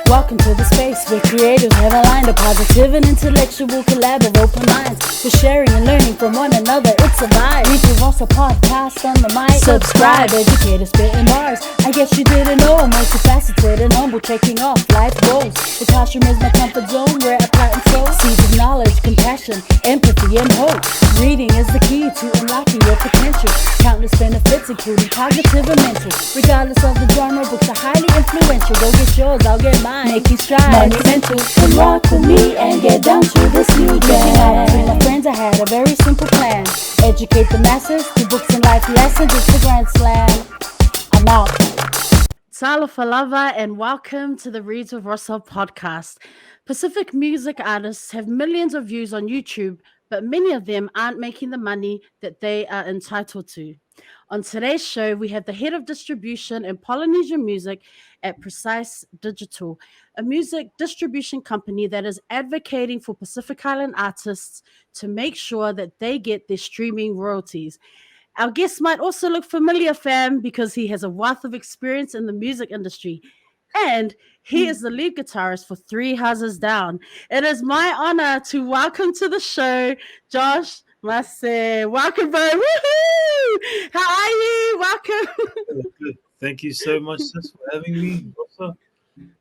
Welcome to the space where creators have aligned a positive and intellectual collab of open minds. For sharing and learning from one another, it's a vibe. ReadswithRosa podcast on the mic. Subscribe, educator spitting bars. I guess you didn't know I'm multifaceted and humble, checking off life goals. The classroom is my comfort zone where I plant and sow seeds of knowledge, compassion, empathy, and hope. Reading is the key to unlocking your potential. Countless benefits, including cognitive and mental. Regardless of the genre, books are highly influential. Go get yours, I'll get mine. Making strides, monumental. Come rock with me and get down to this new jam. Reaching out to my friends, I had a very simple plan. Educate the masses through books and life lessons. It's the grand slam. I'm out. Talanoa and welcome to the ReadswithRosa podcast. Pacific music artists have millions of views on YouTube, but many of them aren't making the money that they are entitled to. On today's show, we have the head of distribution in Polynesian music at Precise Digital, a music distribution company that is advocating for Pacific Island artists to make sure that they get their streaming royalties. Our guest might also look familiar, fam, because he has a wealth of experience in the music industry. And he is the lead guitarist for Three Houses Down. It is my honor to welcome to the show, Josh Mase. Welcome, bro. Woohoo! How are you? Welcome. Good. Thank you so much, sis, for having me. Rosa,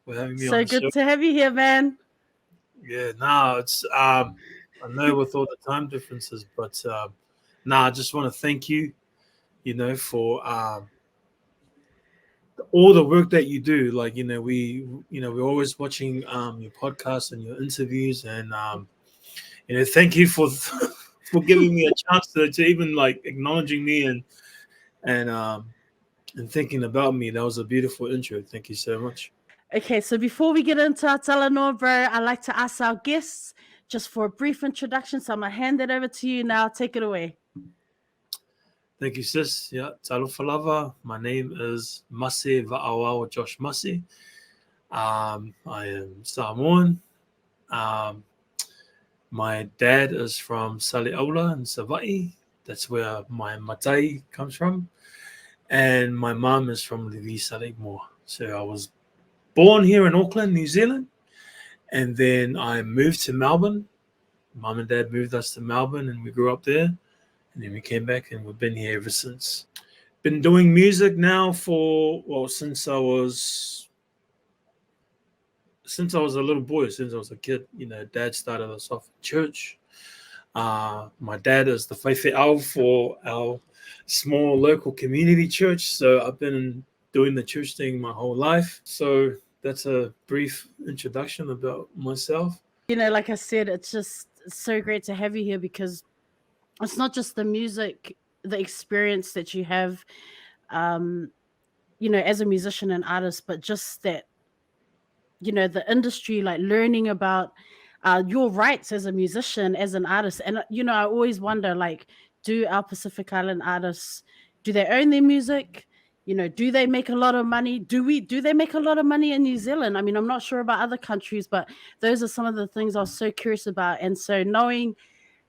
for having me So on the good show. to have you here, man. Yeah, it's I know with all the time differences, but I just want to thank you, for all the work that you do. Like, we're always watching your podcasts and your interviews, and thank you for for giving me a chance to even like acknowledging me and thinking about me. That was a beautiful intro. Thank you so much. Okay, so before we get into our talanoa, bro, I like to ask our guests just for a brief introduction. So I'm going to hand it over to you now. Take it away. Thank you, sis. Yeah, talanoa. My name is Mase Va'awa or Josh Mase. I am Sāmoan. My dad is from Saliaula in Savaii. That's where my matai comes from. And my mom is from Levi Salimor. So I was born here in Auckland, New Zealand. And then I moved to Melbourne. Mom and dad moved us to Melbourne and we grew up there. And then we came back and we've been here ever since. Been doing music now since I was a little boy, since I was a kid. Dad started us off in church. My dad is the whaiwheʻau for our small local community church. So I've been doing the church thing my whole life. So that's a brief introduction about myself. Like I said, it's just so great to have you here because it's not just the music, the experience that you have, as a musician and artist, but just that, the industry, like learning about your rights as a musician, as an artist. And, I always wonder, like, do our Pacific Island artists, do they own their music? Do they make a lot of money? Do they make a lot of money in New Zealand? I mean, I'm not sure about other countries, but those are some of the things I was so curious about. And so knowing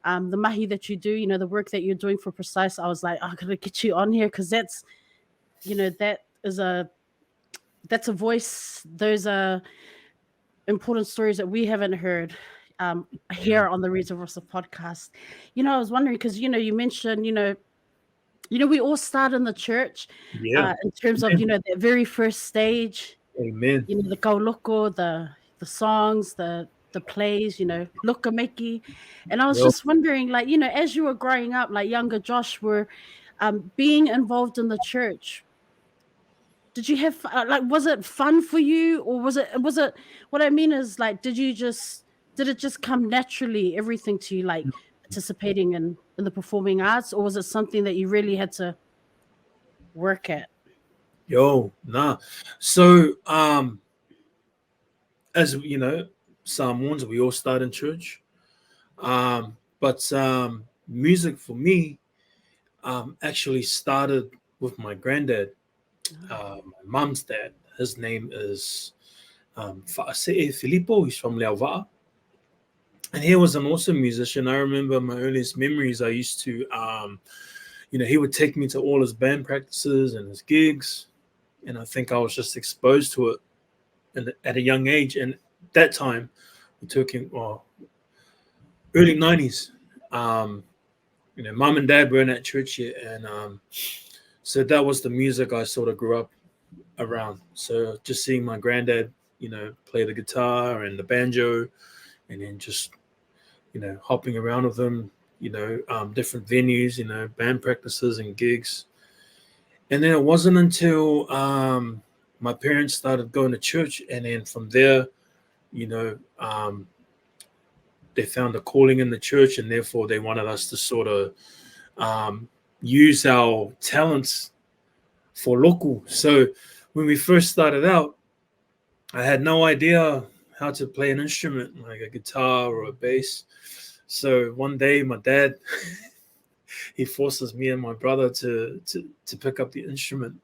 the mahi that you do, the work that you're doing for Precise, I was like, I gotta get you on here because that's a voice. Those are important stories that we haven't heard here on the ReadswithRosa podcast. I was wondering because you mentioned we all start in the church, in terms of the very first stage. Amen. The kauloko, the songs, the plays, lokameki. And I was just wondering, like, as you were growing up, like younger Josh, were being involved in the church. Did you have was it fun for you, or was it what I mean is, like, did it just come naturally, everything to you, like participating in the performing arts, or was it something that you really had to work at? So as you know, Samoans, we all start in church, but music for me actually started with my granddad, my mom's dad. His name is Fa'ase'e Filippo. He's from Leova'a. And he was an awesome musician. I remember my earliest memories. I used to, he would take me to all his band practices and his gigs. And I think I was just exposed to it at a young age. And that time, we're talking early 90s. Um, mom and dad weren't at church yet. And so that was the music I sort of grew up around. So just seeing my granddad, play the guitar and the banjo, and then just, hopping around with them, different venues, band practices and gigs. And then it wasn't until my parents started going to church, and then from there, you know, um, they found a calling in the church, and therefore they wanted us to sort of um, use our talents for local. So when we first started out, I had no idea how to play an instrument like a guitar or a bass. So one day, my dad he forces me and my brother to pick up the instrument,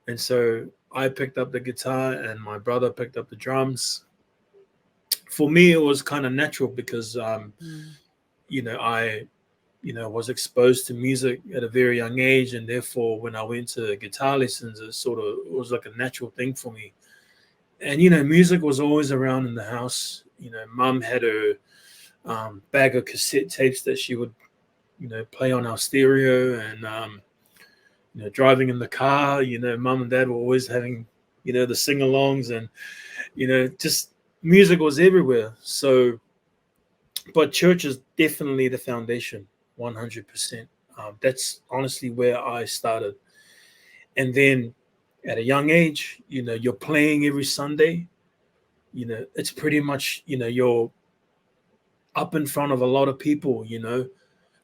and so I picked up the guitar, and my brother picked up the drums. For me, it was kind of natural because Mm. I was exposed to music at a very young age, and therefore when I went to guitar lessons, it was like a natural thing for me. And music was always around in the house. Mum had her bag of cassette tapes that she would play on our stereo, and driving in the car, mum and dad were always having the sing-alongs, and just music was everywhere. So but church is definitely the foundation, 100%. That's honestly where I started. And then at a young age, you're playing every Sunday. It's pretty much, you're up in front of a lot of people,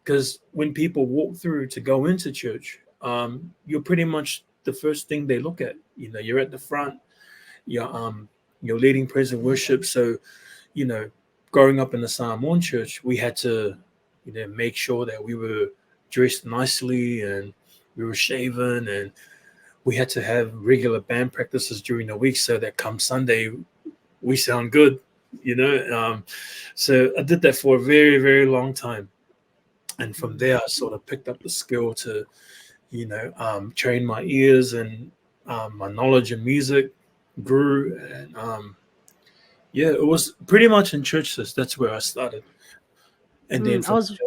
because when people walk through to go into church, you're pretty much the first thing they look at. You're at the front, you're leading praise and worship. So, you know, growing up in the Sāmoan church, we had to, make sure that we were dressed nicely and we were shaven, and we had to have regular band practices during the week so that come Sunday we sound good. So I did that for a very, very long time, and from there I sort of picked up the skill to train my ears, and my knowledge of music grew. And yeah, it was pretty much in church. That's where I started, and then I from was,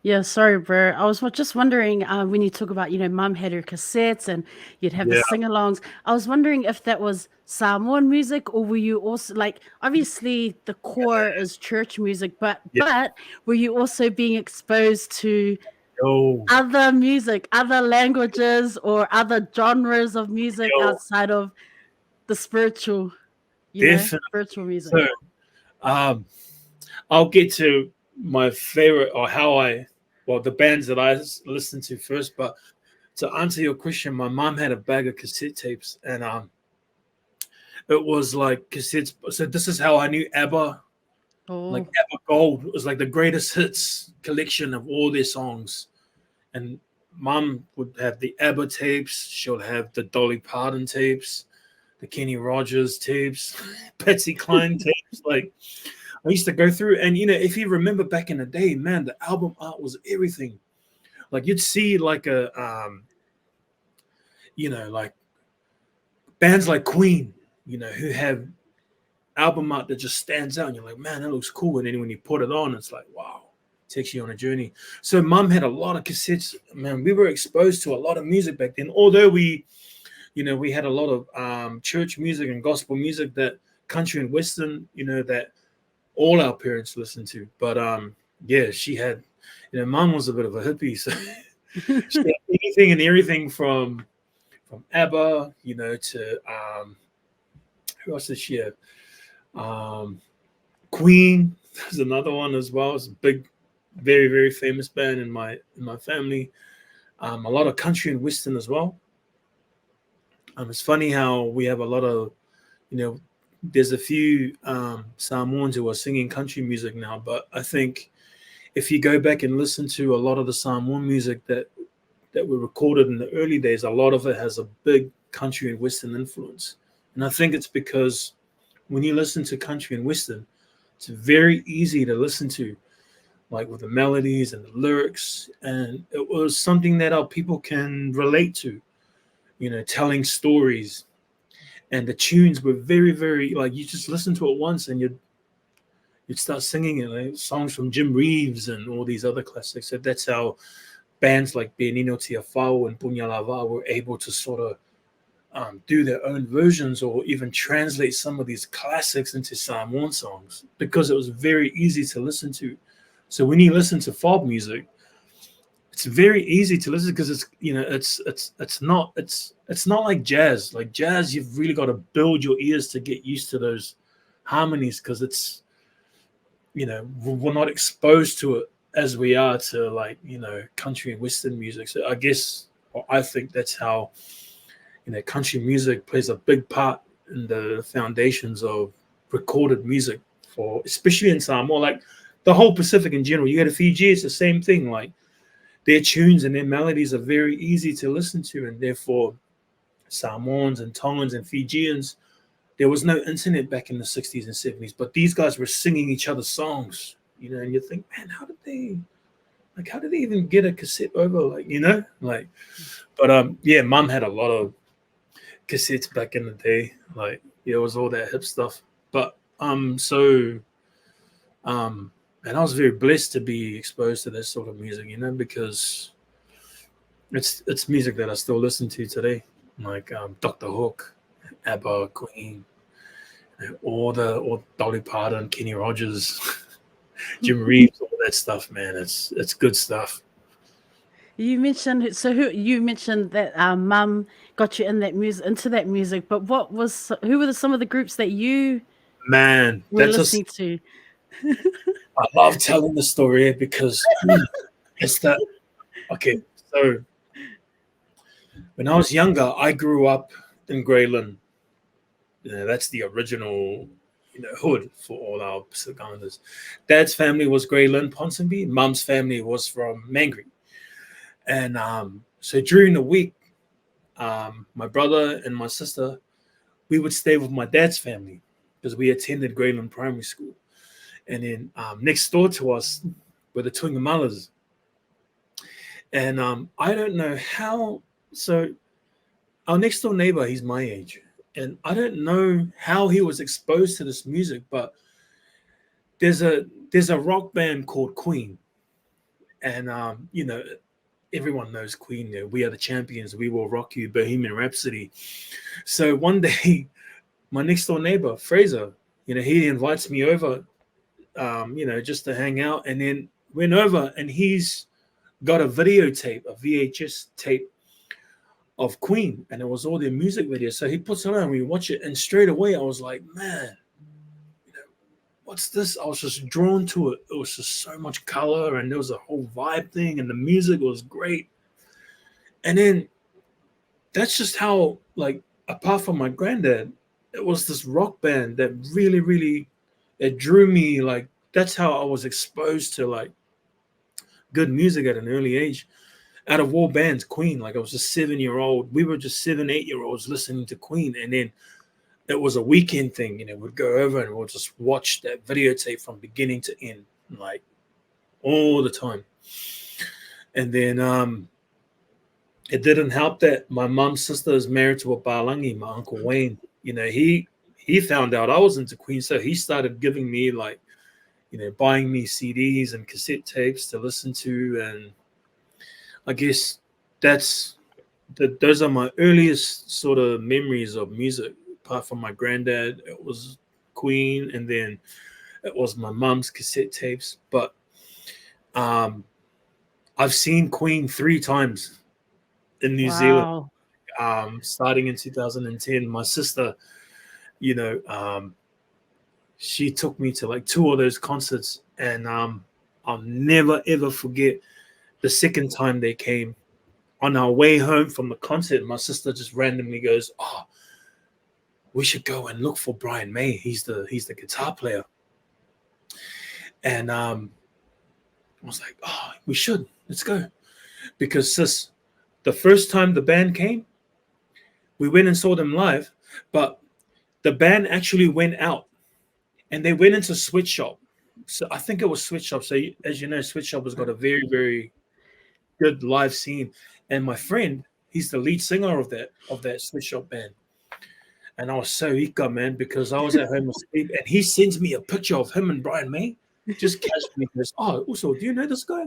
yeah, sorry, bro. I was just wondering when you talk about, mum had her cassettes and you'd have the yeah, sing-alongs. I was wondering if that was Samoan music, or were you also like, obviously the core is church music, but yeah, were you also being exposed to yo, other music, other languages, or other genres of music yo, outside of the spiritual, definitely. spiritual music? So um, I'll get to my favorite, or the bands that I listened to first. But to answer your question, my mom had a bag of cassette tapes, and it was like cassettes. So this is how I knew ABBA, like Oh, ABBA Gold. It was like the greatest hits collection of all their songs. And mom would have the ABBA tapes. She'll have the Dolly Parton tapes, the Kenny Rogers tapes, Patsy Cline tapes. Like I used to go through, and if you remember back in the day, man, the album art was everything. Like you'd see like like bands like Queen, who have album art that just stands out, and you're like, man, that looks cool. And then when you put it on, it's like, wow, takes you on a journey. So mum had a lot of cassettes. Man, we were exposed to a lot of music back then. Although we had a lot of church music and gospel music, that country and western, that all our parents listened to. But yeah, she had, mom was a bit of a hippie, so she had anything and everything from ABBA, to who else did she have? Um, Queen was another one as well. It's a big, very, very famous band in my family. A lot of country and western as well. It's funny how we have a lot of, you know, there's a few Samoans who are singing country music now, but I think if you go back and listen to a lot of the Samoan music that were recorded in the early days, a lot of it has a big country and western influence. And I think it's because when you listen to country and western, it's very easy to listen to, like with the melodies and the lyrics. And it was something that our people can relate to, telling stories. and the tunes were very, very like you just listen to it once and you'd start singing it, like songs from Jim Reeves and all these other classics. So that's how bands like Benino Tiafao and Punialava'a were able to sort of do their own versions or even translate some of these classics into Samoan songs because it was very easy to listen to. So when you listen to folk music, it's very easy to listen because it's not like jazz. Like jazz, you've really got to build your ears to get used to those harmonies because it's we're not exposed to it as we are to like country and Western music. So I guess or I think that's how country music plays a big part in the foundations of recorded music for especially in Samoa, like the whole Pacific in general. You go to Fiji, it's the same thing. Like their tunes and their melodies are very easy to listen to, and therefore Samoans and Tongans and Fijians, there was no internet back in the 60s and 70s, but these guys were singing each other's songs, and you think, man, how did they even get a cassette over? But yeah, mum had a lot of cassettes back in the day. Like, yeah, it was all that hip stuff. But and I was very blessed to be exposed to that sort of music, because it's music that I still listen to today, like Dr. Hook, ABBA, Queen, or Dolly Parton, Kenny Rogers, Jim Reeves, all that stuff, man. It's good stuff. You mentioned you mentioned that mum got you into that music, but who were some of the groups that you Man, were listening to? I love telling the story because it's that. Okay, so when I was younger, I grew up in Greyland. That's the original, hood for all our Pacific Islanders. Dad's family was Greyland, Ponsonby. Mum's family was from Mangere. And so during the week, my brother and my sister, we would stay with my dad's family because we attended Greyland Primary School. And then next door to us were the Tungamalas. And I don't know how. So our next door neighbor, he's my age. And I don't know how he was exposed to this music, but there's a rock band called Queen. And, everyone knows Queen. We are the champions. We will rock you, Bohemian Rhapsody. So one day, my next door neighbor, Fraser, he invites me over, just to hang out. And then went over and he's got a videotape, a VHS tape of Queen, and it was all their music videos. So he puts it on and we watch it, and straight away I was like, man, what's this? I was just drawn to it. It was just so much color and there was a whole vibe thing and the music was great. And then that's just how, like, apart from my granddad, it was this rock band that really, really, it drew me. Like, that's how I was exposed to like good music at an early age. Out of all bands, Queen, like I was a 7-year-old. We were just 7, 8-year-olds listening to Queen. And then it was a weekend thing, we'd go over and we'll just watch that videotape from beginning to end, like all the time. And then it didn't help that my mom's sister is married to a Palangi, my Uncle Wayne. He found out I was into Queen, so he started giving me like, buying me CDs and cassette tapes to listen to. And I guess those are my earliest sort of memories of music. Apart from my granddad, it was Queen, and then it was my mom's cassette tapes. But I've seen Queen 3 times in New Zealand, starting in 2010. My sister, she took me to like 2 of those concerts, and I'll never ever forget the second time they came. On our way home from the concert, my sister just randomly goes, "Oh, we should go and look for Brian May. He's the guitar player." And I was like, "Oh, we should. Let's go." Because sis, the first time the band came, we went and saw them live, but the band actually went out and they went into Sweat Shop. So I think it was Sweat Shop. So as you know, Sweat Shop has got a very, very good live scene. And my friend, he's the lead singer of that Sweat Shop band. And I was so ika, man, because I was at home asleep, and he sends me a picture of him and Brian May, just casually. He goes, "Oh, also, do you know this guy?"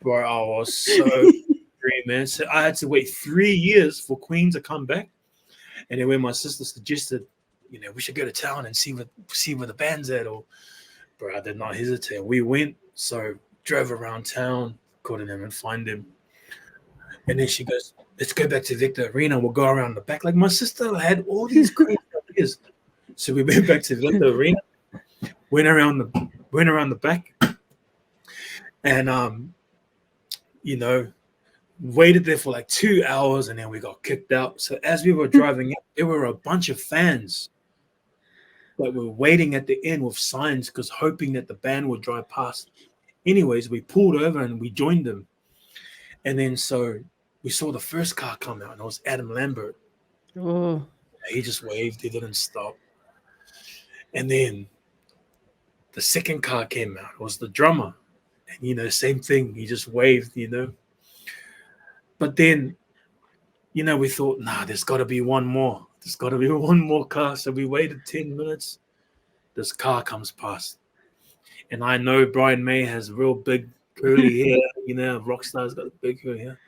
Bro, I was so angry, man. So I had to wait 3 years for Queen to come back, and then when my sister suggested, we should go to town and see where the band's at, or bro, I did not hesitate. We went, so drove around town, couldn't even find him. And then she goes, "Let's go back to Victor Arena. We'll go around the back." Like my sister had all these crazy ideas. So we went back to Victor Arena, went around the back, and waited there for like 2 hours, and then we got kicked out. So as we were driving up, there were a bunch of fans that were waiting at the end with signs, because hoping that the band would drive past. Anyways, we pulled over and we joined them. And then so we saw the first car come out, and it was Adam Lambert. Oh. He just waved, he didn't stop. And then the second car came out, it was the drummer. And, same thing, he just waved. But then, we thought, nah, there's got to be one more. There's got to be one more car. So we waited 10 minutes. This car comes past. And I know Brian May has real big curly hair. Rockstar's got big curly hair.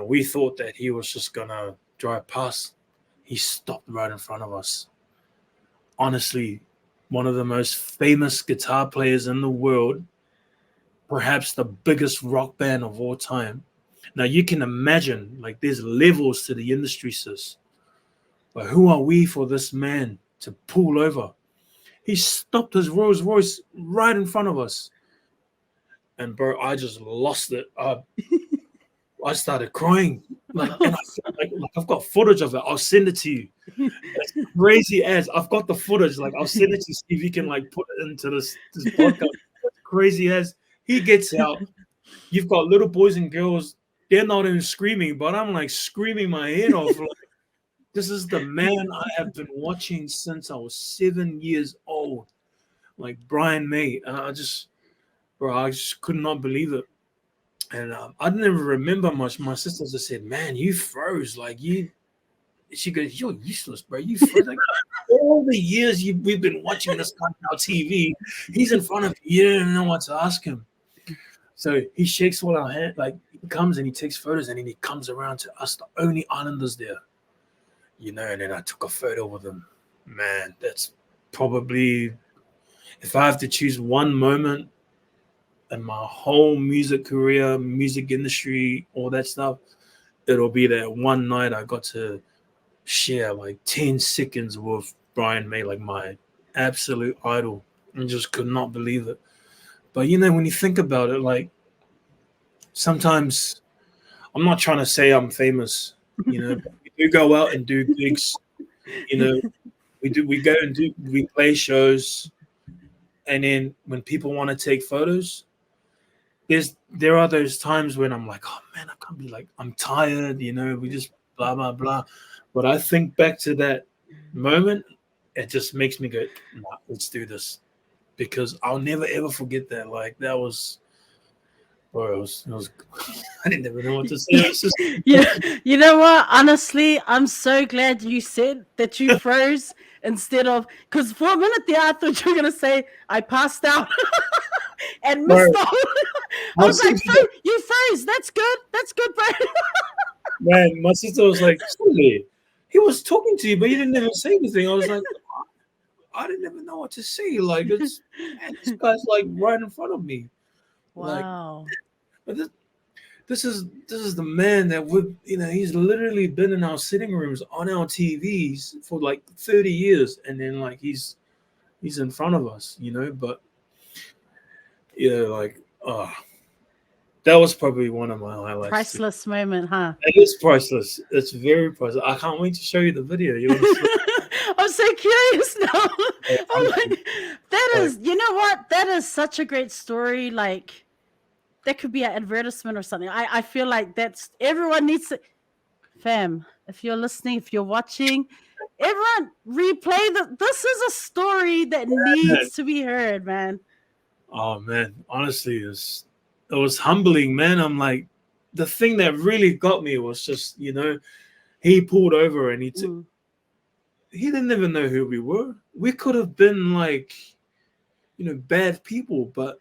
We thought that he was just going to drive past. He stopped right in front of us. Honestly, one of the most famous guitar players in the world, perhaps the biggest rock band of all time. Now, you can imagine, like, there's levels to the industry, sis. But who are we for this man to pull over? He stopped his Rolls Royce right in front of us. And, bro, I just lost it. I started crying. And I've got footage of it. I'll send it to you. It's crazy as I've got the footage. Like, I'll send it to you, see if you can, like, put it into this podcast. It's crazy as he gets out. You've got little boys and girls. They're not even screaming, but I'm like screaming my head off. Like, this is the man I have been watching since I was 7 years old. Like Brian May. And I just could not believe it. And I didn't even remember much. My sister just said, "Man, you froze. Like she goes, "You're useless, bro. You froze." Like, all the years we've been watching this guy on TV, he's in front of you. You don't know what to ask him. So he shakes all our hand, like he comes and he takes photos, and then he comes around to us, the only islanders there. And then I took a photo with him. Man, that's probably, if I have to choose one moment in my whole music career, music industry, all that stuff, it'll be that one night I got to share like 10 seconds with Brian May, like my absolute idol, and just could not believe it. But when you think about it, like sometimes I'm not trying to say I'm famous, we do go out and do gigs, we play shows, and then when people want to take photos, there are those times when I'm like, oh man, I can't be like, I'm tired, we just blah blah blah. But I think back to that moment, it just makes me go, nah, let's do this. Because I'll never ever forget that. Like that was, or it was I didn't even know what to say. It's just, You know what? Honestly, I'm so glad you said that you froze instead of, because for a minute there I thought you were gonna say I passed out and missed out. I was like, you froze. That's good. That's good, bro. Man, my sister was like, he was talking to you, but you didn't even say anything. I was like, I didn't even know what to say. Like, this guy's like right in front of me. Wow. Like, but this is the man that would, he's literally been in our sitting rooms on our TVs for like 30 years, and then like he's in front of us, But that was probably one of my highlights. Priceless moment, huh? It is priceless. It's very priceless. I can't wait to show you the video. You want to see? I'm so curious now. That is, you know what? That is such a great story. Like, that could be an advertisement or something. I feel like everyone needs to, fam, if you're listening, if you're watching, everyone replay this is a story that needs to be heard, man. Oh man, honestly, it was humbling, man. I'm like, the thing that really got me was just, he he pulled over and Mm. he didn't even know who we were. We could have been like, bad people, but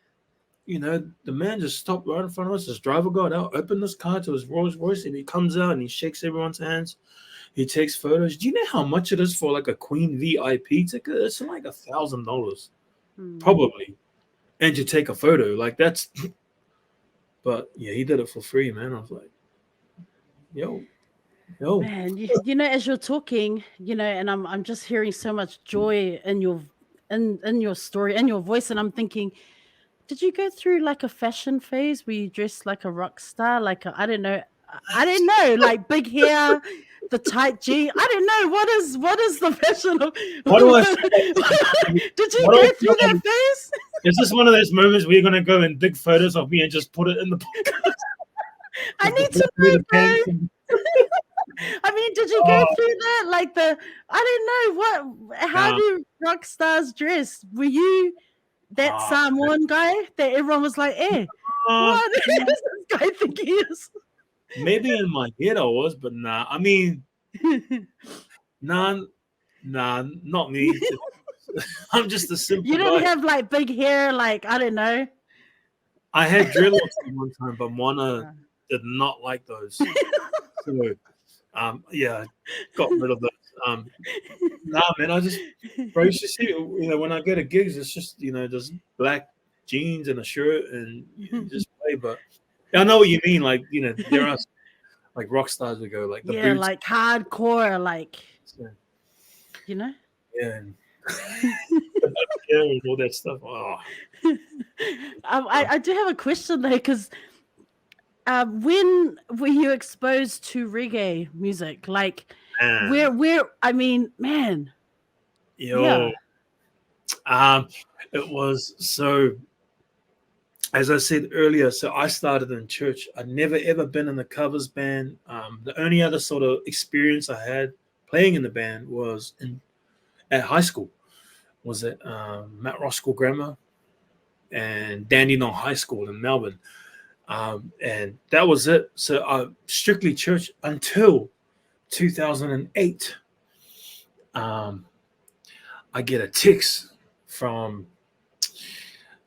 the man just stopped right in front of us. His driver got out, opened his car to his Rolls Royce, and he comes out and he shakes everyone's hands. He takes photos. Do you know how much it is for like a Queen VIP ticket? It's like $1,000, Mm. probably, and to take a photo. Like that's. But yeah, he did it for free, man. I was like, yo. Man, as you're talking, and I'm just hearing so much joy in your story and your voice, and I'm thinking, did you go through like a fashion phase where you dressed like a rock star, like I don't know, like big hair, the tight jean? I don't know what is the fashion of. What do I say? Did you What do go I through that say? phase? Is this one of those moments where you're gonna go and dig photos of me and just put it in the podcast? I Just to need put to me know, the pants bro. and, I mean, did you go oh, through that? Like I don't know how nah, do rock stars dress? Were you that ah, Samoan guy that everyone was like, uh, what does this guy think he is? maybe in my head I was, but nah. I mean, nah, not me. I'm just a simple You didn't guy. have like big hair, like I don't know. I had dreadlocks at one time, but Moana Uh. did not like those. So, yeah, I got rid of those. Nah, man, bro, you should see, when I go to gigs, it's just, just black jeans and a shirt and just play. But I know what you mean. Like, there are like rock stars who go like the Yeah, boots. like hardcore, like So, you know. yeah, and hair and all that stuff. Oh, I do have a question though, because when were you exposed to reggae music? Like, man. where? I mean, man, Yo, yeah. um, it was so. As I said earlier, so I started in church. I'd never ever been in a covers band. The only other sort of experience I had playing in the band was at high school. Was at Matt Roskill Grammar and Dandenong High School in Melbourne, and that was it. So strictly church until 2008. Um, I get a text from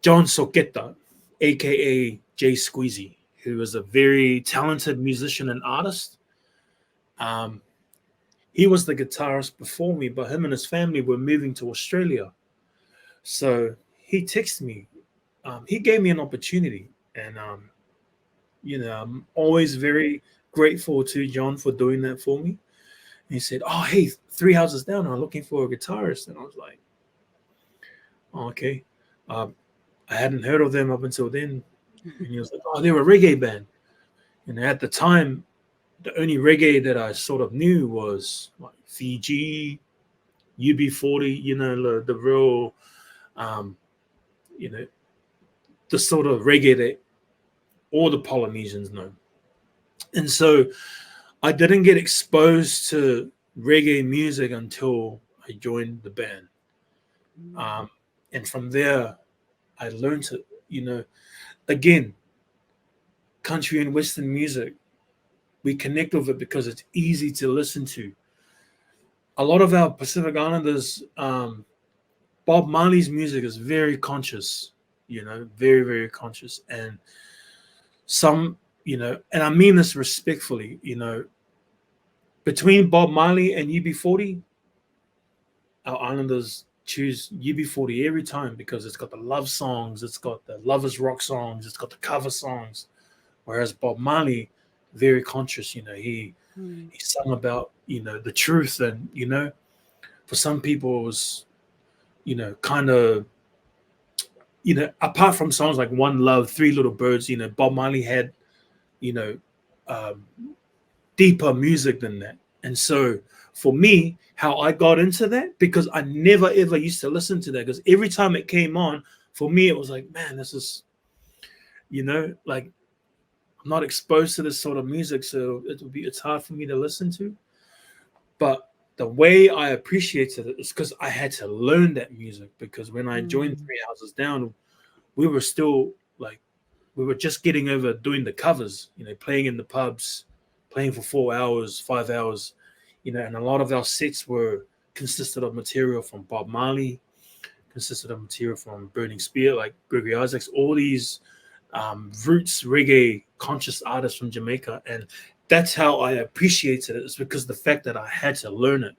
John Soqueta, aka Jay Squeezy, who is a very talented musician and artist. Um, he was the guitarist before me, but him and his family were moving to Australia. So he texted me. He gave me an opportunity, and I'm always very grateful to John for doing that for me. And he said, "Oh, hey, 3 houses down, I'm looking for a guitarist," and I was like, oh, "Okay." Um, I hadn't heard of them up until then, and he was like, "Oh, they were a reggae band." And at the time, the only reggae that I sort of knew was like Fiji, UB40, the real, um, you know, the sort of reggae that all the Polynesians know. And so I didn't get exposed to reggae music until I joined the band. Um, and from there, I learned to, again, country and Western music, we connect with it because it's easy to listen to. A lot of our Pacific Islanders, Bob Marley's music is very conscious, very, very conscious. And some, and I mean this respectfully, between Bob Marley and UB40, our Islanders choose UB40 every time because it's got the love songs, it's got the lovers rock songs, it's got the cover songs. Whereas Bob Marley, very conscious, he sung about, the truth. And, for some people it was, kind of, apart from songs like One Love, Three Little Birds, Bob Marley had, you know, um, deeper music than that. And so for me, how I got into that, because I never ever used to listen to that, because every time it came on, for me, it was like, man, this is, like I'm not exposed to this sort of music, so it's hard for me to listen to. But the way I appreciated it is because I had to learn that music. Because when I joined Mm. 3 Houses Down, we were still like we were just getting over doing the covers, playing in the pubs, playing for 4 hours, 5 hours, and a lot of our sets were consisted of material from Bob Marley, consisted of material from Burning Spear, like Gregory Isaacs, all these roots reggae conscious artists from Jamaica. And that's how I appreciated it. It's because the fact that I had to learn it.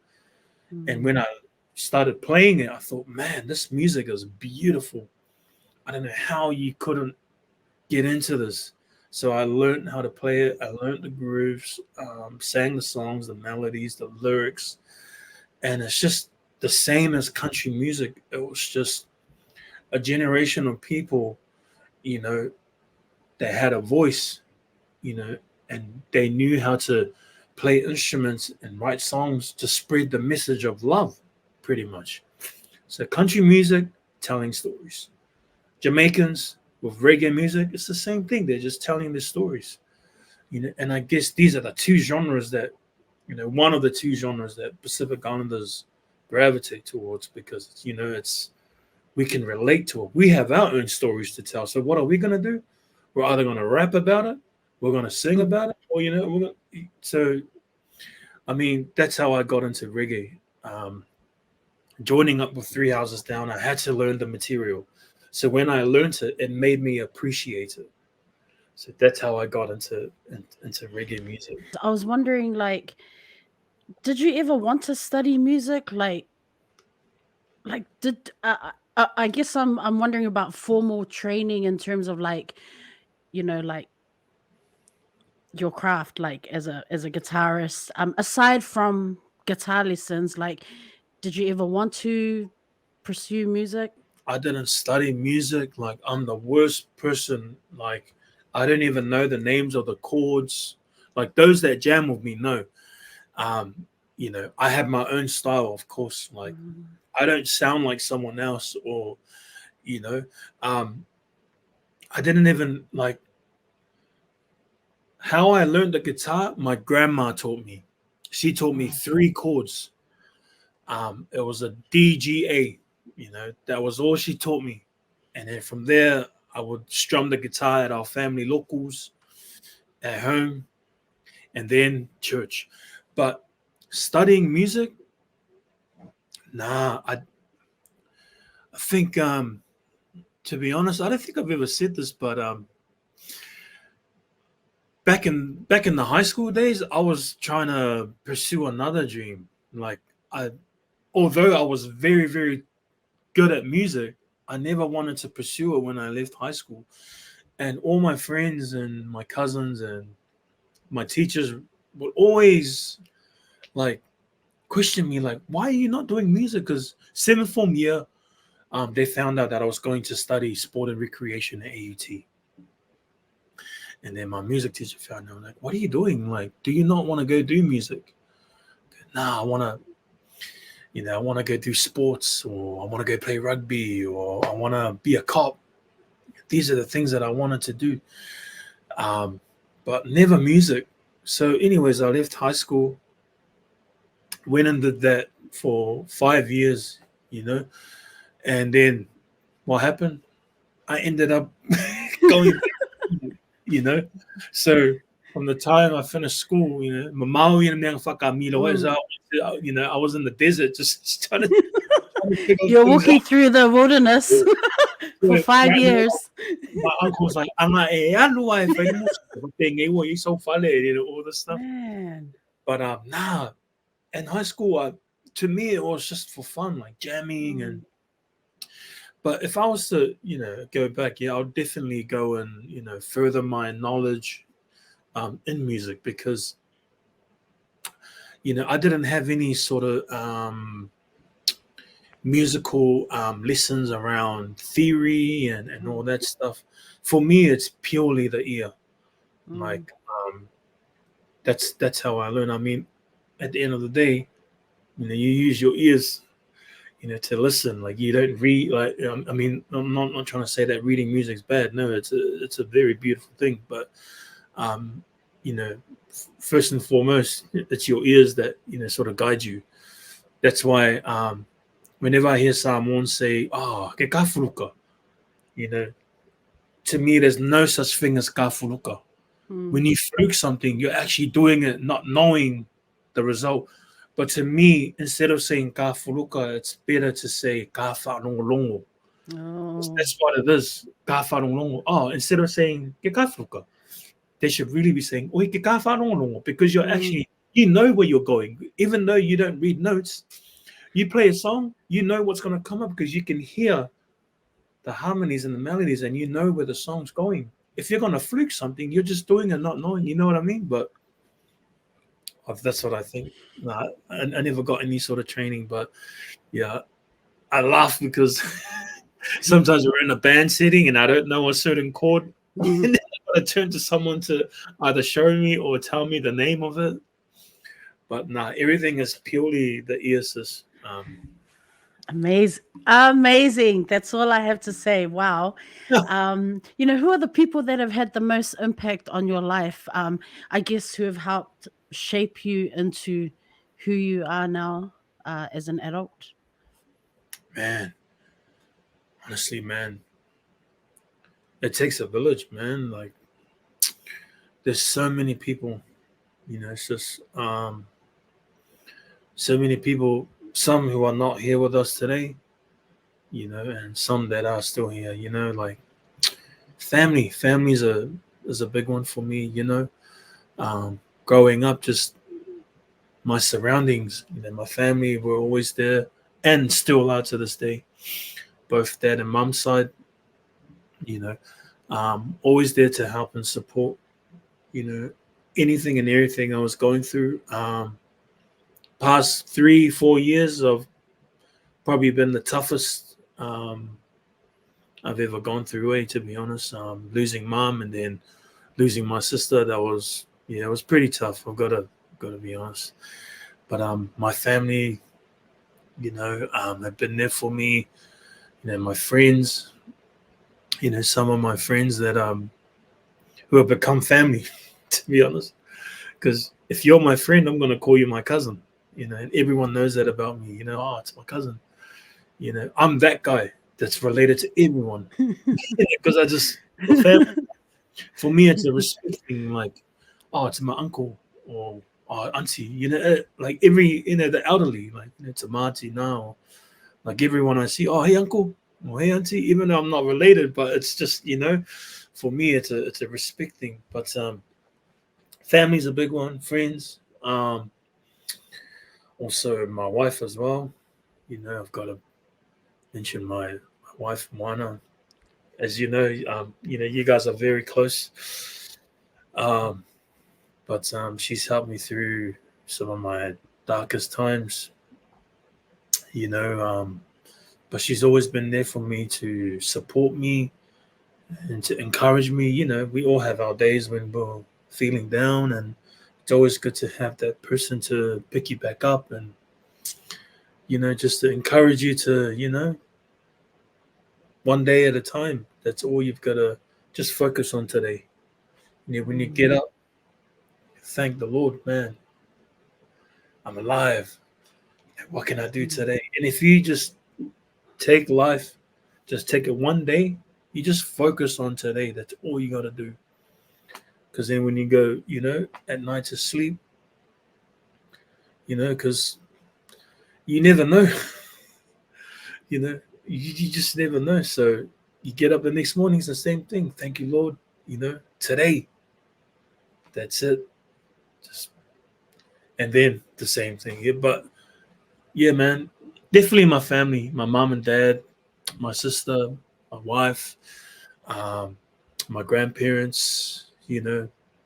And when I started playing it, I thought, man, this music is beautiful. I don't know how you couldn't get into this. So I learned how to play it. I learned the grooves, sang the songs, the melodies, the lyrics. And it's just the same as country music. It was just a generation of people, that had a voice, and they knew how to play instruments and write songs to spread the message of love, pretty much. So country music, telling stories. Jamaicans with reggae music, it's the same thing. They're just telling their stories. And I guess these are the two genres that, one of the two genres that Pacific Islanders gravitate towards because, it's we can relate to it. We have our own stories to tell. So what are we going to do? We're either going to rap about it, we're going to sing about it, or, we're going to... So, I mean, that's how I got into reggae. Joining up with Three Houses Down, I had to learn the material. So when I learned it, it made me appreciate it. So that's how I got into reggae music. I was wondering, like, did you ever want to study music? Did I guess I'm wondering about formal training in terms of like, like your craft, like as a guitarist. Aside from guitar lessons, like, did you ever want to pursue music? I didn't study music. Like, I'm the worst person. Like, I don't even know the names of the chords. Like, those that jam with me know. I have my own style, of course. Like, I don't sound like someone else, or, I didn't even like how I learned the guitar. My grandma taught me. She taught me 3 chords. It was a D, G, A. That was all she taught me. And then from there, I would strum the guitar at our family locals, at home, and then church. But studying music, nah, I think, to be honest, I don't think I've ever said this, but back in the high school days, I was trying to pursue another dream. Like, although I was very, very good at music, I never wanted to pursue it when I left high school. And all my friends and my cousins and my teachers would always like question me, like, why are you not doing music? Because 7th form year, they found out that I was going to study sport and recreation at AUT. And then my music teacher found out, like, what are you doing? Like, do you not want to go do music? Nah, I want to go do sports, or I want to go play rugby, or I want to be a cop. These are the things that I wanted to do, but never music. So anyways, I left high school, went and did that for 5 years, and then what happened? I ended up going back, so from the time I finished school, I was in the desert just trying to You're walking through the wilderness for 5 years. My uncle was like, all this stuff. Man. But nah, in high school, to me, it was just for fun, like jamming. But if I was to, go back, I'll definitely go and, further my knowledge in music, because, I didn't have any sort of musical lessons around theory and all that stuff. For me, it's purely the ear. Like, that's how I learn. I mean, at the end of the day, you use your ears, to listen. Like, you don't read. Like, I mean, I'm not trying to say that reading music's bad. No, it's a very beautiful thing. But first and foremost, it's your ears that sort of guide you. That's why whenever I hear Sāmoan say, ke kafuruka, to me, there's no such thing as kafuruka. When you fluke something, you're actually doing it not knowing the result. But to me, instead of saying ka furuka, it's better to say ka whanongo. Oh. That's what it is. Ka whanongo. Oh, instead of saying ke ka furuka, they should really be saying oi ke ka whanongo, because you're actually, you know where you're going. Even though you don't read notes, you play a song, you know what's going to come up because you can hear the harmonies and the melodies, and you know where the song's going. If you're going to fluke something, you're just doing it not knowing. You know what I mean? But that's what I think. Nah, I never got any sort of training, but yeah, I laugh because sometimes we're in a band setting and I don't know a certain chord, and then I got to turn to someone to either show me or tell me the name of it. But nah, everything is purely the ear assist. Amazing. That's all I have to say. Wow. Who are the people that have had the most impact on your life? I guess who have helped shape you into who you are now as an adult? Man, honestly, man, it takes a village, man. Like, there's so many people, it's just so many people, some who are not here with us today, and some that are still here, like family is a big one for me, growing up, just my surroundings, my family were always there and still are to this day, both dad and mum side, you know always there to help and support, anything and everything I was going through. Past 3-4 years have probably been the toughest I've ever gone through, to be honest. Losing mom and then losing my sister, that was, it was pretty tough. I've got to be honest. But my family, have been there for me. My friends, some of my friends that who have become family, to be honest. Because if you're my friend, I'm gonna call you my cousin. And everyone knows that about me. Oh, it's my cousin. I'm that guy that's related to everyone. Because I just, for me, it's a respect thing. Like, oh, it's my uncle or auntie. Like every, the elderly, like it's a mati now. Like everyone I see, oh, hey uncle, or hey auntie. Even though I'm not related, but it's just, for me, it's a respect thing. But family's a big one. Friends, also my wife as well. I've got to mention my wife Moana. As you guys are very close. Um, but she's helped me through some of my darkest times. You know, but she's always been there for me to support me and to encourage me. We all have our days when we're feeling down, and it's always good to have that person to pick you back up and just to encourage you to one day at a time. That's all you've got to just focus on today. When you get up, thank the Lord, man. I'm alive. What can I do today? And if you just take life, just take it one day, you just focus on today. That's all you got to do. Because then when you go, at night to sleep, because you never know, you just never know. So you get up the next morning, it's the same thing. Thank you, Lord. Today, that's it. And then the same thing. Yeah, but yeah, man, definitely my family, my mom and dad, my sister, my wife, um, my grandparents.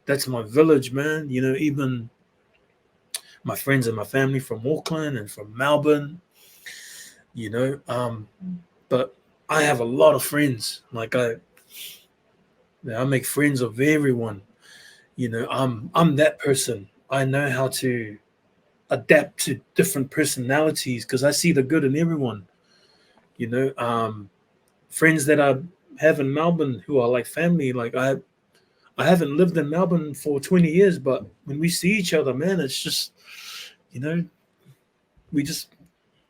That's my village, man. Even my friends and my family from Auckland and from Melbourne. You know, um, but I have a lot of friends. Like I make friends of everyone. I'm that person. I know how to adapt to different personalities because I see the good in everyone. You know, um, Friends that I have in Melbourne who are like family. Like I haven't lived in Melbourne for 20 years, but when we see each other, man, it's just you know we just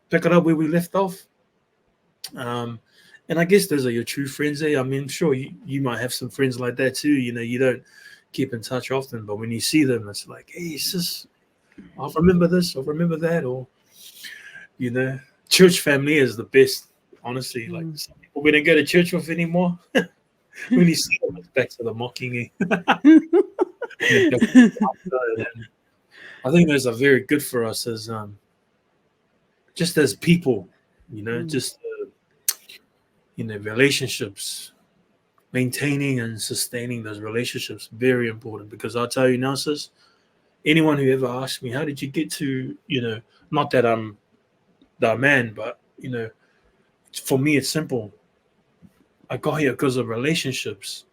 pick it up where we left off. Um, and I guess those are your true friends. I mean, sure, you might have some friends like that too. You don't keep in touch often, but when you see them, it's like, hey, it's just I'll remember this, I'll remember that, or you know, church family is the best. Honestly, like Mm. some people we don't go to church with anymore. When you see them, it's back to the mocking. And I think those are very good for us as just as people, Mm. just relationships, maintaining and sustaining those relationships very important because I'll tell you now, sis, anyone who ever asked me, how did you get to, not that I'm the man, but for me it's simple. I got here because of relationships.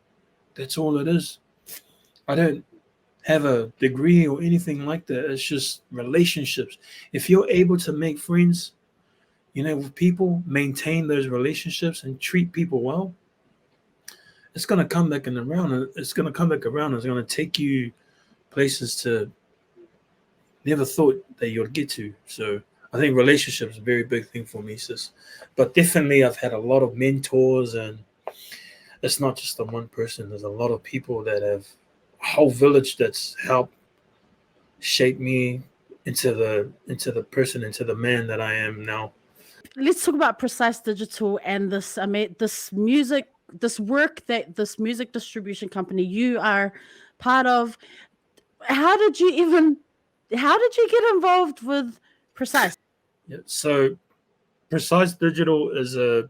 That's all it is. I don't have a degree or anything like that. It's just relationships. If you're able to make friends, with people, maintain those relationships and treat people well, it's gonna come back and around. It's gonna come back around. It's gonna take you places to never thought that you'd get to. So I think relationships is a very big thing for me, sis. But definitely, I've had a lot of mentors, and it's not just the one person. There's a lot of people that have a whole village that's helped shape me into the person, into the man that I am now. Let's talk about Precise Digital and this. I mean, this work that this music distribution company you are part of. How did you even? How did you get involved with Precise? Yeah. So Precise Digital is a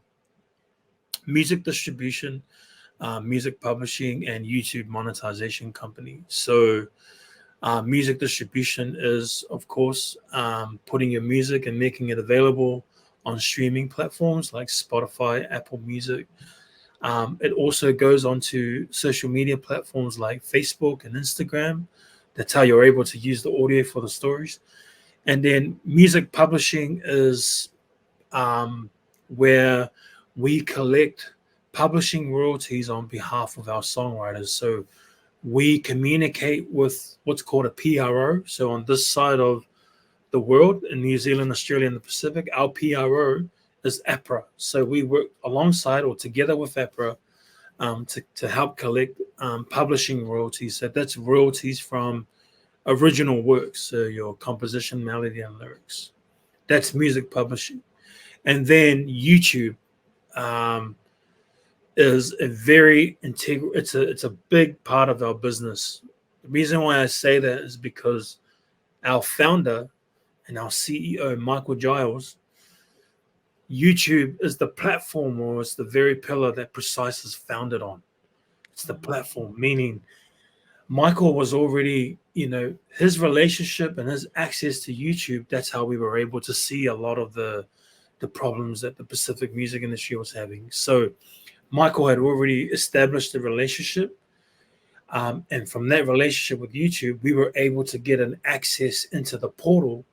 music distribution, music publishing, and YouTube monetization company. So music distribution is, of course, putting your music and making it available on streaming platforms like Spotify, Apple Music. It also goes onto social media platforms like Facebook and Instagram. That's how you're able to use the audio for the stories. And then music publishing is where we collect publishing royalties on behalf of our songwriters. So we communicate with what's called a PRO. So on this side of the world, in New Zealand, Australia, and the Pacific, our PRO is APRA. So we work alongside or together with APRA to help collect publishing royalties. So that's royalties from original works, so your composition, melody, and lyrics. That's music publishing. And then YouTube um, is a very integral. It's a big part of our business. The reason why I say that is because our founder and our CEO Michael Giles, YouTube is the platform, or it's the very pillar that Precise is founded on. It's the platform, meaning Michael was already, his relationship and his access to YouTube. That's how we were able to see a lot of the problems that the Pacific music industry was having. So Michael had already established a relationship. And from that relationship with YouTube, we were able to get an access into the portal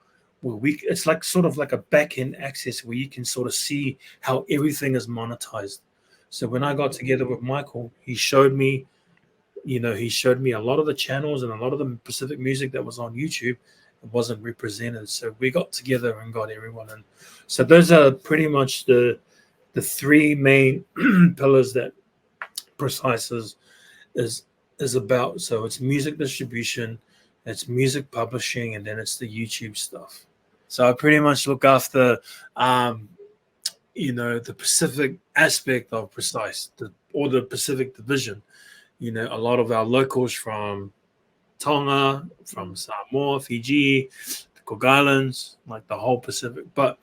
where it's like sort of like a back end access where you can sort of see how everything is monetized. So when I got together with Michael, he showed me a lot of the channels and a lot of the Pacific music that was on YouTube. It wasn't represented. So we got together and got everyone in. So those are pretty much the three main pillars that Precise is is about. So it's music distribution, it's music publishing, and then it's the YouTube stuff. So I pretty much look after the Pacific aspect of Precise, or the Pacific division. A lot of our locals from Tonga, from Samoa, Fiji, the Cook Islands, like the whole Pacific. But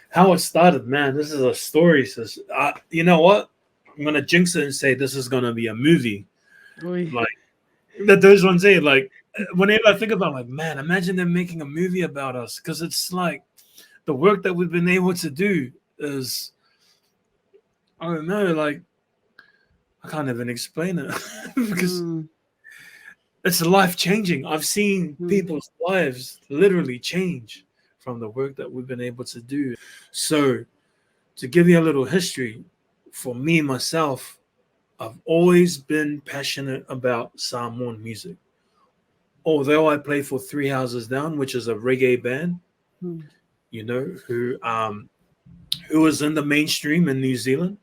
how it started, man, this is a story. Sis. You know what? I'm gonna jinx it and say this is gonna be a movie. Oui. Like that, those ones there. Like whenever I think about, like, man, imagine them making a movie about us, because it's like the work that we've been able to do is, I don't know, like I can't even explain it because Mm, it's life changing. I've seen mm, people's lives literally change from the work that we've been able to do. So, to give you a little history, for me myself, I've always been passionate about Samoan music. Although I play for Three Houses Down, which is a reggae band, mm, who is in the mainstream in New Zealand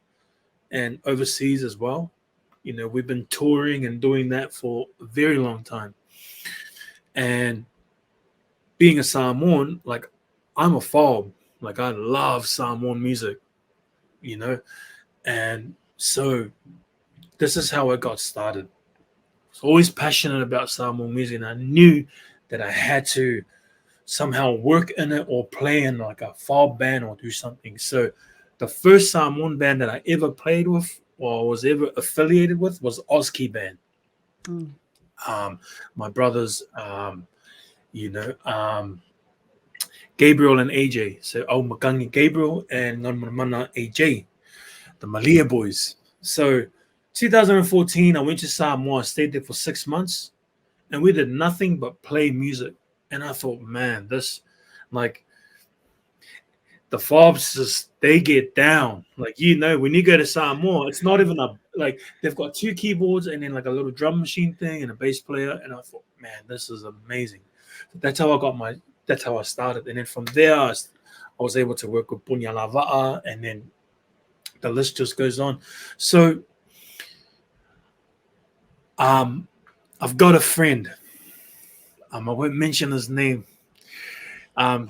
and overseas as well. We've been touring and doing that for a very long time. And being a Samoan, like I'm a fob. Like I love Samoan music, you know, and so this is how it got started. I was always passionate about Samoan music, and I knew that I had to somehow work in it or play in like a fob band or do something. So the first Samoan band that I ever played with or was ever affiliated with was Ozki band. Mm. My brothers, you know, Gabriel and AJ. So Makangi Gabriel and Nganmana AJ, the Malia boys. So 2014, I went to Samoa, stayed there for 6 months, and we did nothing but play music. And I thought, man, this, like, the fobs just they get down. Like, you know, when you go to Samoa, it's not even a like they've got two keyboards and then like a little drum machine thing and a bass player. And I thought, man, this is amazing. That's how I got my. That's how I started. And then from there, I was able to work with Punialava'a, and then the list just goes on. So, I've got a friend. I won't mention his name.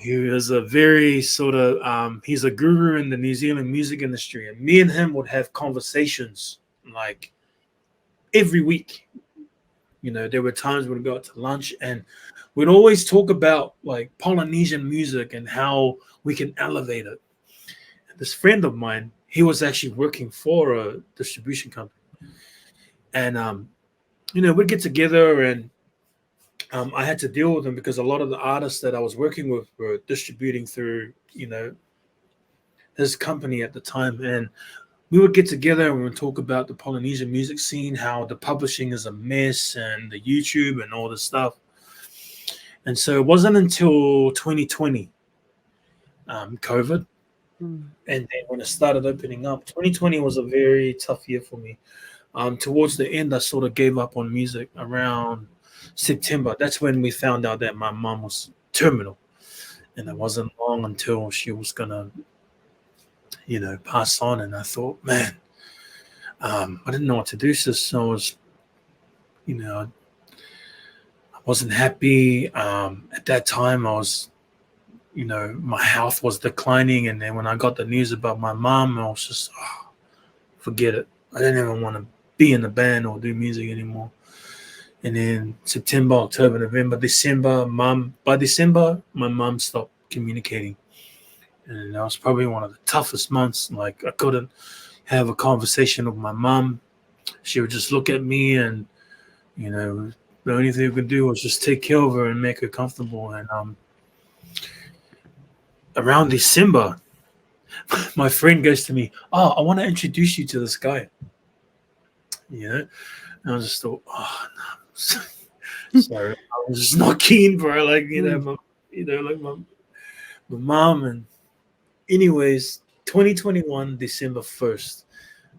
He is a very sort of he's a guru in the New Zealand music industry, and me and him would have conversations like every week. You know, there were times we'd go out to lunch, and we'd always talk about like Polynesian music and how we can elevate it. This friend of mine, he was actually working for a distribution company, and you know, we'd get together and I had to deal with them because a lot of the artists that I was working with were distributing through, you know, his company at the time. And we would get together and we would talk about the Polynesian music scene, how the publishing is a mess and the YouTube and all this stuff. And so it wasn't until 2020, COVID. Mm. And then when it started opening up, 2020 was a very tough year for me. Towards the end, I sort of gave up on music around September. That's when we found out that my mom was terminal, and it wasn't long until she was gonna, you know, pass on. And I thought, man, I didn't know what to do. So I was, you know, I wasn't happy. At that time, I was, you know, my health was declining, and then when I got the news about my mom, I was just, oh, forget it. I didn't even want to be in the band or do music anymore. And then September, October, November, December, by December, my mom stopped communicating. And that was probably one of the toughest months. Like I couldn't have a conversation with my mom. She would just look at me and, you know, the only thing we could do was just take care of her and make her comfortable. And around December, my friend goes to me, oh, I want to introduce you to this guy. You know? And I just thought, oh, no. Sorry, I was just not keen, bro. Like, you know, like my mom. And anyways, 2021, December 1st,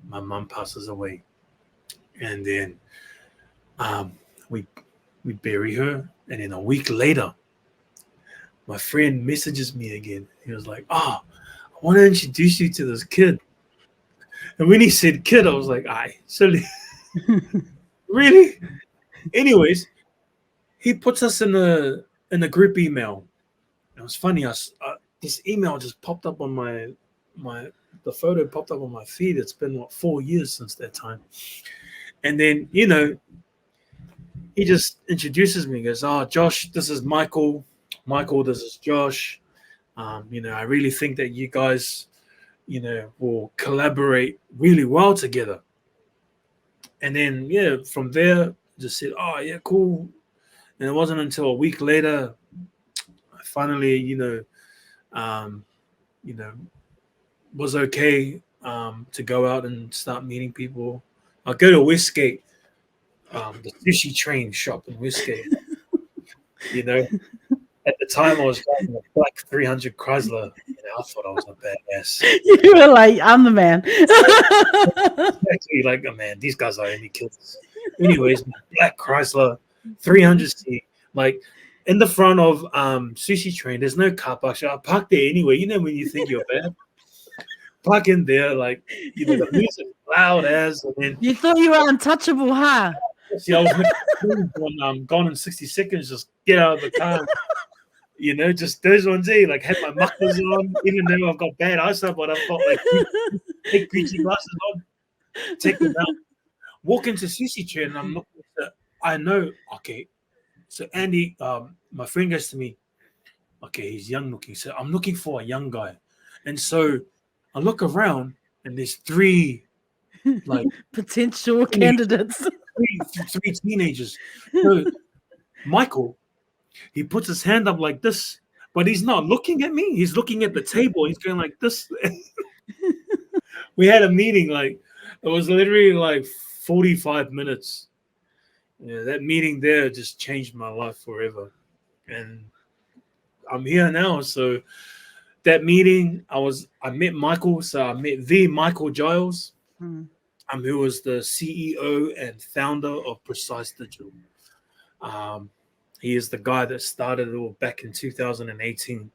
my mom passes away. And then we bury her. And then a week later, my friend messages me again. He was like, oh, I want to introduce you to this kid. And when he said kid, I was like, aye, silly. Really? Anyways, he puts us in a group email. It was funny. This email just popped up on the photo popped up on my feed. It's been 4 years since that time. And then, you know, he just introduces me. He goes, oh, Josh, this is Michael. Michael, this is Josh. You know, I really think that you guys, you know, will collaborate really well together. And then, yeah, from there, just said, oh, yeah, cool. And it wasn't until a week later, I finally, you know, was okay to go out and start meeting people. I'll go to Westgate, the sushi train shop in Westgate. You know, at the time I was driving a black 300 Chrysler. You know, I thought I was a badass. You were like, I'm the man. Actually, like, oh, man, these guys are any killers. Anyways, my black Chrysler 300C, like in the front of sushi train. There's no car park. So I parked there anyway. You know when you think you're bad, park in there, like, you know, the music loud as. And then You thought you were untouchable, huh? see, I was when Gone in 60 Seconds. Just get out of the car. You know, just those ones there. Like had my muckers on, even though I've got bad eyesight, but I've got like big preachy glasses on. Take them out. Walk into Sushi chair and I'm looking at it. I know, okay. So Andy, my friend goes to me, okay, he's young looking. So I'm looking for a young guy. And so I look around and there's three like potential candidates. three teenagers. So Michael, he puts his hand up like this, but he's not looking at me. He's looking at the table. He's going like this. We had a meeting, like it was literally like 45 minutes. Yeah, that meeting there just changed my life forever. And I'm here now. So that meeting, I met Michael. So I met the Michael Giles, who was the CEO and founder of Precise Digital. He is the guy that started it all back in 2018.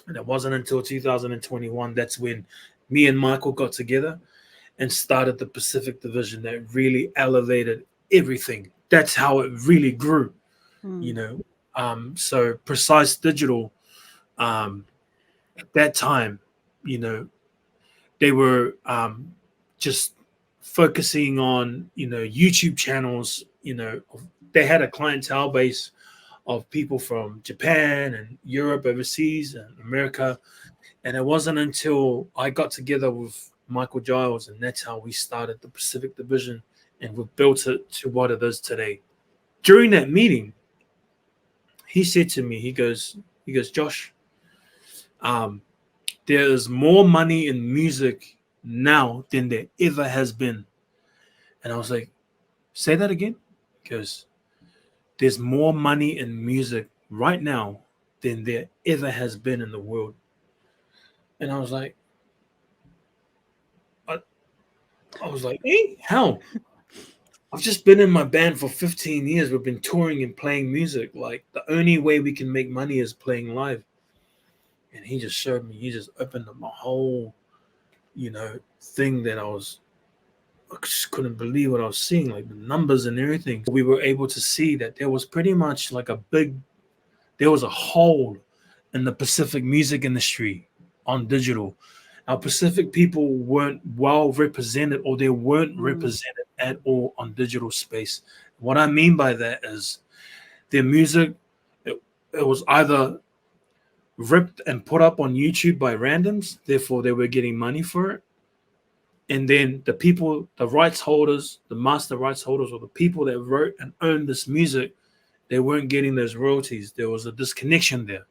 And it wasn't until 2021 that's when me and Michael got together and started the Pacific division that really elevated everything. That's how it really grew, you know. So Precise Digital, at that time, you know, they were just focusing on, you know, YouTube channels. You know, they had a clientele base of people from Japan and Europe, overseas, and America. And it wasn't until I got together with Michael Giles, and that's how we started the Pacific Division, and we've built it to what it is today. During that meeting, he said to me, he goes, Josh, there is more money in music now than there ever has been. And I was like, say that again? Because there's more money in music right now than there ever has been in the world. And I was like, hey, how? I've just been in my band for 15 years. We've been touring and playing music. Like, the only way we can make money is playing live. And he just showed me, he just opened up my whole, you know, thing that I just couldn't believe what I was seeing, like the numbers and everything. We were able to see that there was pretty much like there was a hole in the Pacific music industry on digital. Our Pacific people weren't well represented, or they weren't represented at all on digital space. What I mean by that is their music, it was either ripped and put up on YouTube by randoms, therefore they were getting money for it. And then the people, the rights holders, the master rights holders, or the people that wrote and owned this music, they weren't getting those royalties. There was a disconnection there.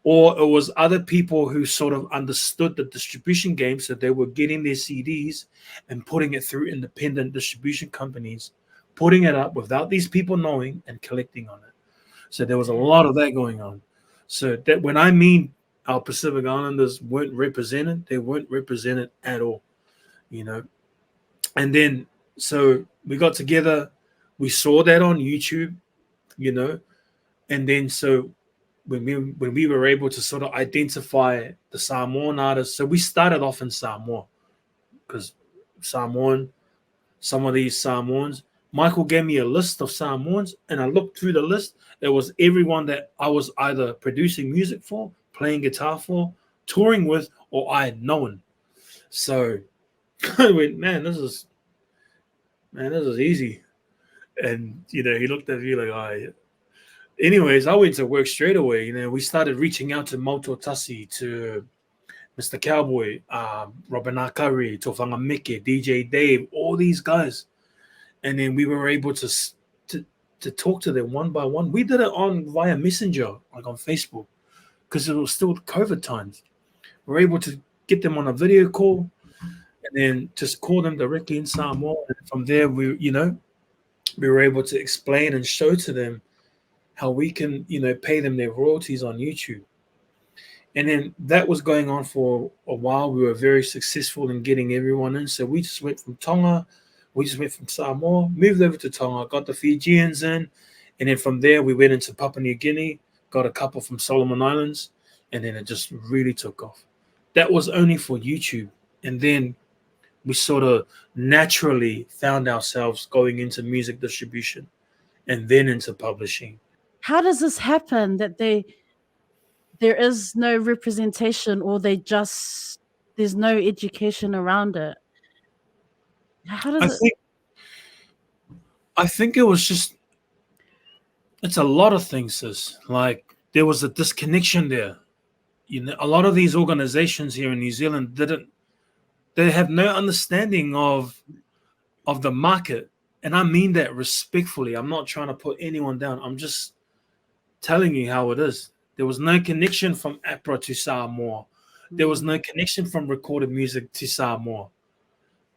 Or it was other people who sort of understood the distribution game, so they were getting their CDs and putting it through independent distribution companies, putting it up without these people knowing and collecting on it. So there was a lot of that going on. So that when I mean our Pacific Islanders weren't represented, they weren't represented at all, you know. And then so we got together, we saw that on YouTube, you know, and then so when we were able to sort of identify the Samoan artists, so we started off in Samoa because Samoan, some of these Samoans, Michael gave me a list of Samoans, and I looked through the list. It was everyone that I was either producing music for, playing guitar for, touring with, or I had known. So I went, man, this is easy. And you know, he looked at me like, oh. Anyways, I went to work straight away. You know, we started reaching out to Moto Tasi, to Mr. Cowboy, Robin Akari, Tofanga Mike, DJ Dave, all these guys. And then we were able to talk to them one by one. We did it via Messenger, like on Facebook, because it was still COVID times. We were able to get them on a video call and then just call them directly in Samoa. And from there, we were able to explain and show to them how we can, you know, pay them their royalties on YouTube. And then that was going on for a while. We were very successful in getting everyone in. So we just went from Tonga, we just went from Samoa, moved over to Tonga, got the Fijians in. And then from there, we went into Papua New Guinea, got a couple from Solomon Islands, and then it just really took off. That was only for YouTube. And then we sort of naturally found ourselves going into music distribution and then into publishing. how does this happen that there is no representation, or there's no education around it? How does I it? think I think it was just it's a lot of things, sis. Like there was a disconnection there. You know, a lot of these organizations here in New Zealand they have no understanding of the market. And I mean that respectfully. I'm not trying to put anyone down. I'm just telling you how it is. There was no connection from APRA to Samoa. There was no connection from recorded music to Samoa.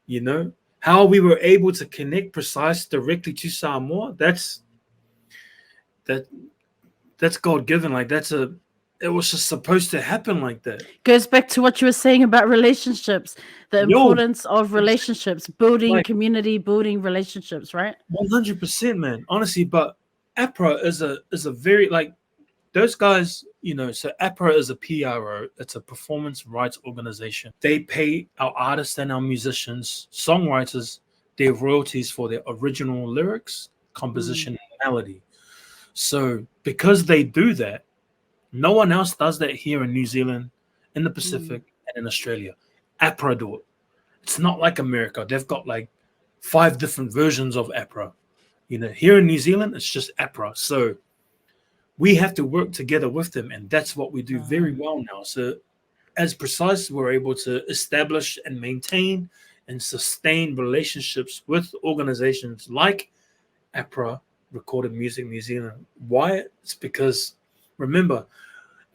You know, how we were able to connect precise directly to Samoa, that that's God given. Like it was just supposed to happen like that. Goes back to what you were saying about relationships, the Yo, importance of relationships, building like community, building relationships, right? 100%, man. Honestly, but APRA is a very like those guys, you know, so APRA is a PRO, it's a performance rights organization. They pay our artists and our musicians, songwriters, their royalties for their original lyrics, composition, and melody. So because they do that, no one else does that here in New Zealand, in the Pacific, and in Australia. APRA do it. It's not like America. They've got like 5 different versions of APRA. You know, here in New Zealand, it's just APRA. So we have to work together with them, and that's what we do very well now. So as Precise, we're able to establish and maintain and sustain relationships with organizations like APRA, Recorded Music New Zealand. Why? It's because, remember,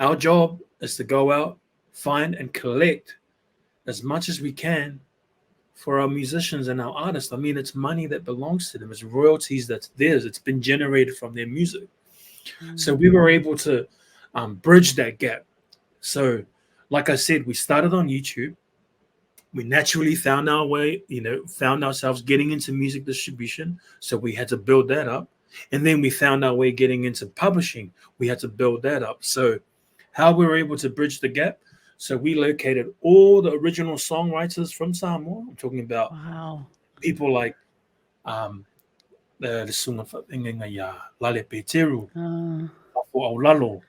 our job is to go out, find and collect as much as we can for our musicians and our artists. I mean, it's money that belongs to them. It's royalties that's theirs. It's been generated from their music. So we were able to bridge that gap. So, like I said, we started on YouTube. We naturally found our way, you know, found ourselves getting into music distribution. So we had to build that up. And then we found our way getting into publishing. We had to build that up. So how we were able to bridge the gap. So we located all the original songwriters from Samoa. I'm talking about people like the sunga whainga ya Lale Peteru, Afo Aulalo,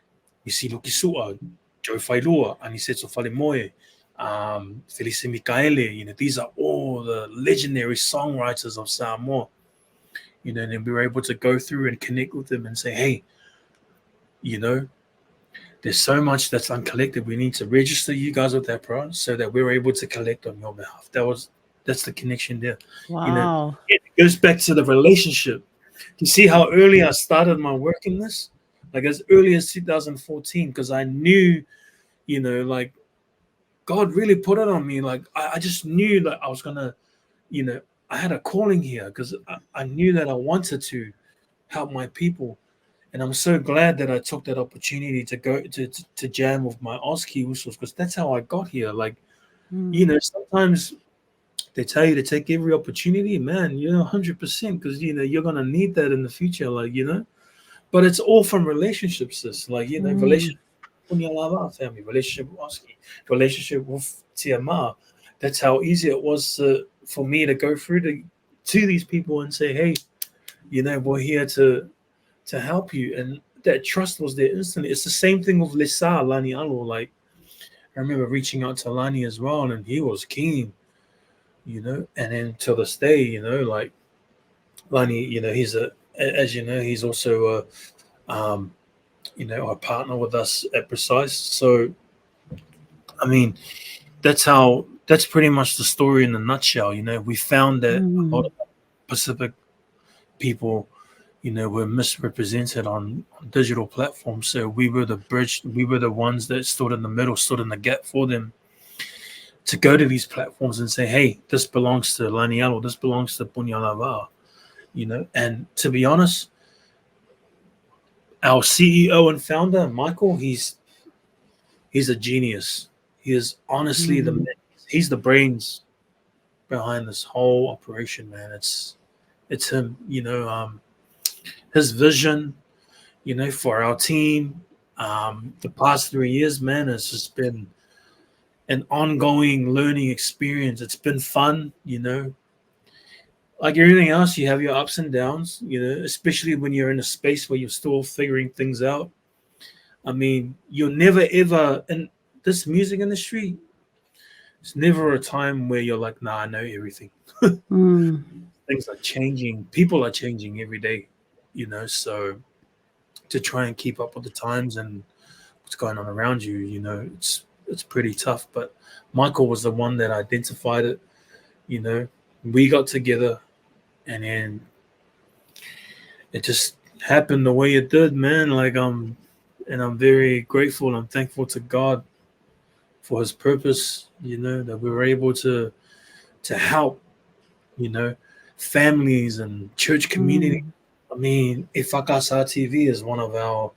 Isilo Kisua, Joe Failua, Anisetso Falemoe, Felice Mikaele. You know, these are all the legendary songwriters of Samoa. You know, and we were able to go through and connect with them and say, hey, you know, there's so much that's uncollected. We need to register you guys with that pro so that we're able to collect on your behalf. That's the connection there. Wow. You know, it goes back to the relationship. You see how early I started my work in this? Like as early as 2014, because I knew, you know, like God really put it on me. Like I just knew that I was gonna, you know, I had a calling here because I knew that I wanted to help my people. And I'm so glad that I took that opportunity to go to jam with my Ozki whistles, because that's how I got here. Like, you know, sometimes they tell you to take every opportunity, man, you know, 100%, because, you know, you're going to need that in the future, like, you know. But it's all from relationships, sis. Like, you know, relationship with Punialava'a family, relationship with Ozki, relationship with Tiama. That's how easy it was for me to go through to these people and say, hey, you know, we're here to help you, and that trust was there instantly. It's the same thing with Lisa Lani Alo. Like I remember reaching out to Lani as well, and he was keen, you know. And then to this day, you know, like Lani, you know, as you know, he's also you know, a partner with us at Precise. So I mean, that's pretty much the story in a nutshell. You know, we found that a lot of Pacific people, you know, were misrepresented on digital platforms. So we were the bridge, we were the ones that stood in the middle, stood in the gap for them to go to these platforms and say, hey, this belongs to Lanialo, this belongs to Punialava'a, you know. And to be honest, our CEO and founder, Michael, he's a genius. He is honestly he's the brains behind this whole operation, man. It's him, you know, his vision, you know, for our team. The past 3 years, man, has just been an ongoing learning experience. It's been fun, you know. like everything else, you have your ups and downs, especially when you're in a space where you're still figuring things out. I mean, you'll never ever in this music industry, it's never a time where you're like, nah, I know everything. Mm. Things are changing, people are changing every day, so to try and keep up with the times and what's going on around you, it's pretty tough. But Michael was the one that identified it, you know. We got together and then it just happened the way it did, man. Like and I'm very grateful and I'm thankful to God for his purpose, that we were able to help, you know, families and church community. Mm. I mean, Ifakasa TV is one of our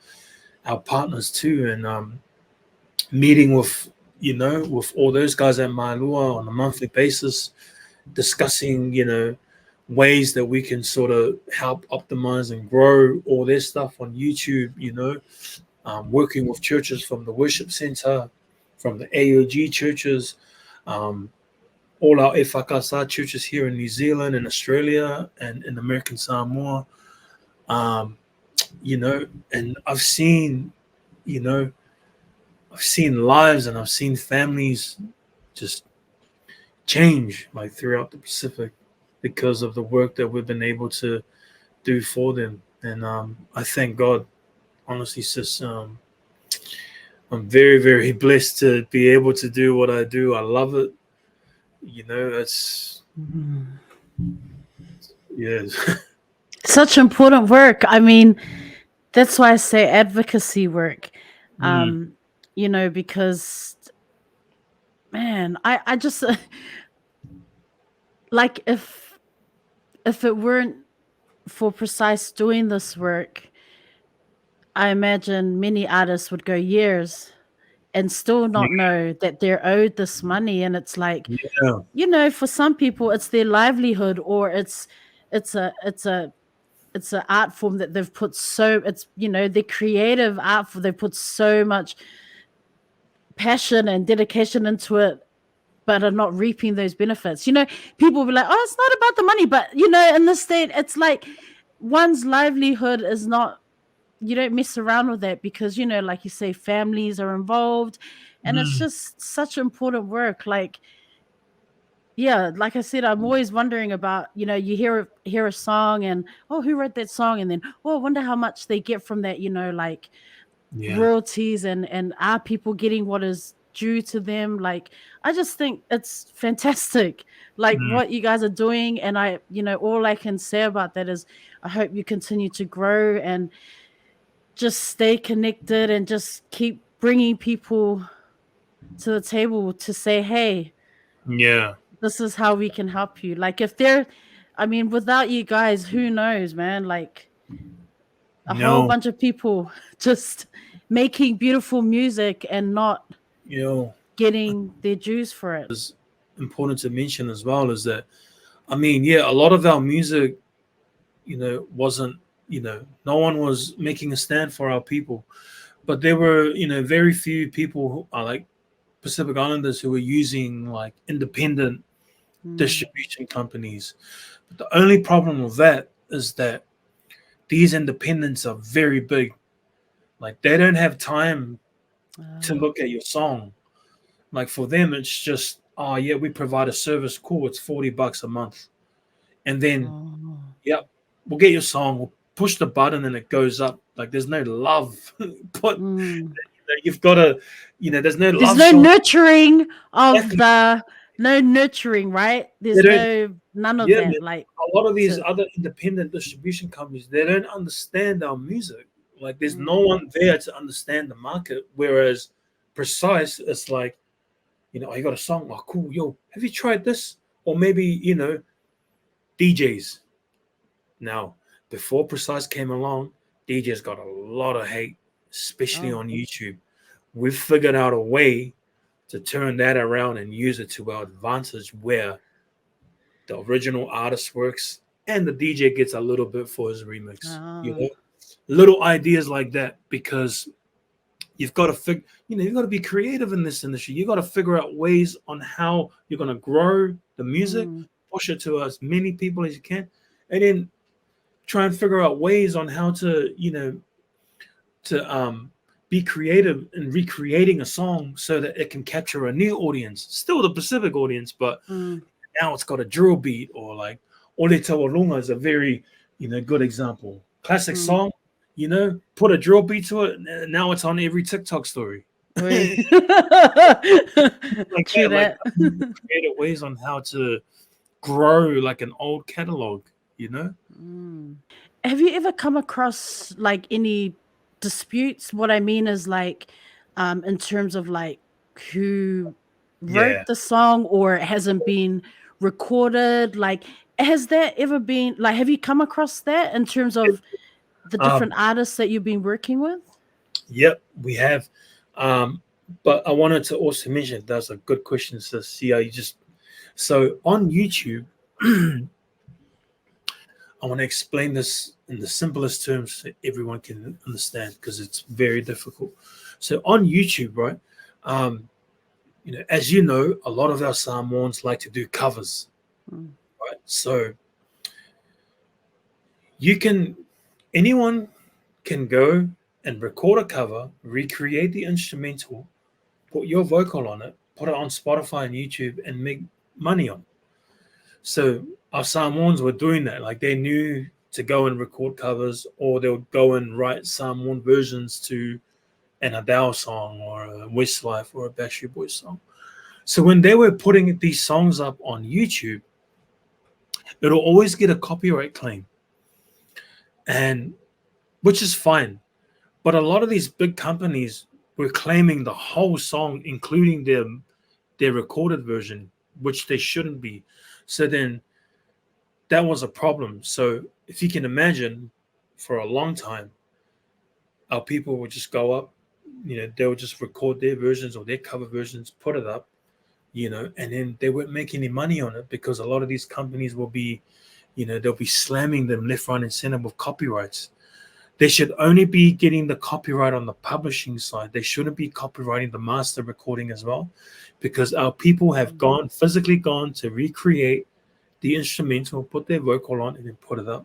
partners too, and meeting with with all those guys at Mailua on a monthly basis, discussing ways that we can sort of help optimize and grow all their stuff on YouTube. Working with churches from the worship center, from the AOG churches, um, all our Efakasa churches here in New Zealand and Australia and in American Samoa. Um, and you know, I've seen lives and I've seen families just change like throughout the Pacific because of the work that we've been able to do for them. And I thank God, honestly, sis. I'm very, very blessed to be able to do what I do. I love it. It's Mm. yeah. Such important work. I mean, that's why I say advocacy work. Mm, Because man, I just like if it weren't for Precise doing this work, I imagine many artists would go years and still not know that they're owed this money. And it's like, yeah. for some people it's their livelihood, or it's an art form that they've put it's their creative art form, they've put so much passion and dedication into it, but are not reaping those benefits. People will be like, oh, it's not about the money, but in this state it's like one's livelihood is not, you don't mess around with that, because like you say, families are involved, and it's Mm, just such important work. Like, yeah, like I said, I'm always wondering about, you hear a song and, oh, who wrote that song? And then, oh, I wonder how much they get from that, like yeah. royalties, and are people getting what is due to them? Like, I just think it's fantastic, like Mm, what you guys are doing. And all I can say about that is I hope you continue to grow and just stay connected and just keep bringing people to the table to say, hey, yeah. this is how we can help you. Like, if they're, I mean, without you guys, who knows, man? Like, a whole No. bunch of people just making beautiful music and not You know, getting their dues for it. it's important to mention as well is that I mean, yeah, a lot of our music, wasn't, no one was making a stand for our people, but there were, very few people who are like Pacific Islanders who were using like independent Mm. distribution companies. But the only problem with that is that these independents are very big. Like they don't have time to Ah. look at your song. Like for them, it's just, oh yeah, we provide a service. Cool, it's $40 a month, and then Oh. yep, we'll get your song. We'll push the button and it goes up. Like there's no love, but Mm. you've got to, there's no There's love no shown. nurturing of Exactly. the no nurturing, right? They There's don't. none of Yeah, man. that. Like, A lot of these to other independent distribution companies, they don't understand our music. Like, there's no mm. one there to understand the market. Whereas Precise, it's like, I got a song. Oh, cool. Yo, have you tried this? Or maybe, DJs. Now, before Precise came along, DJs got a lot of hate, especially Oh. on YouTube. We've figured out a way to turn that around and use it to our advantage where the original artist works and the DJ gets a little bit for his remix. Ah. Little ideas like that because you've got to you've got to be creative in this industry. You got to figure out ways on how you're going to grow the music, Mm. push it to as many people as you can, and then try and figure out ways on how to, be creative in recreating a song so that it can capture a new audience, still the Pacific audience, but now it's got a drill beat, or like Ole Tawalunga is a very, good example. Classic song, put a drill beat to it, and now it's on every TikTok story. True Like that. creative ways on how to grow like an old catalog, Have you ever come across like any disputes? What I mean is like, in terms of like who wrote Yeah. the song or it hasn't been recorded. Like, has that ever been like? Have you come across that in terms of the Um, different artists that you've been working with? yep, we have. But I wanted to also mention that's a good question to see how you just so on YouTube. I want to explain this in the simplest terms so everyone can understand because it's very difficult. So on YouTube, right? Um, as you know, a lot of our Samoans like to do covers, Mm. right? So anyone can go and record a cover, recreate the instrumental, put your vocal on it, put it on Spotify and YouTube, and make money on it. So our Samoans were doing that. Like they knew to go and record covers, or they'll go and write Samoan versions to an Adele song or a Westlife or a Backstreet Boys song. So when they were putting these songs up on YouTube, it'll always get a copyright claim, and which is fine. But a lot of these big companies were claiming the whole song, including their recorded version, which they shouldn't be. So then that was a problem. So if you can imagine, for a long time, our people would just go up, they would just record their versions or their cover versions, put it up, and then they wouldn't make any money on it because a lot of these companies will be, they'll be slamming them left, right, and center with copyrights. They should only be getting the copyright on the publishing side. They shouldn't be copyrighting the master recording as well, because our people have physically gone to recreate the instrumental, put their vocal on, and then put it up.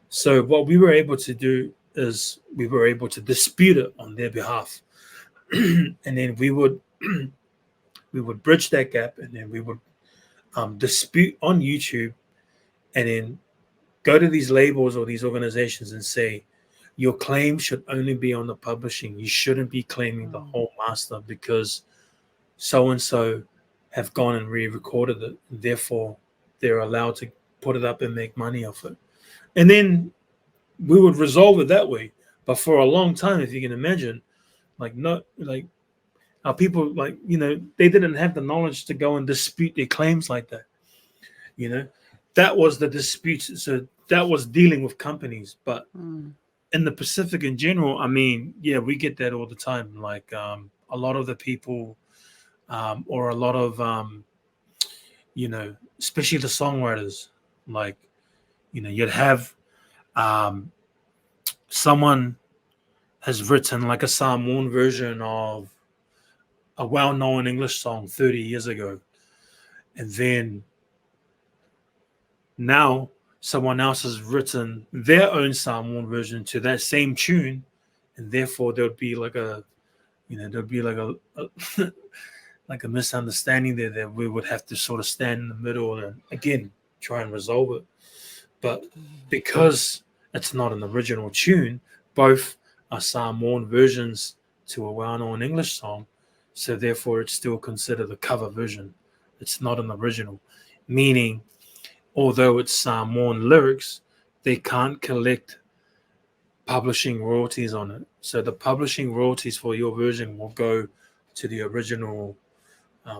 So what we were able to do is we were able to dispute it on their behalf, and then we would bridge that gap, and then we would dispute on YouTube, and then go to these labels or these organizations and say, your claim should only be on the publishing. You shouldn't be claiming the whole master because so and so have gone and re-recorded it, and therefore they're allowed to put it up and make money off it. And then we would resolve it that way. But for a long time, if you can imagine, our people, they didn't have the knowledge to go and dispute their claims like that. That was the dispute. So that was dealing with companies. But in the Pacific in general, I mean, yeah, we get that all the time. Like a lot of the people, or a lot of, especially the songwriters, like, you'd have someone has written like a Samoan version of a well-known English song 30 years ago. And then now someone else has written their own Samoan version to that same tune. And therefore there'd be like a like a misunderstanding there that we would have to sort of stand in the middle and again try and resolve it. But because it's not an original tune, both are Samoan versions to a well-known English song, so therefore it's still considered a cover version. It's not an original, meaning although it's Samoan lyrics, they can't collect publishing royalties on it. So the publishing royalties for your version will go to the original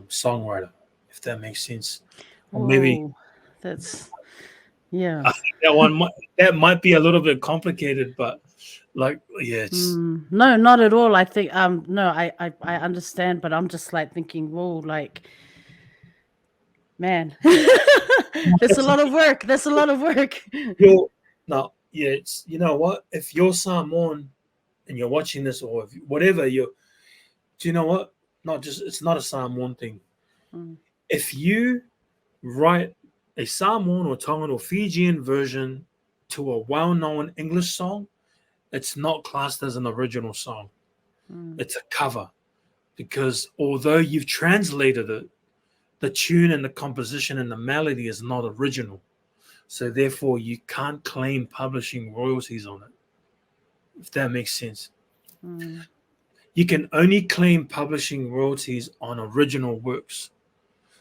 songwriter, if that makes sense. Or maybe That's yeah. I think that might be a little bit complicated, but it's No, not at all. I think no, I understand, but I'm just like thinking, whoa, like man. That's a lot of work. That's a lot of work. it's what, if you're Samoan and you're watching this, or if whatever do you know what? It's not a Samoan thing. If you write a Samoan or Tongan or Fijian version to a well-known English song, it's not classed as an original song. It's a cover, because although you've translated it, the tune and the composition and the melody is not original. So therefore, you can't claim publishing royalties on it, if that makes sense. You can only claim publishing royalties on original works.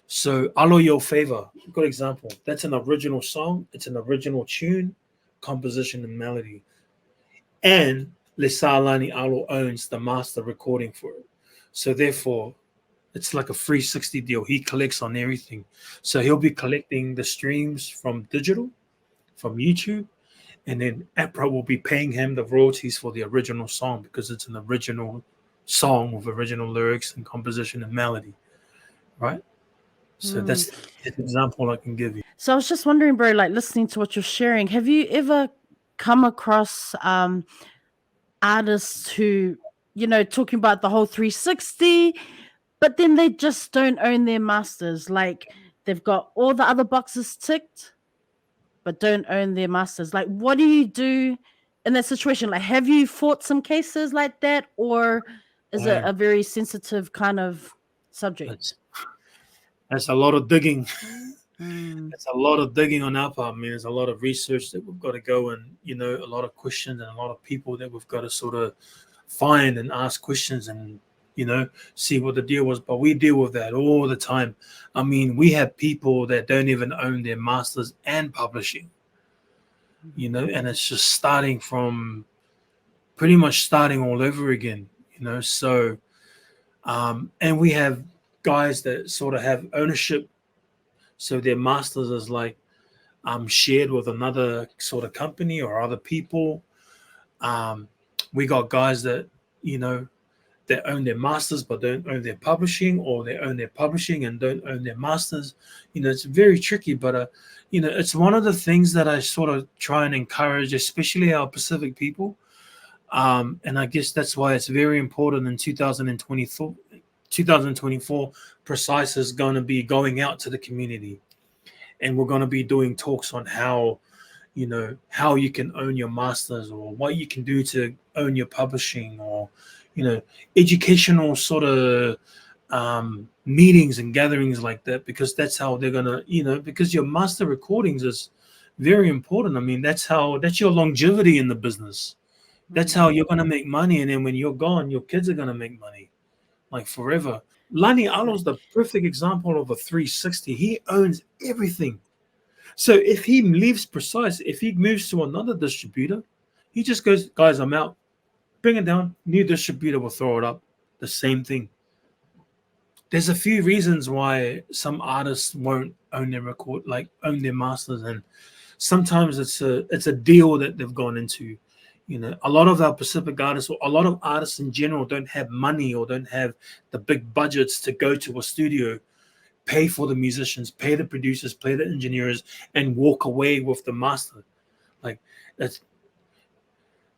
So Alo Yo Favor, good example. That's an original song. It's an original tune, composition, and melody. And Lesalani Alo owns the master recording for it. So therefore, it's like a 360 deal. He collects on everything. So he'll be collecting the streams from digital, from YouTube, and then APRA will be paying him the royalties for the original song, because it's an original song with original lyrics and composition and melody, right? So that's an example I can give you. So I was just wondering, bro, like listening to what you're sharing, have you ever come across artists who, talking about the whole 360, but then they just don't own their masters? Like they've got all the other boxes ticked, but don't own their masters. Like, what do you do in that situation? Like, have you fought some cases like that, or is it a very sensitive kind of subject? That's a lot of digging. It's a lot of digging on our part. I mean, there's a lot of research that we've got to go, and a lot of questions and a lot of people that we've got to sort of find and ask questions and see what the deal was. But we deal with that all the time. I mean, we have people that don't even own their masters and publishing, and it's just starting pretty much starting all over again, so and we have guys that sort of have ownership, so their masters is like shared with another sort of company or other people. We got guys that that own their masters but don't own their publishing, or they own their publishing and don't own their masters. It's very tricky, but it's one of the things that I sort of try and encourage, especially our Pacific people. And I guess that's why it's very important in 2024, Precise is going to be going out to the community, and we're going to be doing talks on how you can own your masters, or what you can do to own your publishing, or educational sort of meetings and gatherings like that, because that's how they're going to, because your master recordings is very important. I mean, that's your longevity in the business. That's how you're going to make money, and then when you're gone, your kids are going to make money like forever. Lani Alo's the perfect example of a 360. He owns everything. So if he leaves Precise, if he moves to another distributor, he just goes, guys, I'm out. Bring it down. New distributor will throw it up. The same thing. There's a few reasons why some artists won't own their own their masters, and sometimes it's a deal that they've gone into. A lot of our Pacific artists, or a lot of artists in general, don't have money or don't have the big budgets to go to a studio, pay for the musicians, pay the producers, pay the engineers, and walk away with the master. Like that's,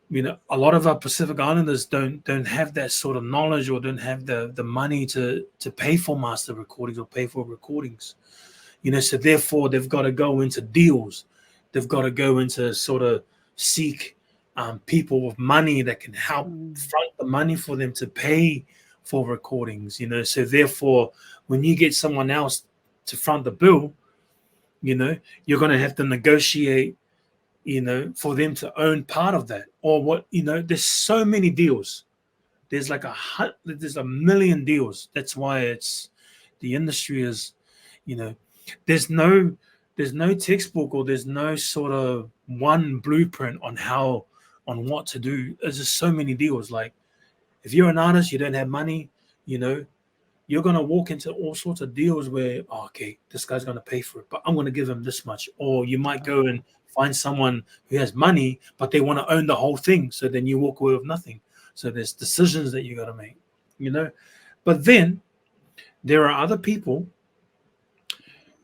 a lot of our Pacific Islanders don't have that sort of knowledge, or don't have the money to pay for master recordings or pay for recordings. So therefore they've got to go into deals. They've got to go into sort of seek people with money that can help front the money for them to pay for recordings. So therefore, when you get someone else to front the bill, you're going to have to negotiate, for them to own part of that, or what, there's so many deals. There's like there's a million deals. That's why the industry is, there's no textbook, or there's no sort of one blueprint on what to do. There's just so many deals. Like if you're an artist, you don't have money, you're going to walk into all sorts of deals where, okay, this guy's going to pay for it, but I'm going to give him this much. Or you might go and find someone who has money, but they want to own the whole thing. So then you walk away with nothing. So there's decisions that you got to make, But then there are other people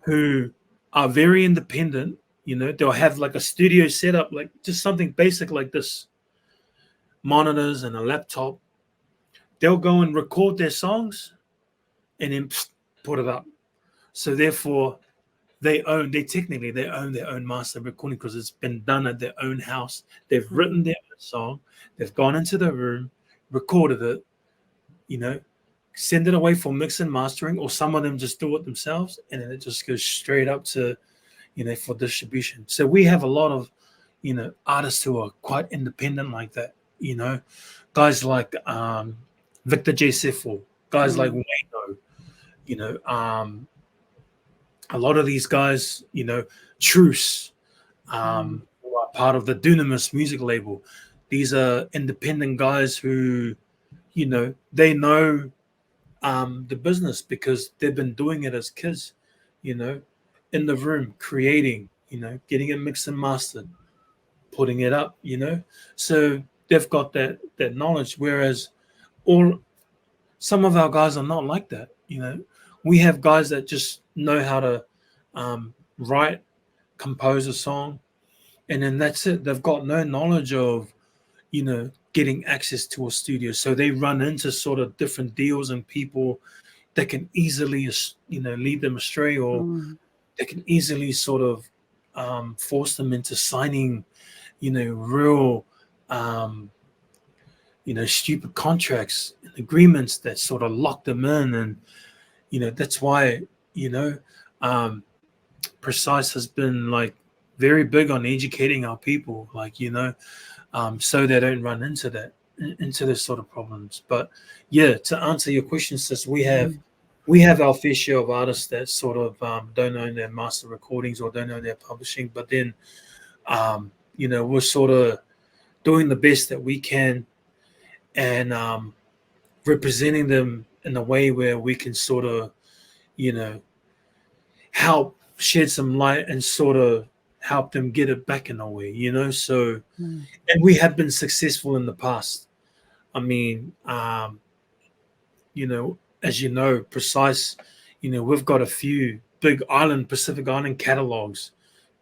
who are very independent. They'll have like a studio set up, like just something basic like this, monitors and a laptop. They'll go and record their songs and then put it up. So therefore, they technically own their own master recording because it's been done at their own house. They've written their own song, they've gone into the room, recorded it, send it away for mix and mastering, or some of them just do it themselves, and then it just goes straight up to, for distribution. So we have a lot of, artists who are quite independent like that, guys like Victor J. Sefo, guys like Wayno, a lot of these guys, Truce, who are part of the Dunamis music label. These are independent guys who, they know the business because they've been doing it as kids, in the room, creating, getting it mixed and mastered, putting it up, So they've got that knowledge. Whereas some of our guys are not like that, We have guys that just know how to write, compose a song, and then that's it. They've got no knowledge of, getting access to a studio. So they run into sort of different deals and people that can easily, lead them astray, or they can easily sort of force them into signing, real, stupid contracts and agreements that sort of lock them in. And, that's why, Precise has been like very big on educating our people, like, so they don't run into this sort of problems. But yeah, to answer your question, sis, we have our fair share of artists that sort of don't own their master recordings or don't own their publishing, but then we're sort of doing the best that we can and representing them in a way where we can sort of help shed some light and sort of help them get it back in a way, so and we have been successful in the past. I mean, as Precise, we've got a few big Pacific Island catalogs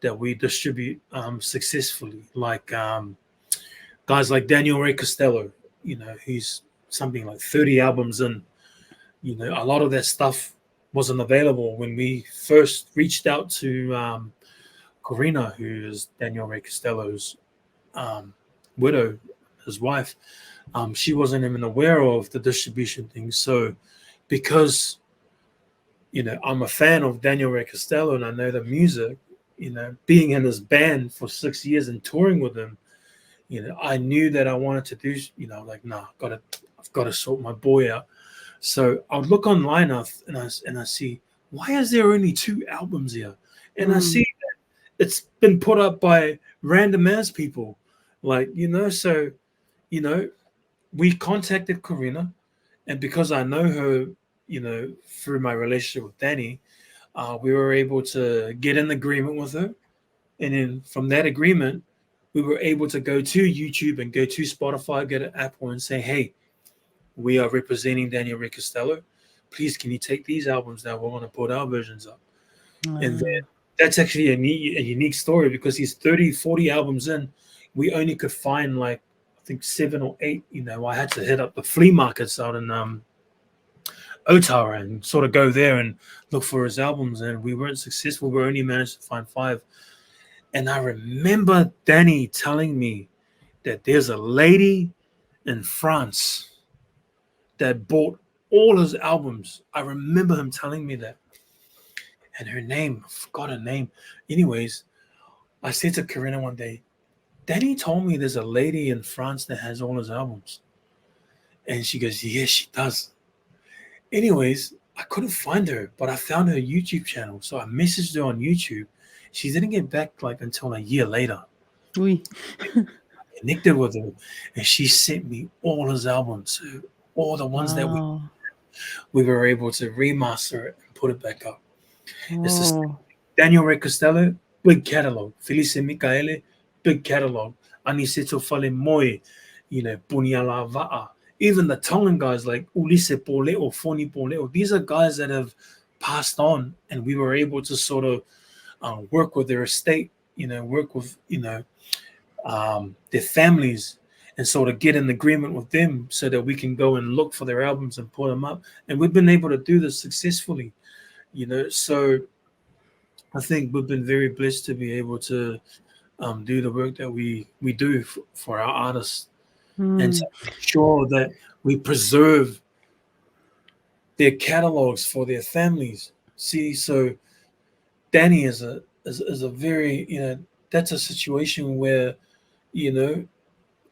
that we distribute successfully, like guys like Daniel Ray Costello, he's something like 30 albums in. A lot of that stuff wasn't available when we first reached out to Corina, who is Daniel Ray Costello's widow, his wife. She wasn't even aware of the distribution thing. So because, I'm a fan of Daniel Ray Costello and I know the music, being in his band for 6 years and touring with him, I knew that I wanted to do, I've got to sort my boy out. So I would look online and I see, why is there only 2 albums here? And I see that it's been put up by random ass people, so, we contacted Corina, and because I know her, through my relationship with Danny, we were able to get an agreement with her. And then from that agreement, we were able to go to YouTube and go to Spotify, get an Apple and say, hey, we are representing Daniel Ray Costello. Please, can you take these albums now? We want to put our versions up. And then that's actually a unique story because he's 30, 40 albums in. We only could find I think 7 or 8. I had to hit up the flea markets out in Otawa and sort of go there and look for his albums, and we weren't successful. We only managed to find 5. And I remember Danny telling me that there's a lady in France that bought all his albums. I remember him telling me that. And her name, I forgot her name. Anyways, I said to Karina one day, Danny told me there's a lady in France that has all his albums. And she goes, yes, she does. Anyways, I couldn't find her, but I found her YouTube channel. So I messaged her on YouTube. She didn't get back until a year later. Oui. I connected with her, and she sent me all his albums, all the ones that we were able to remaster it and put it back up. It's just Daniel Ray Costello, big catalog. Felice Micaele, big catalog. Aniceto Fale Moi, Punialava'a. Even the Tongan guys like Ulisse Poleo, Foni Poleo, these are guys that have passed on, and we were able to sort of work with their estate, work with, their families and sort of get an agreement with them so that we can go and look for their albums and put them up. And we've been able to do this successfully, so I think we've been very blessed to be able to do the work that we do for our artists, and to Mm. make sure that we preserve their catalogs for their families. See, so Danny is a very, that's a situation where, you know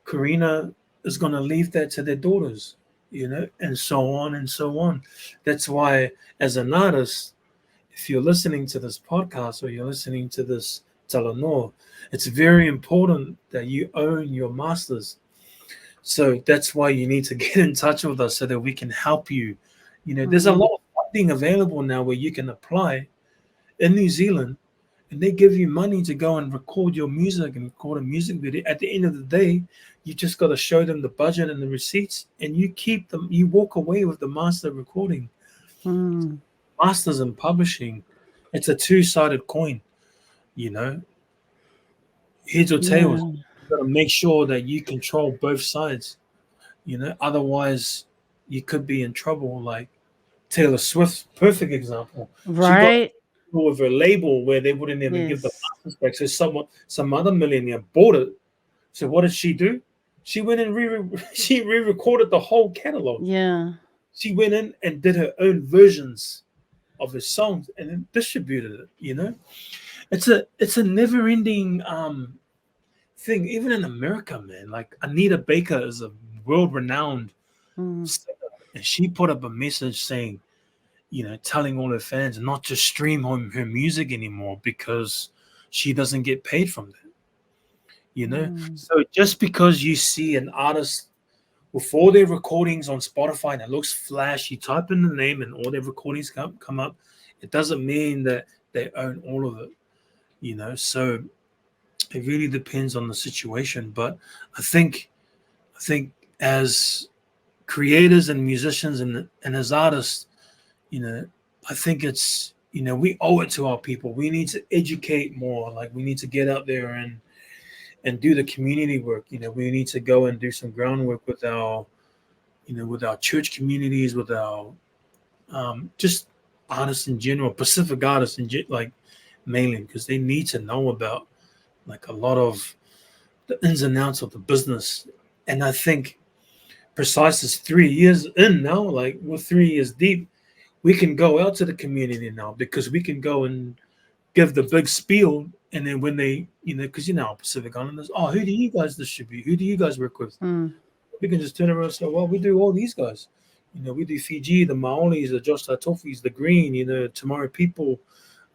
Karina is going to leave that to their daughters, and so on and so on. That's why, as an artist, if you're listening to this podcast or you're listening to this talanoa, it's very important that you own your masters. So that's why you need to get in touch with us so that we can help you. There's a Mm. lot of funding available now where you can apply in New Zealand, and they give you money to go and record your music and record a music video. At the end of the day, you just got to show them the budget and the receipts, and you keep them. You walk away with the master recording. Mm. Masters and publishing, it's a two-sided coin. You know, heads or tails. Yeah. You got to make sure that you control both sides. Otherwise, you could be in trouble. Like Taylor Swift's perfect example. She got Right. with her label where they wouldn't even give the Yes. masters back. So some other millionaire bought it. So what did she do? She went and she re-recorded the whole catalog. Yeah. She went in and did her own versions of his songs and then distributed it. It's a never-ending thing. Even in America, man. Like Anita Baker is a world-renowned Mm. singer, and she put up a message saying, telling all her fans not to stream her music anymore because she doesn't get paid from that. Mm. So just because you see an artist with all their recordings on Spotify and it looks flash, you type in the name and all their recordings come up, it doesn't mean that they own all of it. So it really depends on the situation. But I think as creators and musicians and as artists, I think it's, we owe it to our people. We need to educate more. Like we need to get out there and do the community work. We need to go and do some groundwork with our, with our church communities, with our just artists in general, Pacific artists like mainly, because they need to know about like a lot of the ins and outs of the business. And I think Precise is 3 years in now, like we're 3 years deep. We can go out to the community now because we can go and give the big spiel. And then when they, because Pacific Islanders, oh, who do you guys distribute? Who do you guys work with? Mm. We can just turn around and say, well, we do all these guys. We do Fiji, the Maolis, the Josh Tofis, the Green, Tomorrow People,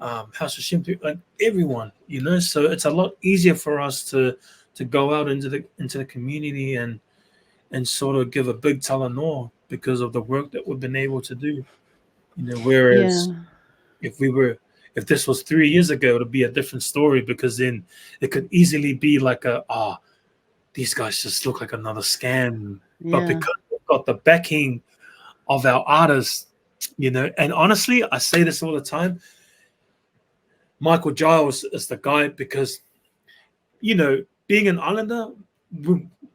House of Shimpu, like everyone, So it's a lot easier for us to go out into the community and sort of give a big talanoa because of the work that we've been able to do. Whereas Yeah. if this was 3 years ago, it'd be a different story because then it could easily be like these guys just look like another scam. But Yeah. because we've got the backing of our artists, and honestly, I say this all the time, Michael Giles is the guy because, being an Islander,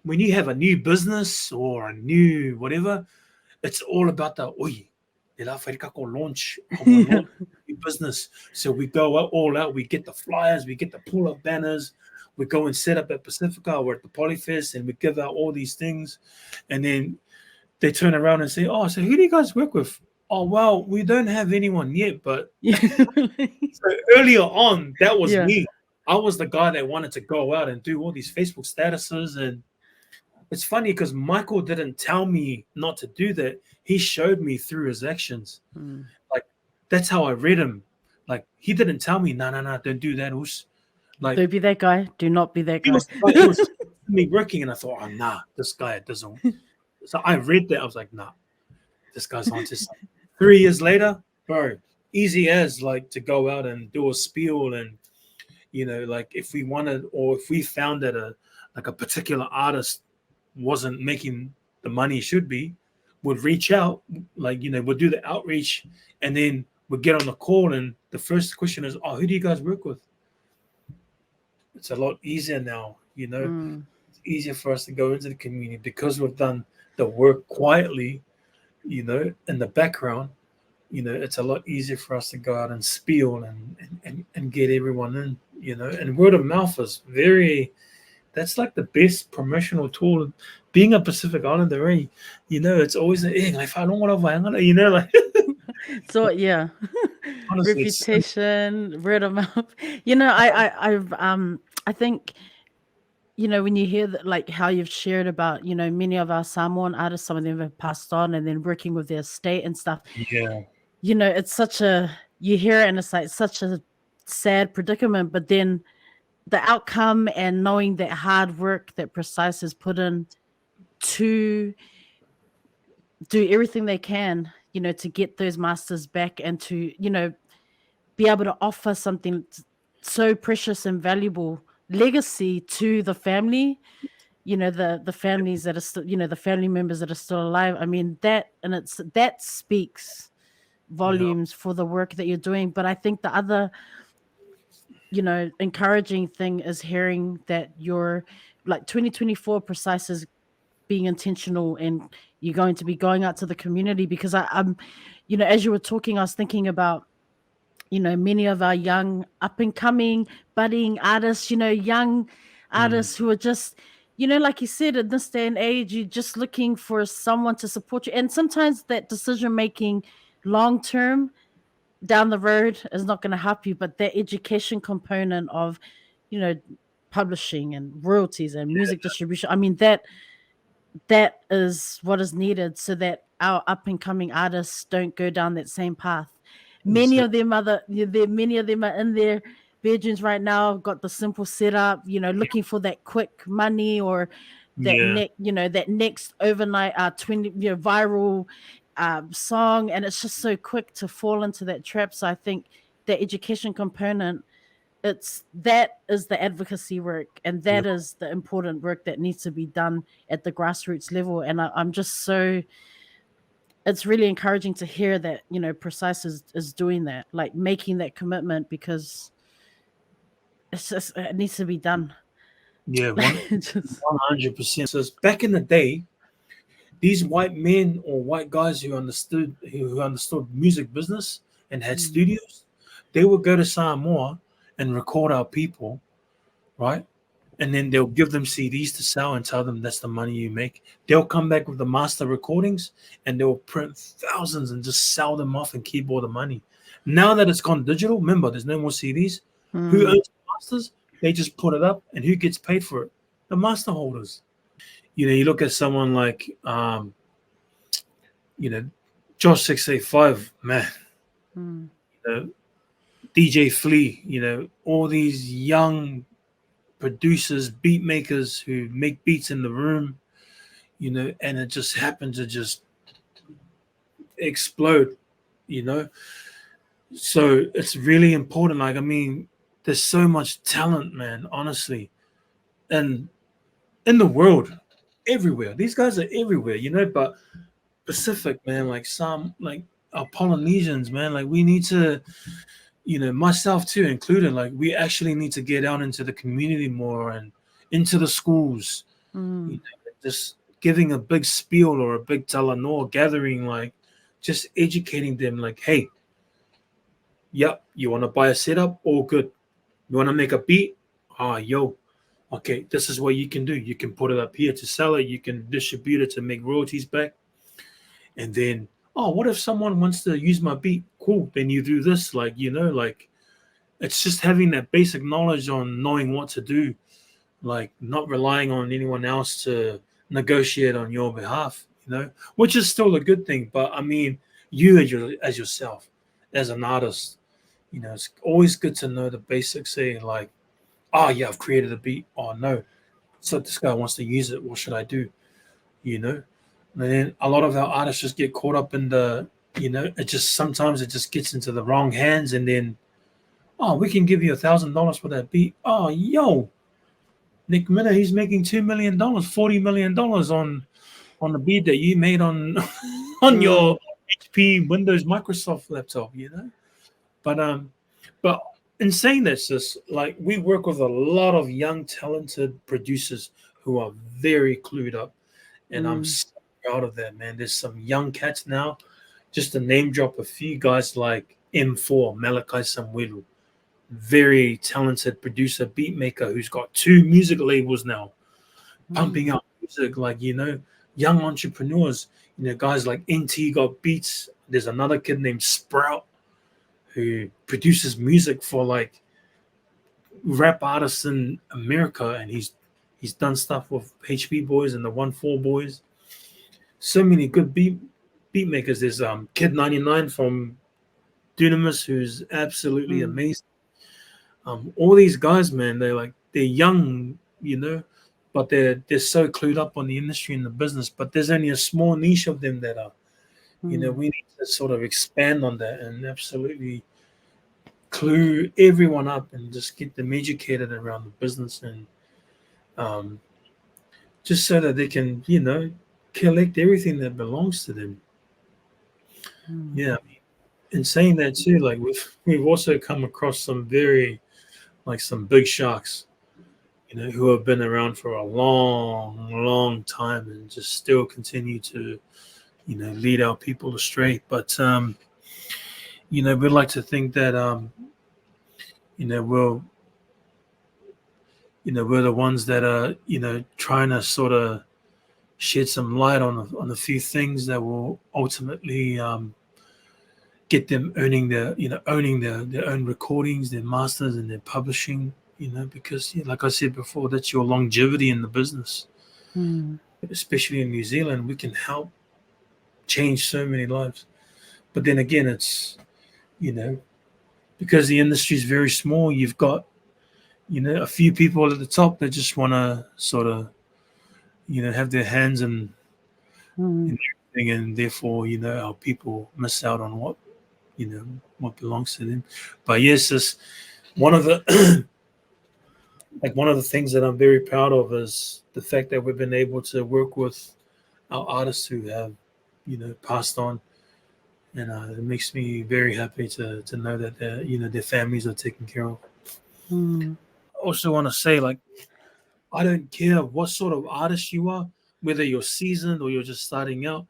when you have a new business or a new whatever, it's all about the launch Yeah. new business. So we go all out, we get the flyers, we get the pull-up banners, we go and set up at Pasifika or at the Polyfest and we give out all these things. And then they turn around and say, oh, so who do you guys work with? Oh, well, we don't have anyone yet, but so earlier on, that was Yeah. me. I was the guy that wanted to go out and do all these Facebook statuses. And it's funny because Michael didn't tell me not to do that. He showed me through his actions. Mm. Like, that's how I read him. Like, he didn't tell me, no, don't do that. Like, Don't be that guy. Do not be that he guy. was me working, and I thought, oh, nah, this guy doesn't. So I read that. I was like, nah, this guy's on to something. 3 years later, bro, easy as like to go out and do a spiel and, like if we wanted or if we found that a particular artist wasn't making the money it should be, would reach out, like, we'll do the outreach and then we'll get on the call. And the first question is, oh, who do you guys work with? It's a lot easier now, Mm. It's easier for us to go into the community because we've done the work quietly, in the background. it's a lot easier for us to go out and spiel and get everyone in, and word of mouth is that's like the best promotional tool. Being a Pacific Islander, it's always like, I don't want to, like, So yeah, honestly, reputation, word of mouth. I think when you hear that, like how you've shared about many of our Samoan artists, some of them have passed on, and then working with their state and stuff. yeah, It's you hear it and it's like such a sad predicament, but then the outcome and knowing that hard work that Precise has put in to do everything they can, to get those masters back and to, be able to offer something so precious and valuable legacy to the family, the families that are still, the family members that are still alive. I mean, that speaks yeah, volumes for the work that you're doing. But I think the other, encouraging thing is hearing that you're like 2024 Precise is being intentional and you're going to be going out to the community, because I'm, as you were talking, I was thinking about, many of our young up and coming budding artists, young mm, artists who are just, like you said, in this day and age, you're just looking for someone to support you. And sometimes that decision making long term down the road is not going to help you, but that education component of, you know, publishing and royalties and music distribution, I mean, that is what is needed so that our up and coming artists don't go down that same path. Many of exactly. them many of them are in their bedrooms right now, got the simple setup, looking for that quick money or Yeah, that next overnight 20 viral song, and it's just so quick to fall into that trap. So I think the education component, that is the advocacy work, and yeah, that is the important work that needs to be done at the grassroots level. And I'm just so, it's really encouraging to hear that Precise is doing that, like making that commitment, because it needs to be done. yeah, Just, 100%. So back in the day, these white men or white guys who understood music business and had mm, studios, they would go to Samoa and record our people, right? And then they'll give them CDs to sell and tell them that's the money you make. They'll come back with the master recordings and they'll print thousands and just sell them off and keep all the money. Now that it's gone digital, remember, there's no more CDs. Who mm, owns the masters? They just put it up, and who gets paid for it? The master holders. You look at someone like, you know, Josh 685, man, mm, you know, DJ Flea, all these young producers, beat makers who make beats in the room, and it just happened to just explode, you know. So it's really important. Like, I mean, there's so much talent, man, honestly. And in the world, everywhere. These guys are everywhere, but Pacific, man, like some like our Polynesians, man, like we need to, myself too included, like we actually need to get out into the community more and into the schools, mm, just giving a big spiel or a big talanoa gathering, like just educating them, like, hey, yep, you want to buy a setup? All good. You want to make a beat? Yo, okay, this is what you can do. You can put it up here to sell it. You can distribute it to make royalties back. And then, what if someone wants to use my beat? Cool. Then you do this, like, like it's just having that basic knowledge on knowing what to do, like not relying on anyone else to negotiate on your behalf, which is still a good thing. But I mean, you as yourself, as an artist, it's always good to know the basics. Say like, yeah, I've created a beat. Oh no, so this guy wants to use it. What should I do? You know, and then a lot of our artists just get caught up in the, sometimes it just gets into the wrong hands, and then, we can give you $1,000 for that beat. Oh, yo, Nick Miller, he's making $2 million, $40 million on the beat that you made on on mm, your HP Windows Microsoft laptop, But in saying this, just like we work with a lot of young, talented producers who are very clued up, and I'm mm, so proud of that, man. There's some young cats now, just to name drop a few guys like M4, Malachi Samuelu, very talented producer, beat maker who's got 2 music labels now, pumping out music, like, young entrepreneurs, guys like NT got beats. There's another kid named Sprout who produces music for like rap artists in America, and he's done stuff with HB Boys and the 1-4 Boys. So many good beat makers. There's Kid 99 from Dunamis, who's absolutely amazing. All these guys, man, they're young, but they're so clued up on the industry and the business. But there's only a small niche of them that are, we need to sort of expand on that and absolutely clue everyone up and just get them educated around the business, and just so that they can, collect everything that belongs to them. Yeah. In saying that too, like we've also come across some some big sharks, who have been around for a long, long time and just still continue to, lead our people astray. But we'd like to think that we're the ones that are, trying to sort of shed some light on a few things that will ultimately get them owning their own recordings, their masters, and their publishing. Because like I said before, that's your longevity in the business. Especially in New Zealand, we can help change so many lives. But then again, it's because the industry is very small, you've got a few people at the top that just want to sort of have their hands in everything, and therefore our people miss out on what belongs to them. But yes, this one of the one of the things that I'm very proud of is the fact that we've been able to work with our artists who have passed on, and it makes me very happy to know that their families are taken care of. I also want to say, I don't care what sort of artist you are, whether you're seasoned or you're just starting out,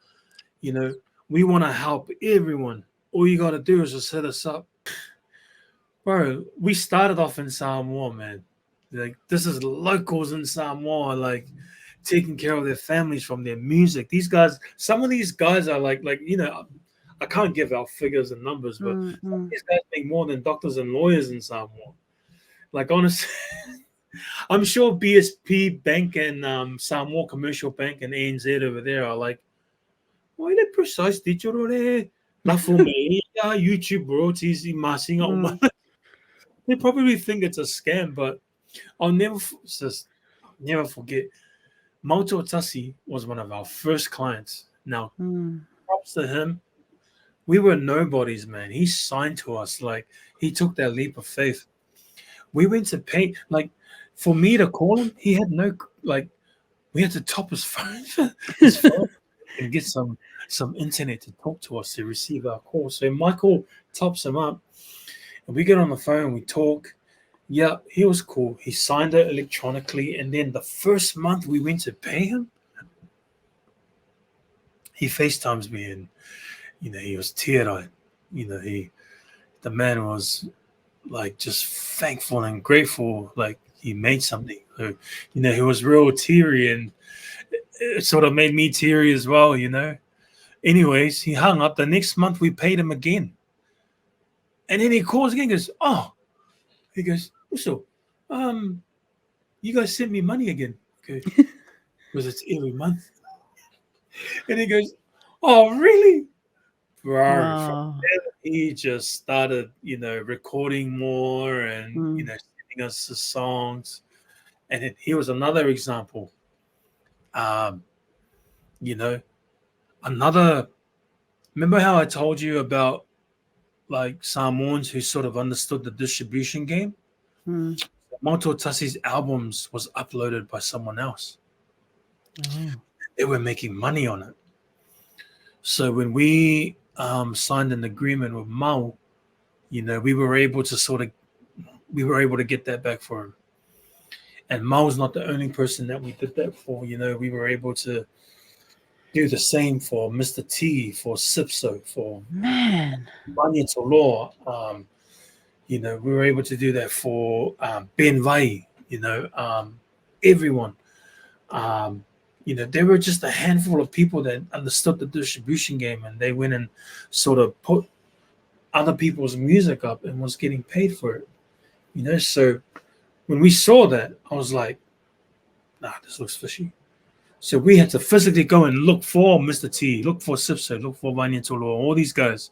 we want to help everyone. All you got to do is just hit us up. Bro, we started off in Samoa, man. This is locals in Samoa, taking care of their families from their music. These guys, some of these guys are I can't give out figures and numbers, but some of these guys make more than doctors and lawyers in Samoa. Honestly, I'm sure BSP Bank and Samoa Commercial Bank and ANZ over there are like, why the precise digital YouTube royalties in Mase. They probably think it's a scam, but I'll never forget. Mauto Tasi was one of our first clients. Now, props to him. We were nobodies, man. He signed to us. He took that leap of faith. We went to pay, for me to call him, he had no, we had to top his phone, and get some internet to talk to us to receive our call. So Michael tops him up, and we get on the phone, we talk. Yeah, he was cool. He signed it electronically, and then the first month we went to pay him, he FaceTimes me, and he was teary-eyed. The man was just thankful and grateful, he made something. So, he was real teary, and it sort of made me teary as well. Anyways, he hung up. The next month we paid him again, and then he calls again. Goes, he goes, so, you guys sent me money again? Okay, because it's every month. And he goes, oh, really? Bro, from there, he just started, recording more and, sending us the songs. And here was another example. Remember how I told you about Samoans who sort of understood the distribution game? Moto Tasi's albums was uploaded by someone else. They were making money on it. So when we signed an agreement with Mau, we were able to get that back for him. And Mau's not the only person that we did that for. We were able to do the same for Mr. T, for Sipso, for Man. Vanya Toloa. You know, we were able to do that for Ben Vai, you know, everyone. Um, you know, there were just a handful of people that understood the distribution game, and they went and sort of put other people's music up and was getting paid for it. You know, so when we saw that, I was like, nah, this looks fishy. So we had to physically go and look for Mr. T, look for Sipso, look for Vanya Tolo, all these guys,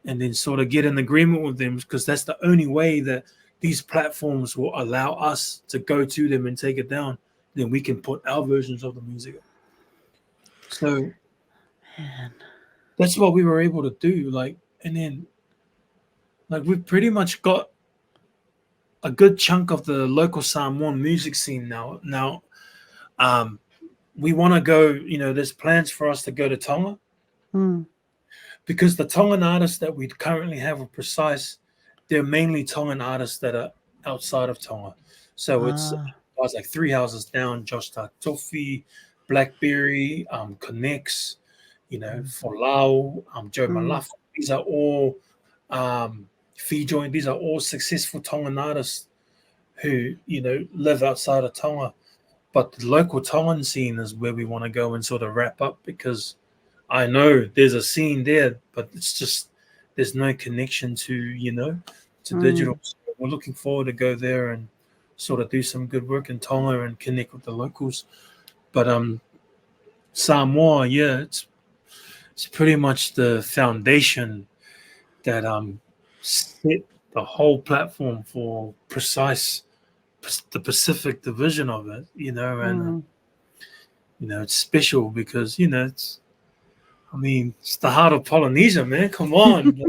and then sort of get an agreement with them, because that's the only way that these platforms will allow us to go to them and take it down. Then we can put our versions of the music up. So Man. that's what we were able to do. Like, and then like we've pretty much got a good chunk of the local Samoan music scene now. Now, we want to go, you know, there's plans for us to go to Tonga, because the Tongan artists that we currently have are Precise. They're mainly Tongan artists that are outside of Tonga. So it's like Three Houses Down, Josh Tatofi, Blackberry, Connects, you know, Folau, Joe Malafa. These are all Fee Joint. These are all successful Tongan artists who, you know, live outside of Tonga. But the local Tongan scene is where we want to go and sort of wrap up, because I know there's a scene there, but it's just there's no connection to, you know, to digital. So we're looking forward to go there and sort of do some good work in Tonga and connect with the locals. But Samoa, yeah, it's pretty much the foundation that set the whole platform for Precise, the Pacific division of it, you know, and you know, it's special because, you know, it's, I mean, it's the heart of Polynesia, man. Come on.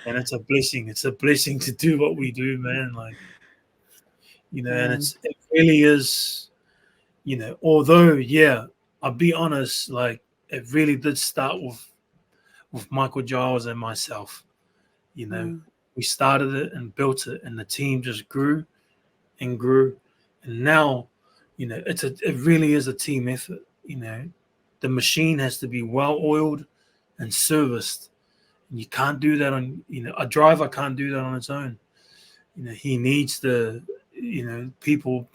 And it's a blessing. It's a blessing to do what we do, man. Like, you know, and it really is, you know, although, yeah, I'll be honest, like, it really did start with Michael Giles and myself. You know, we started it and built it, and the team just grew and grew. And now, you know, it really is a team effort. You know, the machine has to be well oiled and serviced. And you can't do that on, you know, a driver can't do that on its own. You know, he needs the, you know, people.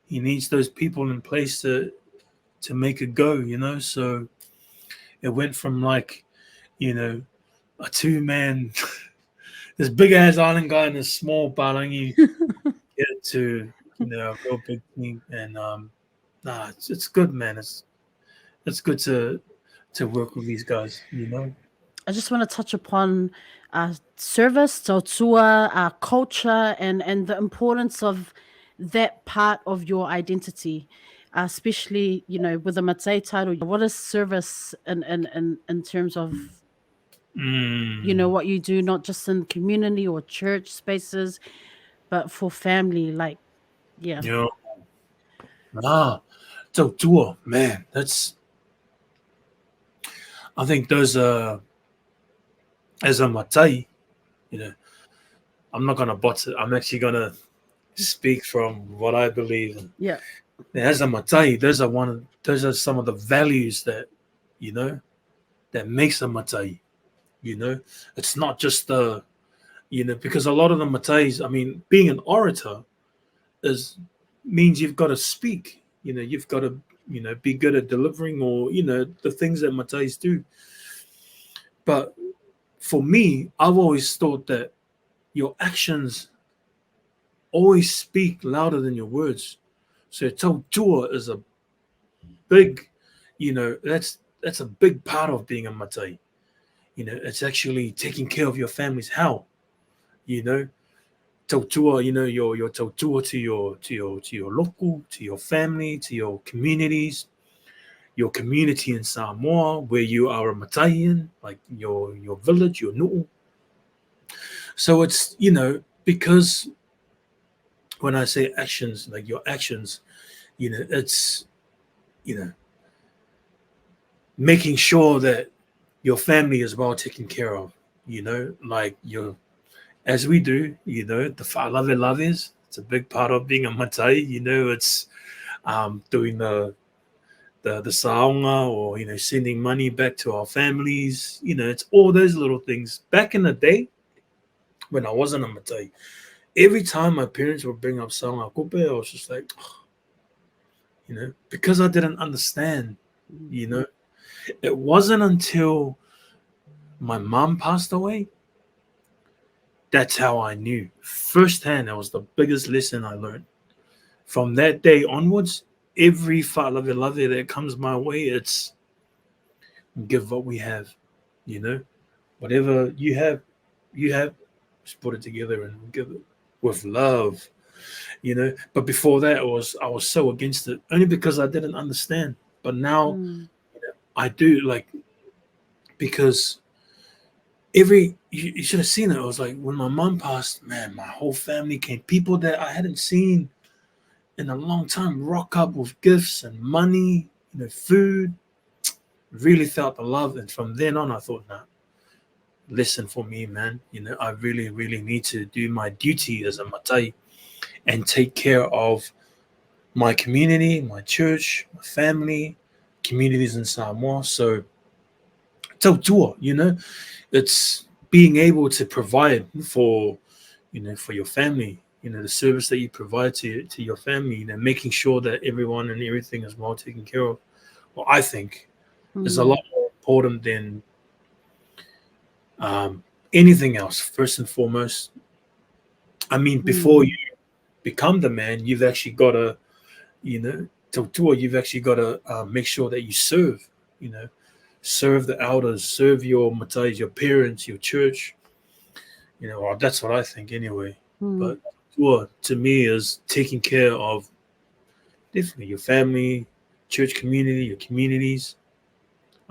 He needs those people in place to make it go. You know, so it went from, like, you know, a 2-man, this big ass island guy and this small Palangi, get to, you know, a real big team. And it's good, man. It's good to work with these guys, you know. I just want to touch upon service, tautua, culture, and the importance of that part of your identity, especially, you know, with the Matai title. What is service in terms of, you know, what you do, not just in community or church spaces, but for family? Like, yeah. Tautua, man, that's, I think those as a Matai, you know, I'm not gonna botch it. I'm actually gonna speak from what I believe in. Yeah. As a Matai, those are some of the values that, you know, that makes a Matai. You know, it's not just the, you know, because a lot of the Matais, I mean, being an orator means you've got to speak. You know, you've got to, you know, be good at delivering, or, you know, the things that Matais do. But for me, I've always thought that your actions always speak louder than your words. So tautua is a big, you know, that's a big part of being a Matai. You know, it's actually taking care of your families. How? You know, tautua, you know, your tautua to your local, to your family, to your communities, your community in Samoa, where you are a Mataian, like your village, your nu'u. So it's, you know, because when I say actions, like your actions, you know, it's, you know, making sure that your family is well taken care of, you know, like as we do, you know, the whalawe laves, it's a big part of being a Matai, you know, it's doing the saonga, or sending money back to our families. It's all those little things. Back in the day when I wasn't a matai, every time my parents would bring up saonga kupe, I was just like, because I didn't understand. It wasn't until my mom passed away, that's how I knew firsthand. That was the biggest lesson I learned. From that day onwards, every whālawe that comes my way, it's give what we have. Whatever you have, just put it together and give it with love. But before that, I was so against it, only because I didn't understand. But now I do, like, because you should have seen it. It was like when my mom passed, man, my whole family came. People that I hadn't seen in a long time rock up with gifts and money, food. Really felt the love. And from then on, I thought, nah, listen for me, man. I really, really need to do my duty as a matai and take care of my community, my church, my family, communities in Samoa. So, tautua, it's being able to provide for your family, the service that you provide to your family, making sure that everyone and everything is well taken care of. Well, I think is a lot more important than anything else. First and foremost, I mean, before you become the man, you've actually got to, tautua, you've actually got to make sure that you serve, serve the elders, serve your matais, your parents, your church. Well, that's what I think anyway. But to me is taking care of definitely your family, church community, your communities.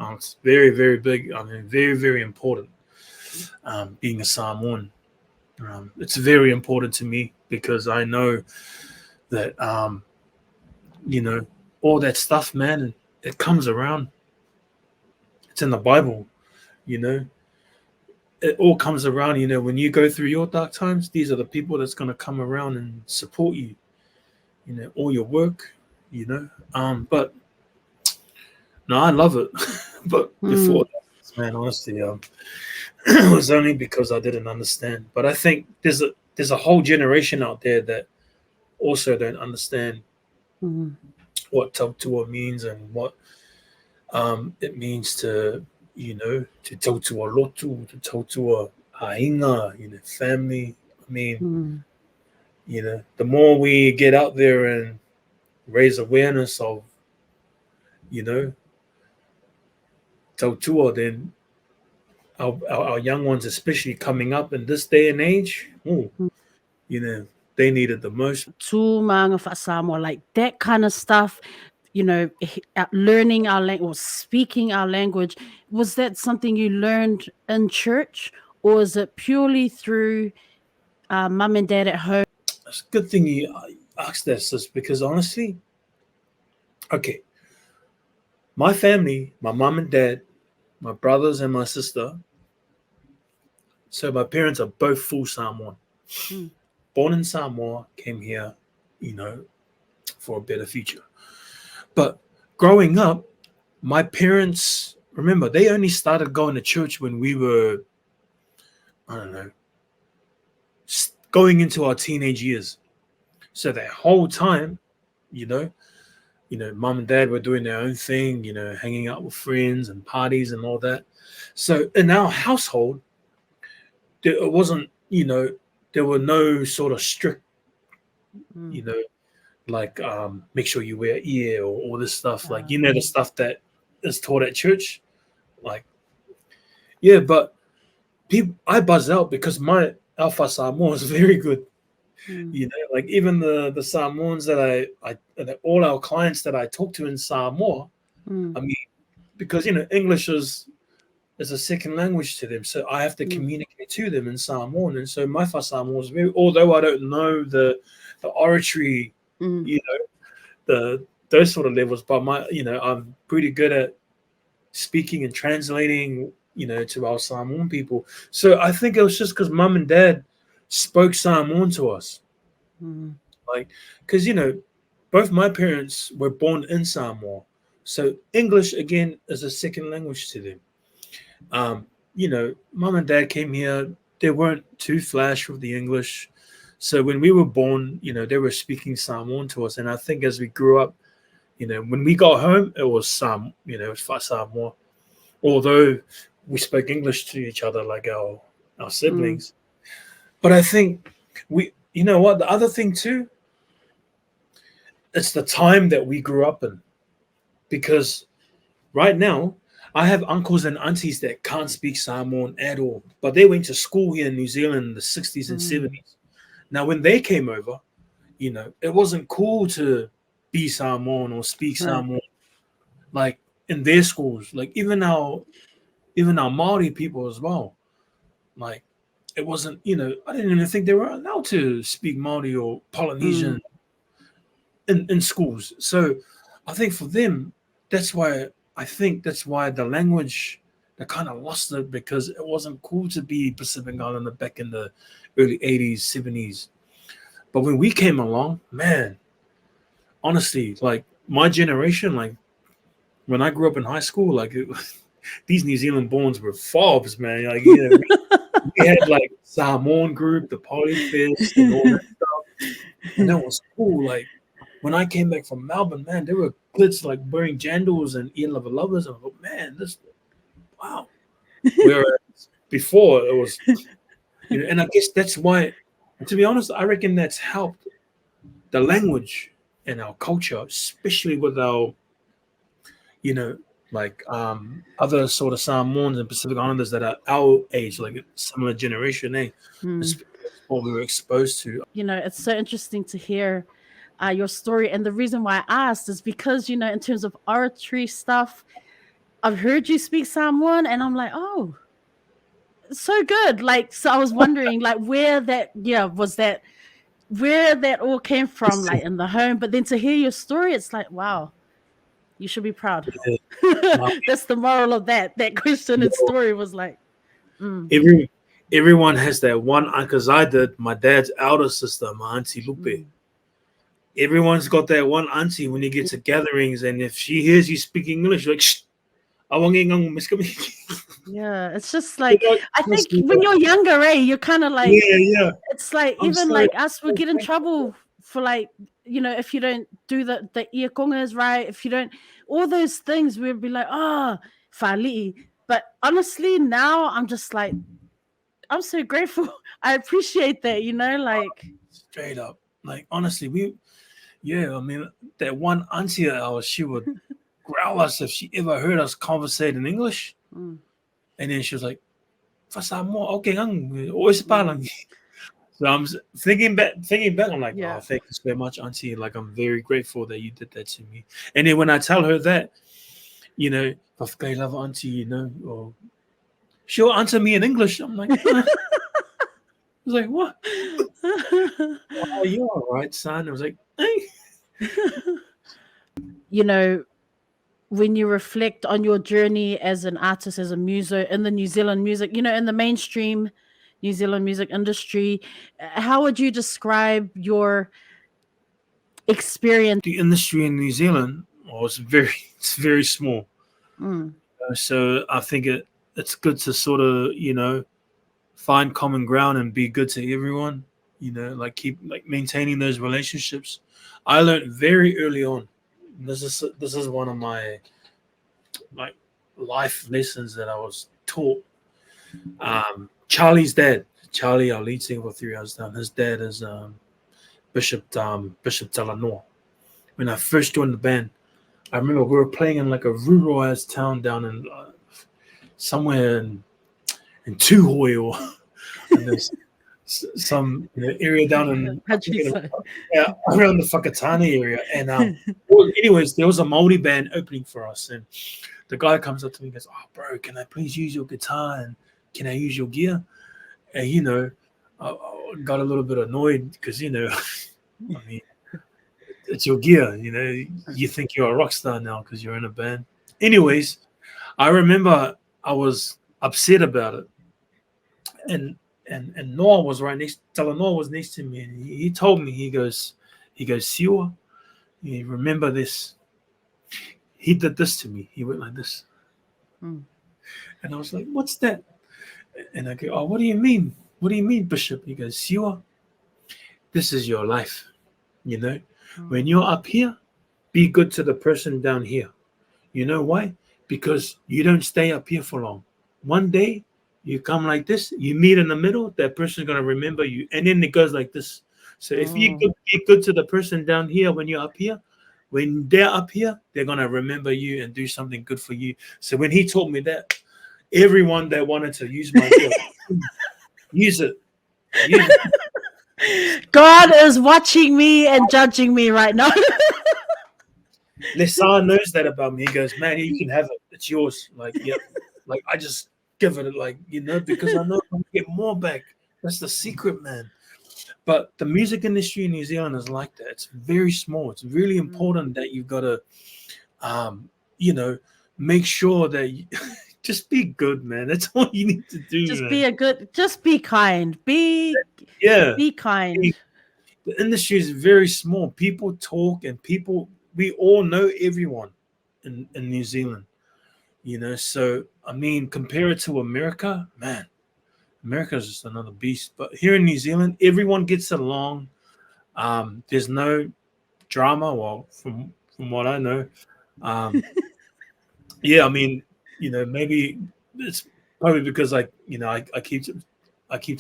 It's very, very big. I mean, very, very important. Being a Samoan, it's very important to me because I know that all that stuff, man, it comes around. It's in the Bible, It all comes around. When you go through your dark times, these are the people that's going to come around and support you. All your work. But no, I love it. But before that, man, honestly, it was only because I didn't understand. But I think there's a whole generation out there that also don't understand what tautua means and what it means to to tautua lotu, to tautua hainga, family. I mean, the more we get out there and raise awareness of tautua, then our young ones, especially coming up in this day and age, they need it the most. Tū maanga whaasamoa, like that kind of stuff, learning our language or speaking our language, was that something you learned in church, or is it purely through mum and dad at home? It's a good thing you asked that, sis, because honestly, okay, my family, my mum and dad, my brothers and my sister, so my parents are both full Samoan. Born in Samoa, came here, for a better future. But growing up, my parents, remember, they only started going to church when we were, I don't know, going into our teenage years. So that whole time, mom and dad were doing their own thing, hanging out with friends and parties and all that. So in our household, it wasn't, there were no sort of strict, like make sure you wear ear or all this stuff, like the stuff that is taught at church. Like, yeah, but I buzz out because my Alpha Samoan is very good. Like even the Samoans that all our clients that I talk to in Samoa, I mean, because English is a second language to them, so I have to communicate to them in Samoan, and so my Samoan is very. Although I don't know the oratory, those sort of levels, but I'm pretty good at speaking and translating, to our Samoan people. So I think it was just because mum and dad spoke Samoan to us. Like, because both my parents were born in Samoa, so English again is a second language to them. Mum and dad came here. They weren't too flash with the English, so when we were born, they were speaking Samoan to us. And I think as we grew up, when we got home, it was it was Samoa. Although we spoke English to each other like our siblings, but I think you know what, the other thing too, it's the time that we grew up in, because right now I have uncles and aunties that can't speak Samoan at all, but they went to school here in New Zealand in the 60s and 70s. Now, when they came over, it wasn't cool to be Samoan or speak Samoan, like in their schools, like even our Maori people as well. Like it wasn't, I didn't even think they were allowed to speak Maori or Polynesian in schools. So I think for them, that's why the language, they kind of lost it, because it wasn't cool to be Pacific Islander back in the early 80s, 70s. But when we came along, man, honestly, like my generation, like when I grew up in high school, like these New Zealand borns were fobs, man. Like, we had like Samoan group, the Polyfest, and all that stuff. And that was cool. Like when I came back from Melbourne, man, there were kids like wearing jandals and ear lover lovers. And I thought, man, wow. Whereas before it was, and I guess that's why, to be honest, I reckon that's helped the language and our culture, especially with our, like other sort of Samoans and Pacific Islanders that are our age, like a similar generation, It's what we were exposed to. It's so interesting to hear your story. And the reason why I asked is because, in terms of oratory stuff, I've heard you speak Samoan and I'm like, oh, so good. Like, so I was wondering like where that all came from, like in the home. But then to hear your story, it's like, wow, you should be proud. Yeah. That's the moral of that question and story was like. Everyone has that one, because I did. My dad's elder sister, my auntie Lupe. Everyone's got that one auntie when you get to gatherings, and if she hears you speaking English, you're like, shh, yeah, it's just like, I think when you're younger, you're kind of like, it's like, even like us, we get in trouble for like, if you don't do the ear congas right, if you don't, all those things, we'd be like, fali. But honestly, now I'm just like, I'm so grateful. I appreciate that, like straight up. Like honestly, I mean, that one auntie of ours, she would growl us if she ever heard us conversate in English. And then she was like, okay, always palang. So I'm thinking back, I'm like, oh, thank you so much, auntie. Like, I'm very grateful that you did that to me. And then when I tell her that, I love auntie, or she'll answer me in English. I'm like, I was like, what? Oh, you're all right, son. I was like, hey. When you reflect on your journey as an artist, as a muso in the New Zealand music, in the mainstream New Zealand music industry, how would you describe your experience? The industry in New Zealand it's very small. So I think it's good to sort of, find common ground and be good to everyone, like keep like maintaining those relationships. I learned very early on. This is one of my like life lessons that I was taught. Charlie's dad, Charlie, our lead singer for 3 Hours Down, his dad is Bishop Talanoa. When I first joined the band, I remember we were playing in like a rural ass town down in somewhere in Tuhoi, or there's some area down in around the Whakatane area. And anyways, there was a Maori band opening for us, and the guy comes up to me and goes, "Oh, bro, can I please use your guitar and can I use your gear?" And I got a little bit annoyed because I mean, it's your gear. You think you're a rock star now because you're in a band. Anyways, I remember I was upset about it, and Noah was right next. Talanoa was next to me, and he told me, he goes, Siwa, You remember this? He did this to me. He went like this. Mm. And I was like, what's that? And I go, oh, what do you mean? What do you mean, Bishop? He goes, Siwa, this is your life. You know, when you're up here, be good to the person down here. You know why? Because you don't stay up here for long. One day, you come like this, you meet in the middle, that person's going to remember you. And then it goes like this. So if you be good to the person down here when you're up here, when they're up here, they're going to remember you and do something good for you. So when he taught me that, everyone that wanted to use my gift, use it. Use it. God is watching me and judging me right now. Lesa knows that about me. He goes, man, you can have it. It's yours. Like, yep. Like, I just give it, like, you know, because I know I'm going to get more back. That's the secret, man. But the music industry in New Zealand is like that. It's very small. It's really important that you've got to, you know, make sure that you just be good, man. That's all you need to do. Just be kind. Be kind. The industry is very small. People talk and we all know everyone in New Zealand, you know. So, I mean, compare it to America, man. America is just another beast. But here in New Zealand, everyone gets along. There's no drama. Well, from what I know, yeah. I mean, you know, maybe it's probably because I keep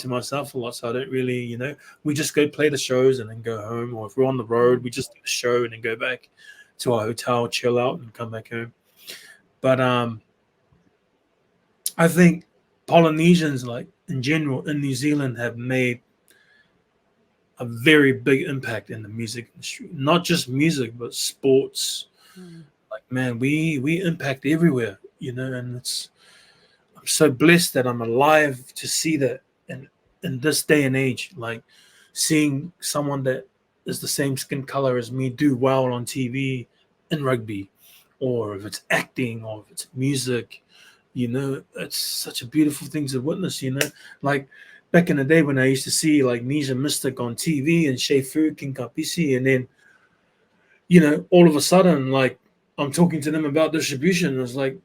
to myself a lot, so I don't really, you know. We just go play the shows and then go home, or if we're on the road, we just do the show and then go back to our hotel, chill out, and come back home. But I think Polynesians, like in general, in New Zealand, have made a very big impact in the music industry. Not just music, but sports. Like, man, we impact everywhere, you know. And I'm so blessed that I'm alive to see that in this day and age. Like, seeing someone that is the same skin color as me do well on TV in rugby, or if it's acting, or if it's music. You know, it's such a beautiful thing to witness, you know. Like, back in the day when I used to see, like, Nisha Mystic on TV and Shea Fu, King Kapisi, and then, you know, all of a sudden, like, I'm talking to them about distribution. It was like,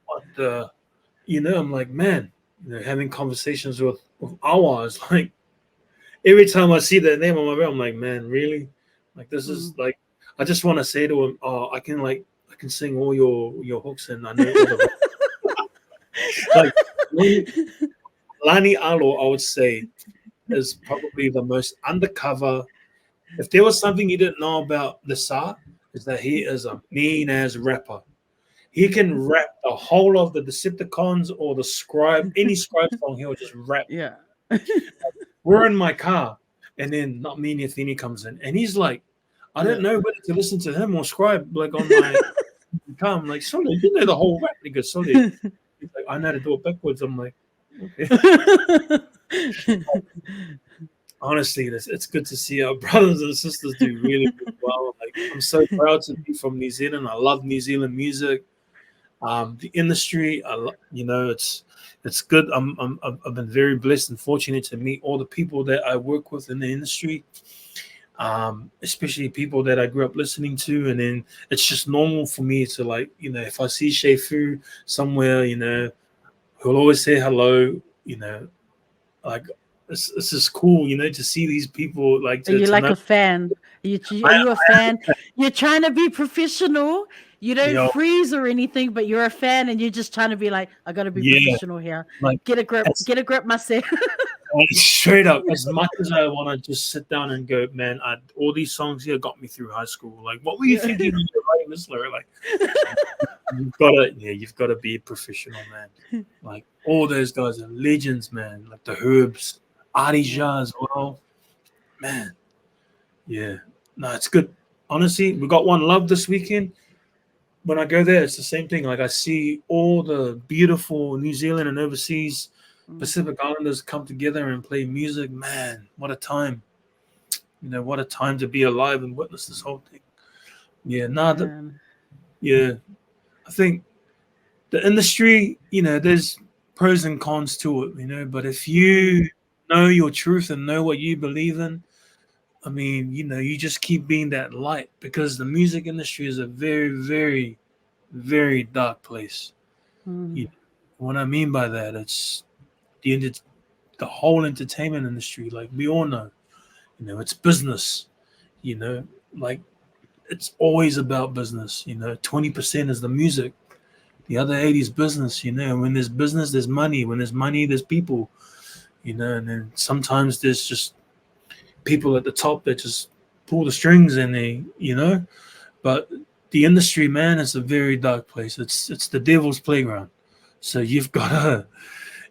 what the, you know, I'm like, man, you know, having conversations with Awa is like, every time I see that name on my belt, I'm like, man, really? Like, this is like, I just want to say to him, oh, I can sing all your hooks, and I know all the like, Lani Alo, I would say, is probably the most undercover. If there was something you didn't know about Lesa, is that he is a mean ass rapper. He can rap the whole of the Decepticons or the Scribe, any Scribe song, he'll just rap. Yeah. We're in my car, and then Not Me Athene comes in, and he's like, I don't know whether to listen to him or Scribe, like, on my car. I'm like, sorry, you know the whole rap. He goes, sorry. He's like, I know how to do it backwards. I'm like, okay. Honestly, it's good to see our brothers and sisters do really, really well. Like, I'm so proud to be from New Zealand. I love New Zealand music. The industry, you know, it's good. I've been very blessed and fortunate to meet all the people that I work with in the industry, especially people that I grew up listening to. And then it's just normal for me to, like, you know, if I see Shea Fu somewhere, you know, he'll always say hello, you know, like, it's just cool, you know, to see these people. Like, Are you like a fan? Are you a fan? You're trying to be professional. You don't freeze or anything, but you're a fan, and you're just trying to be like, I got to be professional here. Like, get a grip, myself. Straight up, as much as I want to just sit down and go, man, all these songs here got me through high school. Like, what were you thinking when you were writing this lyric? Like, you've got to be a professional, man. Like, all those guys are legends, man. Like the Herbs, Arija as well, man. Yeah, no, it's good. Honestly, we got One Love this weekend. When I go there, it's the same thing. Like, I see all the beautiful New Zealand and overseas Pacific Islanders come together and play music. Man, what a time. You know, what a time to be alive and witness this whole thing. Yeah, I think the industry, you know, there's pros and cons to it, you know, but if you know your truth and know what you believe in, I mean, you just keep being that light, because the music industry is a very, very, very dark place. Mm. You, what I mean by that, it's the whole entertainment industry. Like we all know, it's business. You know, like it's always about business. 20% is the music, the other 80 is business. And when there's business, there's money. When there's money, there's people. And then sometimes there's just people at the top that just pull the strings, and but the industry, man, is a very dark place. It's the devil's playground. So you've got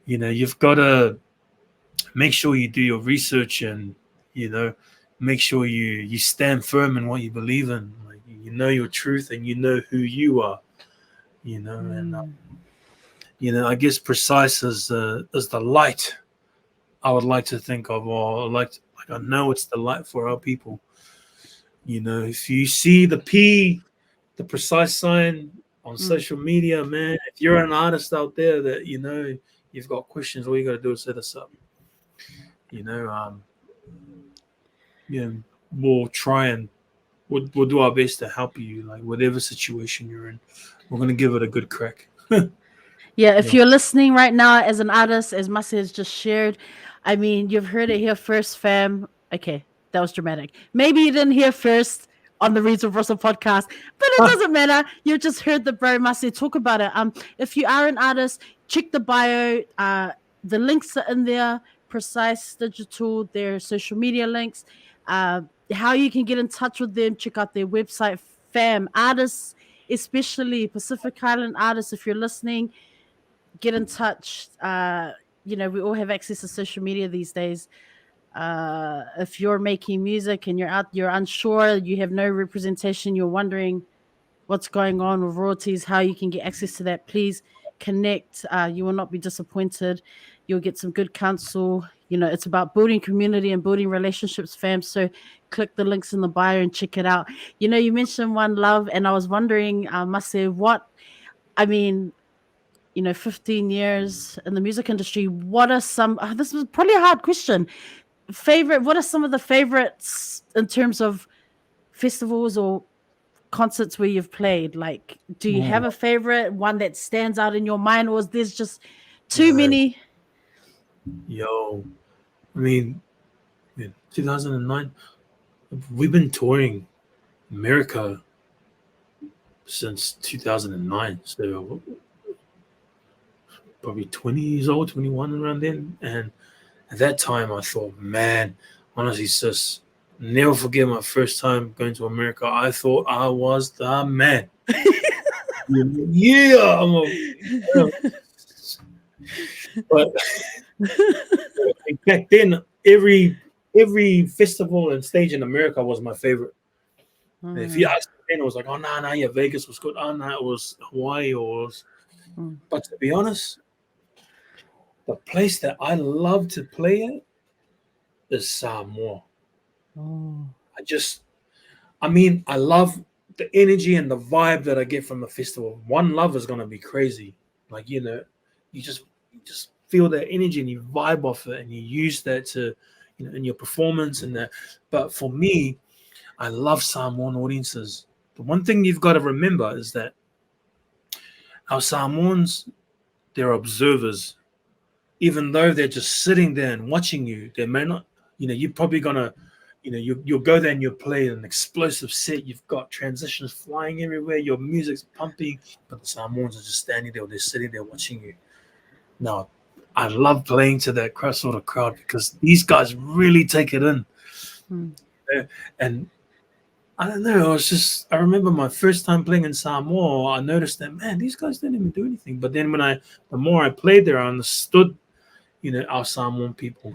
to make sure you do your research, and make sure you stand firm in what you believe in. Like, your truth, and who you are. And I guess precise as the light I would like to think of, or like I know it's the light for our people. If you see the precise sign on social media, man, if you're an artist out there that you've got questions, all you got to do is hit us up. Yeah, we'll try and we'll do our best to help you, like whatever situation you're in. We're gonna give it a good crack. Yeah, if Yeah. you're listening right now as an artist, as Mase has just shared, I mean, you've heard it here first, fam. Okay, that was dramatic. Maybe you didn't hear first on the Reads with Rosa podcast, but it doesn't matter. You just heard the bro Mase talk about it. If you are an artist, check the bio. The links are in there. Precise Digital, their social media links. How you can get in touch with them, check out their website, fam. Artists, especially Pacific Island artists, if you're listening, get in touch. We all have access to social media these days. If you're making music and you're unsure, you have no representation, you're wondering what's going on with royalties, how you can get access to that, please connect. You will not be disappointed. You'll get some good counsel. It's about building community and building relationships, fam. So click the links in the bio and check it out. You mentioned One Love, and I was wondering, Mase, 15 years in the music industry, what are some, this was probably a hard question. What are some of the favorites in terms of festivals or concerts where you've played? Like, do you have a favorite, one that stands out in your mind, or is there's just too many? Yo, I mean, in 2009, we've been touring America since 2009. So probably 20 years old, 21 around then. And at that time, I thought, man, honestly, sis, never forget my first time going to America. I thought I was the man. Yeah, but back then, every festival and stage in America was my favorite. If you asked me then, it was like, oh, nah, yeah, Vegas was good. Oh, nah, it was Hawaii. But to be honest, the place that I love to play at is Samoa. I love the energy and the vibe that I get from the festival. One Love is gonna be crazy. Like, you just feel that energy and you vibe off it and you use that to, in your performance and that. But for me, I love Samoan audiences. The one thing you've got to remember is that our Samoans, they're observers. Even though they're just sitting there and watching you, they may not, you're probably gonna, you'll go there and you'll play an explosive set. You've got transitions flying everywhere. Your music's pumping, but the Samoans are just standing there. Or they're sitting there watching you. Now, I love playing to that sort of crowd because these guys really take it in. And I don't know. I remember my first time playing in Samoa. I noticed that, man, these guys didn't even do anything. But then the more I played there, I understood, our Samoan people.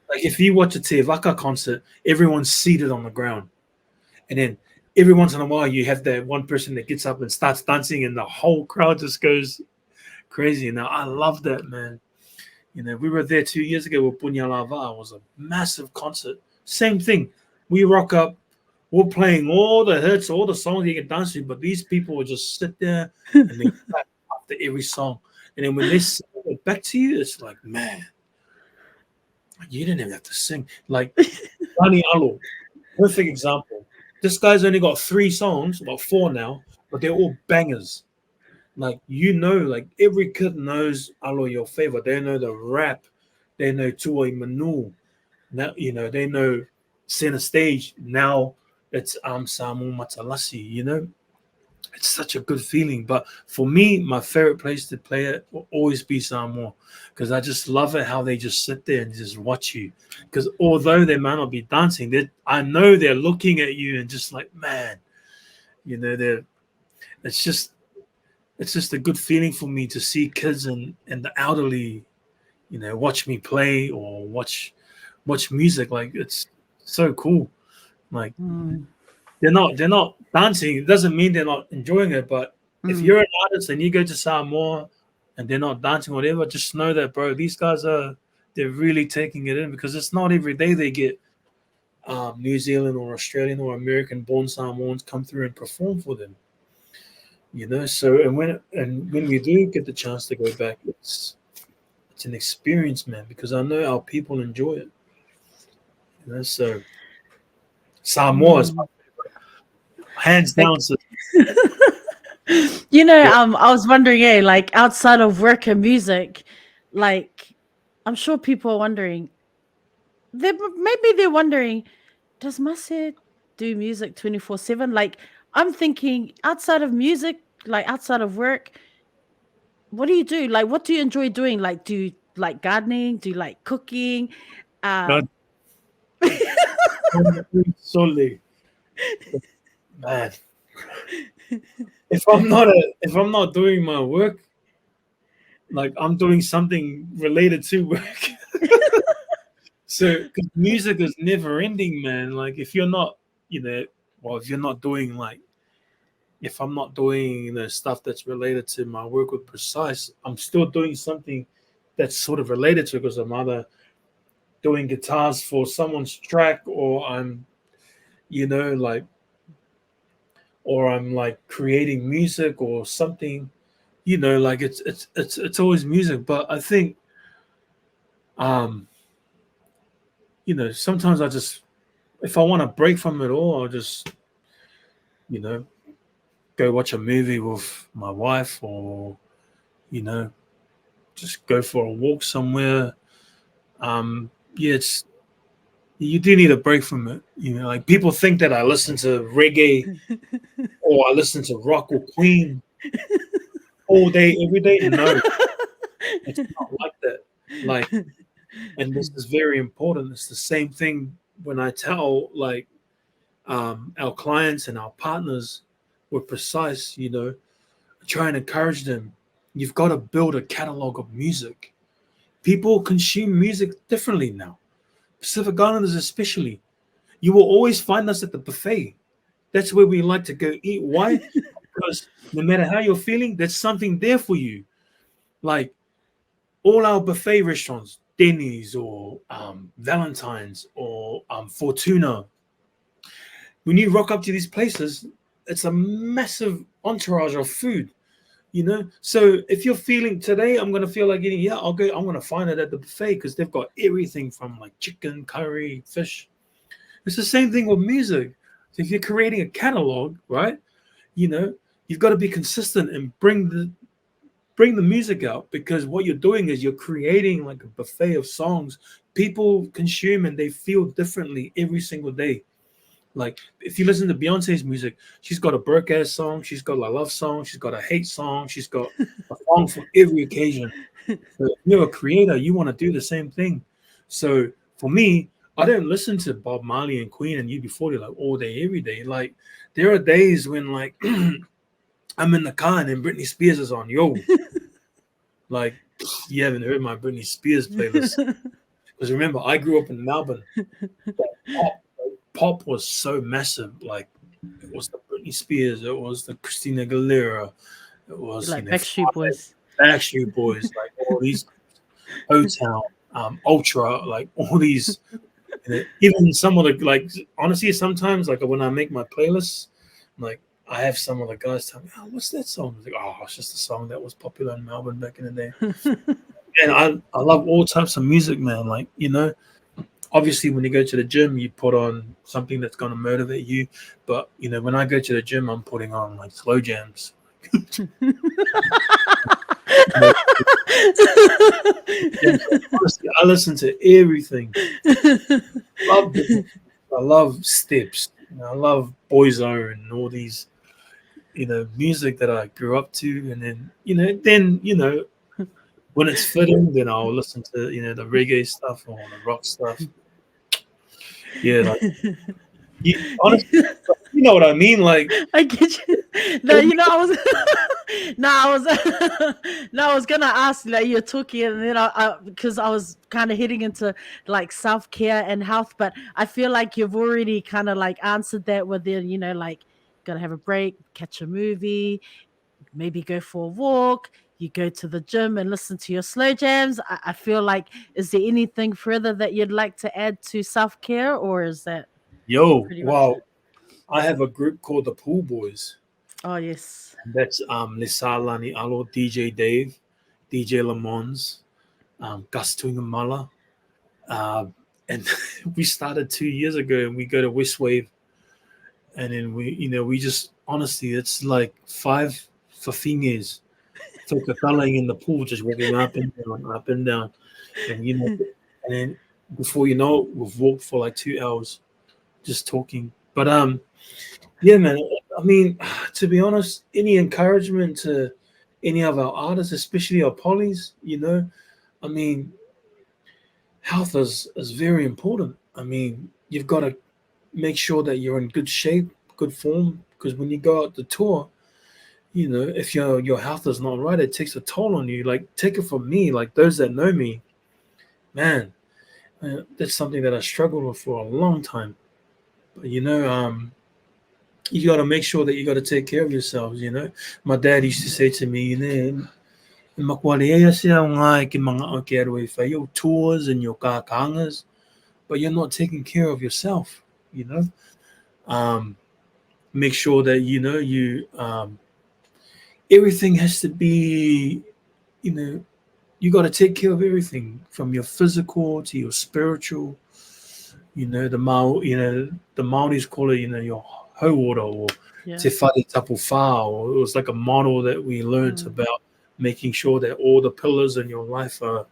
Like if you watch a Te Waka concert, everyone's seated on the ground. And then every once in a while, you have that one person that gets up and starts dancing and the whole crowd just goes crazy. Now, I love that, man. We were there 2 years ago with Punialava'a. It was a massive concert. Same thing. We rock up. We're playing all the hits, all the songs you can dance to, but these people will just sit there and they clap after every song. And then when they sing it back to you, it's like, man, you didn't even have to sing. Like, Rani Alo, perfect example. This guy's only got 3 songs, about 4 now, but they're all bangers. Like, like every kid knows Alo Your Favor. They know the rap. They know Tuoi Manu. Now, they know Center Stage. Now it's Samu Matalasi, It's such a good feeling. But for me, my favorite place to play it will always be Samoa, because I just love it how they just sit there and just watch you. Because although they might not be dancing, I know they're looking at you and just like, man, they're it's just a good feeling for me to see kids and the elderly, watch me play or watch music. Like, it's so cool. Like, they're not dancing. It doesn't mean they're not enjoying it. But if you're an artist and you go to Samoa and they're not dancing or whatever, just know that, bro, these guys they're really taking it in, because it's not every day they get New Zealand or Australian or American born Samoans come through and perform for them. So when we do get the chance to go back, it's an experience, man, because I know our people enjoy it. So Samoa is my favorite, hands down. I was wondering, like, outside of work and music, like, I'm sure people are wondering. Maybe they're wondering, does Mase do music 24/7? Like, I'm thinking, outside of music, like outside of work, what do you do? Like, what do you enjoy doing? Like, do you like gardening? Do you like cooking? God, solely, man. If I'm not doing my work, like, I'm doing something related to work. So, because music is never ending, man. Like, if you're not, if you're not doing, like, if I'm not doing stuff that's related to my work with Precise, I'm still doing something that's sort of related to it, because I'm either doing guitars for someone's track, or I'm, or I'm like creating music or something, like it's always music. But I think, sometimes if I want to break from it all, I'll just, go watch a movie with my wife, or, just go for a walk somewhere. You do need a break from it. Like, people think that I listen to reggae or I listen to rock or Queen all day, every day. No, it's not like that. Like, and this is very important. It's the same thing when I tell, like, our clients and our partners with Precise, try and encourage them. You've got to build a catalog of music. People consume music differently now. Pacific Islanders especially. You will always find us at the buffet. That's where we like to go eat. Why? Because no matter how you're feeling, there's something there for you. Like, all our buffet restaurants, Denny's or Valentine's or Fortuna, when you rock up to these places, it's a massive entourage of food. So if you're feeling today, I'm gonna feel like eating. Yeah, I'm gonna find it at the buffet, because they've got everything from like chicken, curry, fish. It's the same thing with music. So if you're creating a catalog, right, you've got to be consistent and bring the music out, because what you're doing is you're creating like a buffet of songs. People consume and they feel differently every single day. Like, if you listen to Beyonce's music, she's got a broke-ass song, she's got a love song, she's got a hate song, she's got a song for every occasion. So if you're a creator, you want to do the same thing. So for me, I don't listen to Bob Marley and Queen and UB40 like all day, every day. Like, there are days when, like, I'm in the car and then Britney Spears is on. Yo, like, you haven't heard my Britney Spears playlist. Because remember, I grew up in Melbourne. Pop was so massive. Like, it was the Britney Spears, it was the Christina Aguilera, it was like Backstreet Boys, like all these Hotel, Ultra, like all these. Even some of the, like, honestly, sometimes, like, when I make my playlists, like, I have some of the guys tell me, "Oh, what's that song?" I'm like, "Oh, it's just a song that was popular in Melbourne back in the day." And I love all types of music, man. Like, obviously when you go to the gym, you put on something that's going to motivate you. But when I go to the gym, I'm putting on like slow jams. You Honestly, I listen to everything. Love the, I love steps. I love Boyzone and all these music that I grew up to, and then when it's fitting, then I'll listen to the reggae stuff or the rock stuff. Yeah, like honestly, you know what I mean. Like, I get you. No, I was no, I was no, I was gonna ask, like, you're talking, and then because I was kind of heading into like self care and health, but I feel like you've already kind of like answered that with the, like, gotta have a break, catch a movie, maybe go for a walk. You go to the gym and listen to your slow jams. I feel like, is there anything further that you'd like to add to self care, or is that yo, pretty much wow, it? I have a group called the Pool Boys. Oh yes. That's Lisalani Alo, DJ Dave, DJ Lamons, Gus Tungamala. And we started 2 years ago, and we go to West Wave, and then we just honestly, it's like 5 fingers talking in the pool, just walking up and down, and and then before you know it, we've walked for like 2 hours just talking. But yeah, man. I mean, to be honest, any encouragement to any of our artists, especially our polys, I mean, health is very important. I mean, you've got to make sure that you're in good shape, good form, because when you go out to tour, if your health is not right, it takes a toll on you. Like, take it from me, like those that know me, man, that's something that I struggled with for a long time. But you got to make sure that you got to take care of yourselves. My dad used to say to me, makwalea siya nga ki mga okerwe fa your tours and your kakangas, but you're not taking care of yourself. You know, make sure that you everything has to be, you got to take care of everything from your physical to your spiritual. The Maoris call it, your ho water or Yeah. te whare tapu whā, or it was like a model that we learned about making sure that all the pillars in your life are,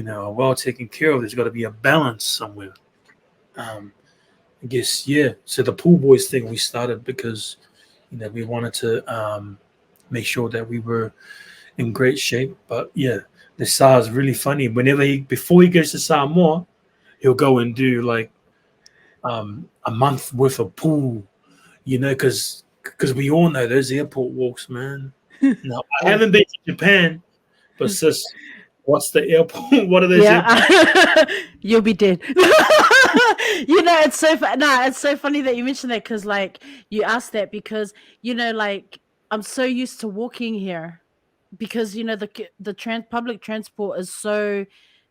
are well taken care of. There's got to be a balance somewhere. I guess, yeah. So the Pool Boys thing we started because, we wanted to make sure that we were in great shape. But yeah, the Sa is really funny. Before he goes to Samoa, he'll go and do like a month worth of pool, because we all know those airport walks, man. Now, I haven't been to Japan, but sis, what's the airport? What are those airports? Yeah. You'll be dead. It's so it's so funny that you mentioned that, because like you asked that because like I'm so used to walking here because the public transport is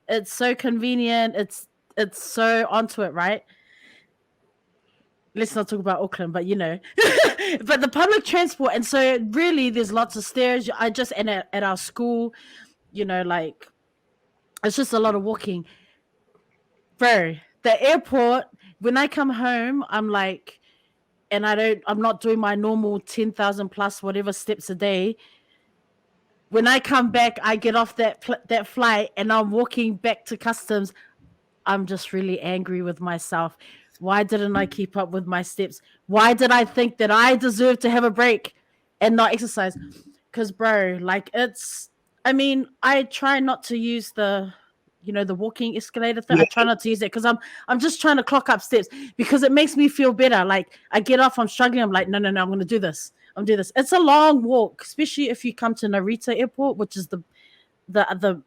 it's so convenient. It's so onto it, right? Let's not talk about Auckland, but but the public transport, and so really there's lots of stairs. And at our school, like it's just a lot of walking. Bro, the airport, when I come home, I'm like, and I'm not doing my normal 10,000 plus whatever steps a day. When I come back, I get off that flight and I'm walking back to customs. I'm just really angry with myself. Why didn't I keep up with my steps? Why did I think that I deserved to have a break and not exercise? Because, bro, like I try not to use the walking escalator thing. Yeah. I try not to use it because I'm just trying to clock up steps because it makes me feel better. Like I get off, I'm struggling. I'm like, no, I'm going to do this. I'm do this. It's a long walk, especially if you come to Narita Airport, which is the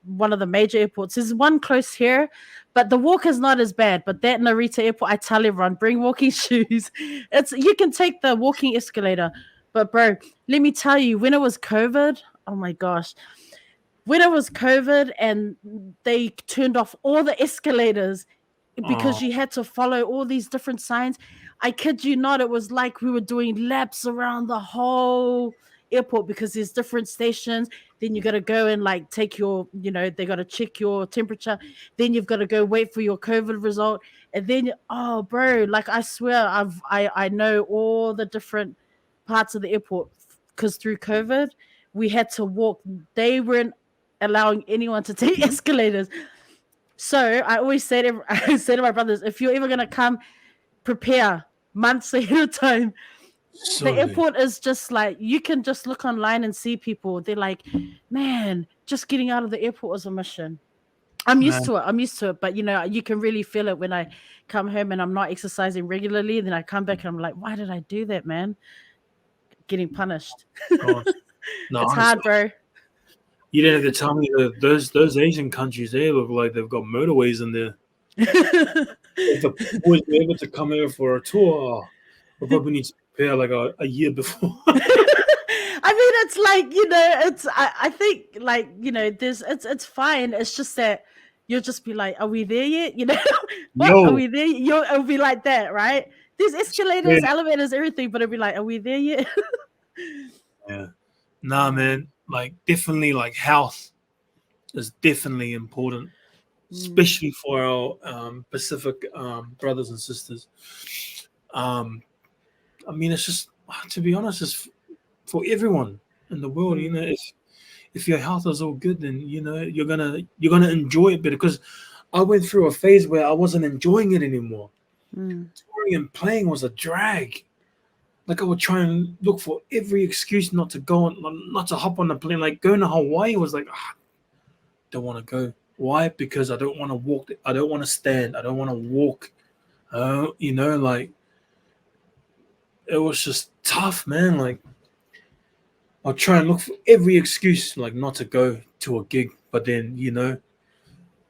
one of the major airports. There's one close here, but the walk is not as bad. But that Narita Airport, I tell everyone, bring walking shoes. You can take the walking escalator, but bro, let me tell you, when it was COVID, oh my gosh, when it was COVID and they turned off all the escalators because you had to follow all these different signs, I kid you not, it was like we were doing laps around the whole airport because there's different stations. Then you got to go and like take your, they got to check your temperature. Then you've got to go wait for your COVID result. And then, oh, bro, like I swear I know all the different parts of the airport because through COVID, we had to walk. They weren't allowing anyone to take escalators. So I always say to I say to my brothers, if you're ever gonna come, prepare months ahead of time. The Sorry. airport is just like you can just look online and see people. They're like, man, just getting out of the airport was a mission. I'm used Man, to it. I'm used to it. But you can really feel it when I come home and I'm not exercising regularly. Then I come back and I'm like, why did I do that, man? Getting punished. God. No, It's honestly, hard, bro. you didn't have to tell me that those Asian countries there look like they've got motorways in there. If the boys were able to come here for a tour, we probably need to prepare like a year before. I mean, it's like it's. I think like there's it's fine. It's just that you'll just be like, "Are we there yet?" What are Yo, we there? It'll be like that, right? There's yeah, escalators, elevators, everything, but it'll be like, "Are we there yet?" yeah. Nah, man. Like definitely, like health is definitely important, Mm, especially for our Pacific brothers and sisters. Um, I mean, it's just to be honest, it's for everyone in the world. mm, If your health is all good, then you're gonna enjoy it better. Because I went through a phase where I wasn't enjoying it anymore. mm. Touring and playing was a drag. Like I would try and look for every excuse not to go on, not to hop on the plane. Like going to Hawaii was like, don't want to go. Why? Because I don't want to walk. I don't want to stand. I don't want to walk. Like it was just tough, man. Like I'll try and look for every excuse, like not to go to a gig. But then,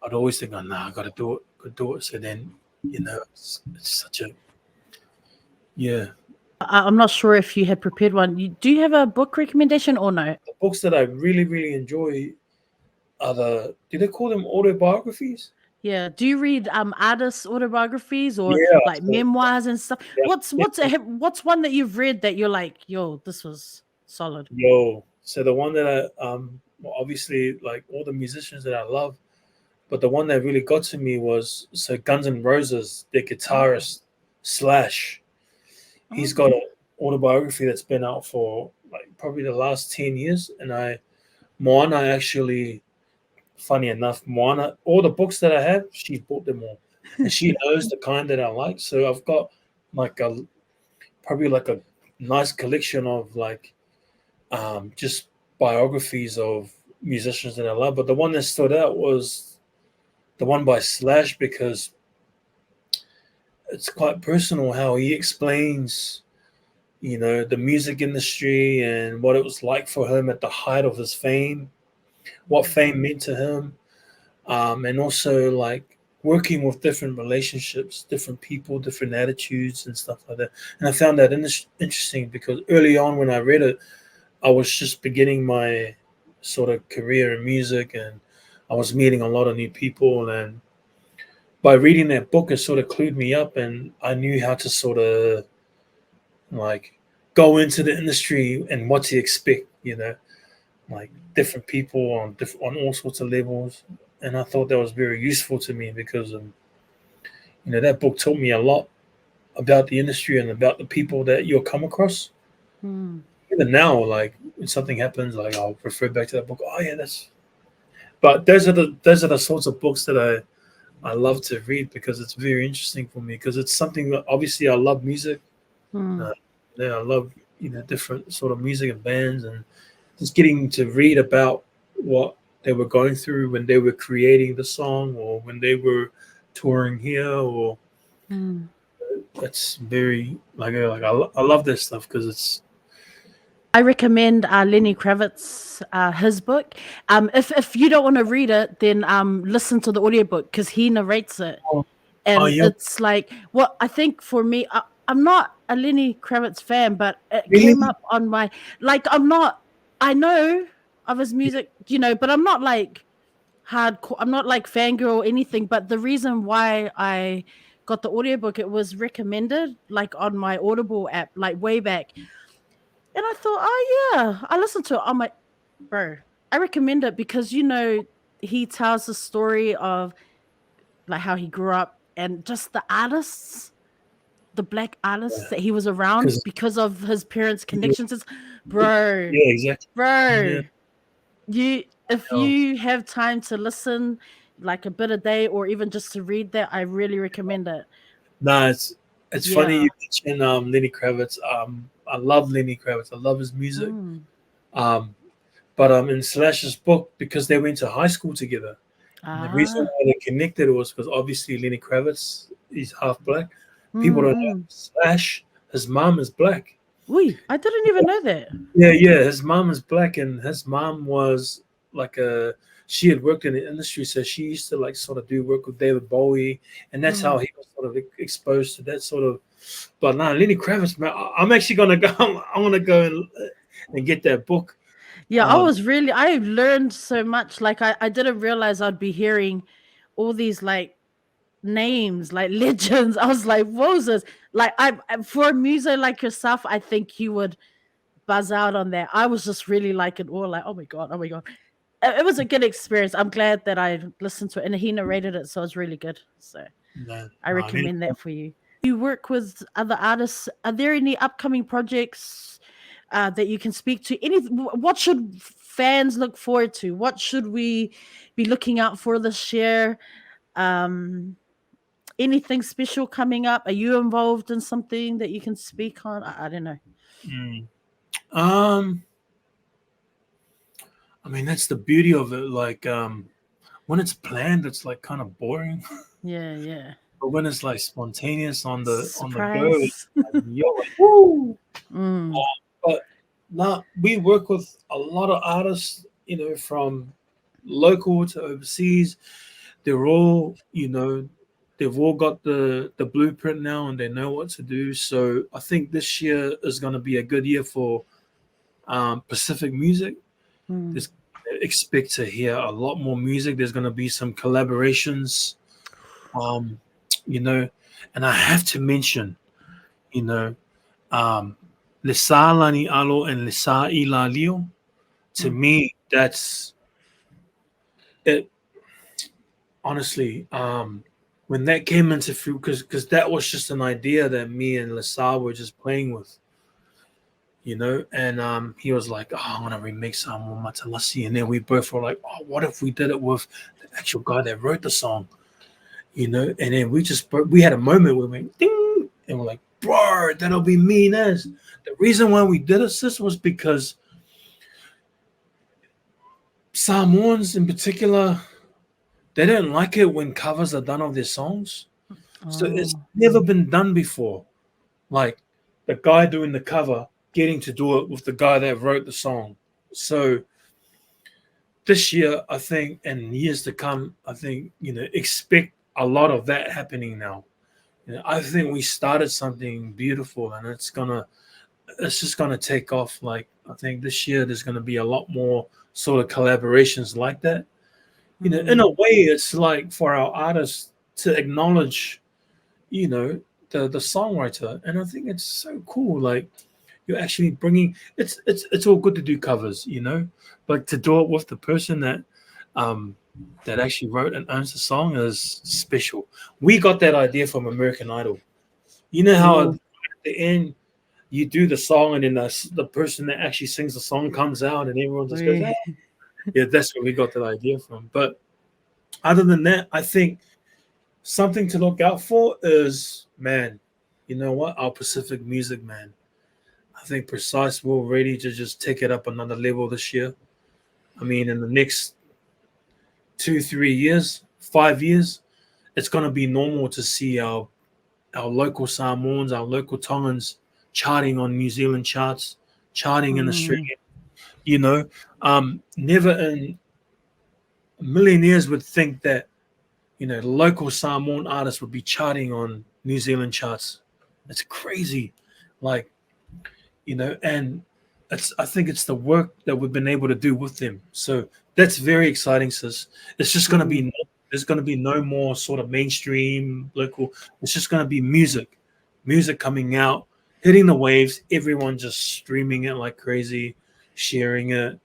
I'd always think, oh, nah, I gotta do it. Gotta do it. So then, it's such a yeah. I'm not sure if you had prepared one. Do you have a book recommendation or no? The books that I really, really enjoy are do they call them autobiographies? Yeah. Do you read artists' autobiographies or Yeah. like So, memoirs and stuff? yeah, What's one that you've read that you're like, yo, this was solid? Yo. So the one that well, obviously like all the musicians that I love, but the one that really got to me was Guns N' Roses, the Oh, guitarist Slash. He's got okay. an autobiography that's been out for like probably the last 10 years, and Moana actually, funny enough, Moana, all the books that I have, she's bought them all, and she knows the kind that I like. So I've got like probably like a nice collection of like just biographies of musicians that I love. But the one that stood out was the one by Slash because it's quite personal how he explains, the music industry and what it was like for him at the height of his fame, what fame meant to him, and also like working with different relationships, different people, different attitudes, and stuff like that. And I found that interesting because early on when I read it, I was just beginning my sort of career in music, and I was meeting a lot of new people. And by reading that book, it sort of clued me up, and I knew how to sort of like go into the industry and what to expect. Like different people on all sorts of levels. And I thought that was very useful to me because that book taught me a lot about the industry and about the people that you'll come across. Hmm. Even now, like when something happens, like I'll refer back to that book. Oh yeah, that's. But those are the sorts of books that I love to read because it's very interesting for me because it's something that obviously I love music. Hmm. Uh, I love different sort of music and bands, and just getting to read about what they were going through when they were creating the song or when they were touring here or Hmm. that's very I love this stuff because it's I recommend Lenny Kravitz, his book. If you don't want to read it, then listen to the audiobook because he narrates it. oh, oh And yeah, it's like what I think for me, I'm not a Lenny Kravitz fan, but it came really up on my like I'm not. I know of his music, but I'm not like hardcore. I'm not like fangirl or anything. But the reason why I got the audiobook, it was recommended like on my Audible app, like way back. And I thought, oh yeah, I listened to it. I'm like, bro, I recommend it because he tells the story of like how he grew up and just the artists, the black artists Yeah. that he was around Because because of his parents' yeah, connections. Bro, yeah, exactly. Yeah. bro, if Oh, you have time to listen, like a bit a day, or even just to read that, I really recommend it. no, it's funny Yeah. you mentioned Lenny Kravitz. I love Lenny Kravitz. I love his music. Mm. Um, but in Slash's book, because they went to high school together, and the reason Ah. why they connected was because obviously Lenny Kravitz is half black. People don't know Mm-mm. Slash. His mom is black. I didn't even know that. Yeah, yeah. His mom is black, and his mom was like a. She had worked in the industry, so she used to like sort of do work with David Bowie, and that's how Mm. he was sort of exposed to that sort of. But now, Lenny Kravitz, man, I'm actually gonna go. I'm gonna go and get that book. Yeah, Um, I learned so much. Like I didn't realize I'd be hearing all these like names, like legends. I was like, Moses. Like for a muso like yourself, I think you would buzz out on that. I was just really like it all, like, oh my god, oh my god. It was a good experience. I'm glad that I listened to it and he narrated it, so it's really good. So no, I no, Lenny recommend that for you. You work with other artists. Are there any upcoming projects that you can speak to? What should fans look forward to? What should we be looking out for this year? Um, Anything special coming up? Are you involved in something that you can speak on? I don't know. Mm. Um, I mean, that's the beauty of it. Like, when it's planned, it's like kind of boring. Yeah, yeah. But when it's like spontaneous on the go, it's Surprise. like, yo, like, woo! Mm, But now we work with a lot of artists, from local to overseas. They're all, they've all got the blueprint now and they know what to do. So I think this year is going to be a good year for Pacific music. mm. There's expect to hear a lot more music. There's going to be some collaborations, um, you know, and I have to mention, you know, um, Lisa Lani Alo and Lisa Ilalio. To Mm. me, that's it. Honestly, when that came into fruit, because that was just an idea that me and Lisa were just playing with, and he was like, "Oh, I want to remix Sāmoan Matalasi," and then we both were like, "Oh, what if we did it with the actual guy that wrote the song?" And then we had a moment where we went ding, and we're like, "Bro, that'll be mean as." The reason why we did it, sis, was because Samoans in particular, they don't like it when covers are done of their songs. So it's Oh. never been done before. Like the guy doing the cover getting to do it with the guy that wrote the song. So this year, I think, and years to come, I think, expect a lot of that happening now. I think we started something beautiful and it's just gonna take off. Like I think this year there's gonna be a lot more sort of collaborations like that. In a Mm. way, it's like for our artists to acknowledge, the songwriter, and I think it's so cool. Like you're actually bringing it's all good to do covers, but to do it with the person um that actually wrote and owns the song is special. We got that idea from American Idol. You know how at Oh. the end you do the song and then the person that actually sings the song comes out and everyone just goes, "Ah." We. Yeah, that's where we got that idea from. But other than that, I think something to look out for is, man, you know what? Our Pacific music, man. I think Precise will ready to just take it up another level this year. I mean, in the next 2, 3 years, 5 years, it's gonna be normal to see our local Samoans, our local Tongans charting on New Zealand charts, charting in Mm. Australia. Never in a million years would think that local Samoan artists would be charting on New Zealand charts. It's crazy, like and I think it's the work that we've been able to do with them. So that's very exciting, sis. It's just gonna Mm. be there's gonna be no more sort of mainstream local. It's just gonna be music coming out hitting the waves, everyone just streaming it like crazy, sharing it,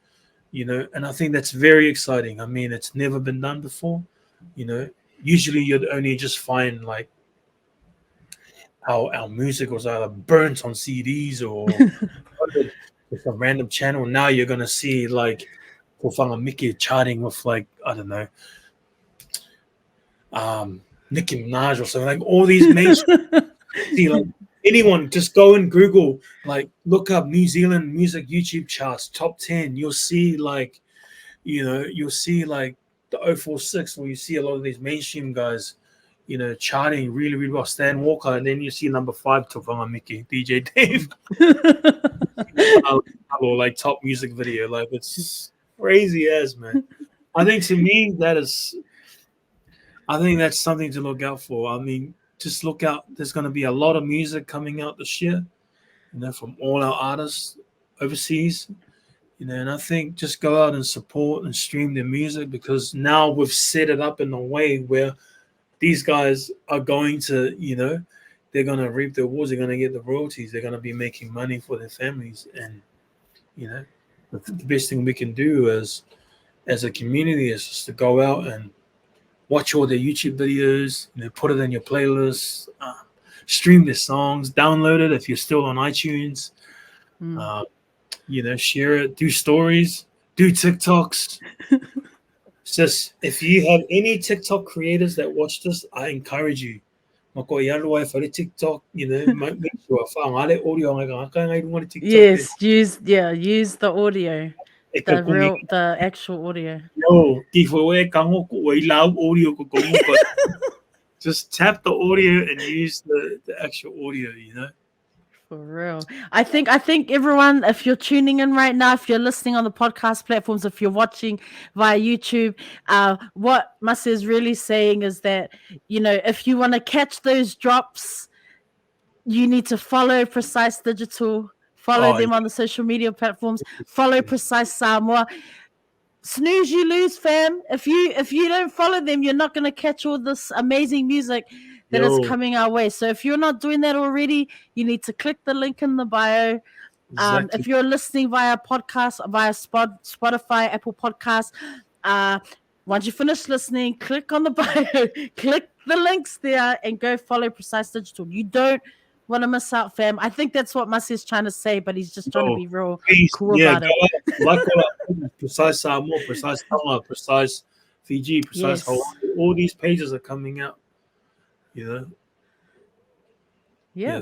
and I think that's very exciting. I mean, it's never been done before. Usually you'd only just find like our music was either burnt on CDs or with a random channel. Now you're gonna see like Kofanga Mickey charting with like, I don't know, Nicki Minaj or something, like all these mainstream. See, like anyone, just go and Google, like look up New Zealand music YouTube charts, top 10. You'll see like, you'll see like the 046, where you see a lot of these mainstream guys, charting really, really well. Stan Walker, and then you see number 5, Tofanga Mickey, DJ Dave, or like top music video. Like it's crazy as, man. I think to me I think that's something to look out for. I mean, just look out. There's going to be a lot of music coming out this year, from all our artists overseas. And I think just go out and support and stream their music, because now we've set it up in a way where these guys are going to, they're going to reap the rewards. They're going to get the royalties. They're going to be making money for their families. And, the best thing we can do as a community is just to go out and watch all their YouTube videos, put it in your playlist, stream their songs, download it if you're still on iTunes, share it, do stories, do TikToks. Just if you have any TikTok creators that watch this, I encourage you. TikTok, make sure audio. Yes, use the audio. The actual audio. No, just tap the audio and use the actual audio, For real. I think everyone, if you're tuning in right now, if you're listening on the podcast platforms, if you're watching via YouTube, what Mase is really saying is that, if you want to catch those drops, you need to follow Precise Digital, follow them on the social media platforms, follow Precise Samoa. Snooze, you lose, fam. If you don't follow them, you're not going to catch all this amazing music that is coming our way. So if you're not doing that already, you need to click the link in the bio. If you're listening via podcast, via Spotify, Apple Podcasts, once you finish listening, click on the bio, click the links there, and go follow Precise Digital. You don't want to miss out, fam. I think that's what Mase is trying to say, but he's just trying to be real cool about it. Like Precise Samoa, Precise Tonga, Precise Fiji, Precise Hawaii. All these pages are coming out. Yeah.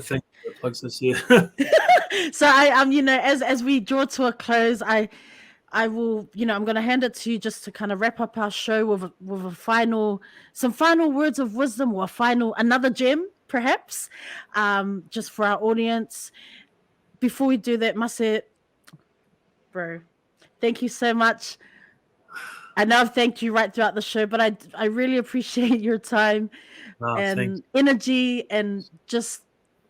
Thank you for plugs this year. So as we draw to a close, I will, I'm going to hand it to you just to kind of wrap up our show with some final words of wisdom, or another gem, perhaps, just for our audience. Before we do that, Mase, bro, thank you so much. I know I've thanked you right throughout the show, but I really appreciate your time and energy, and just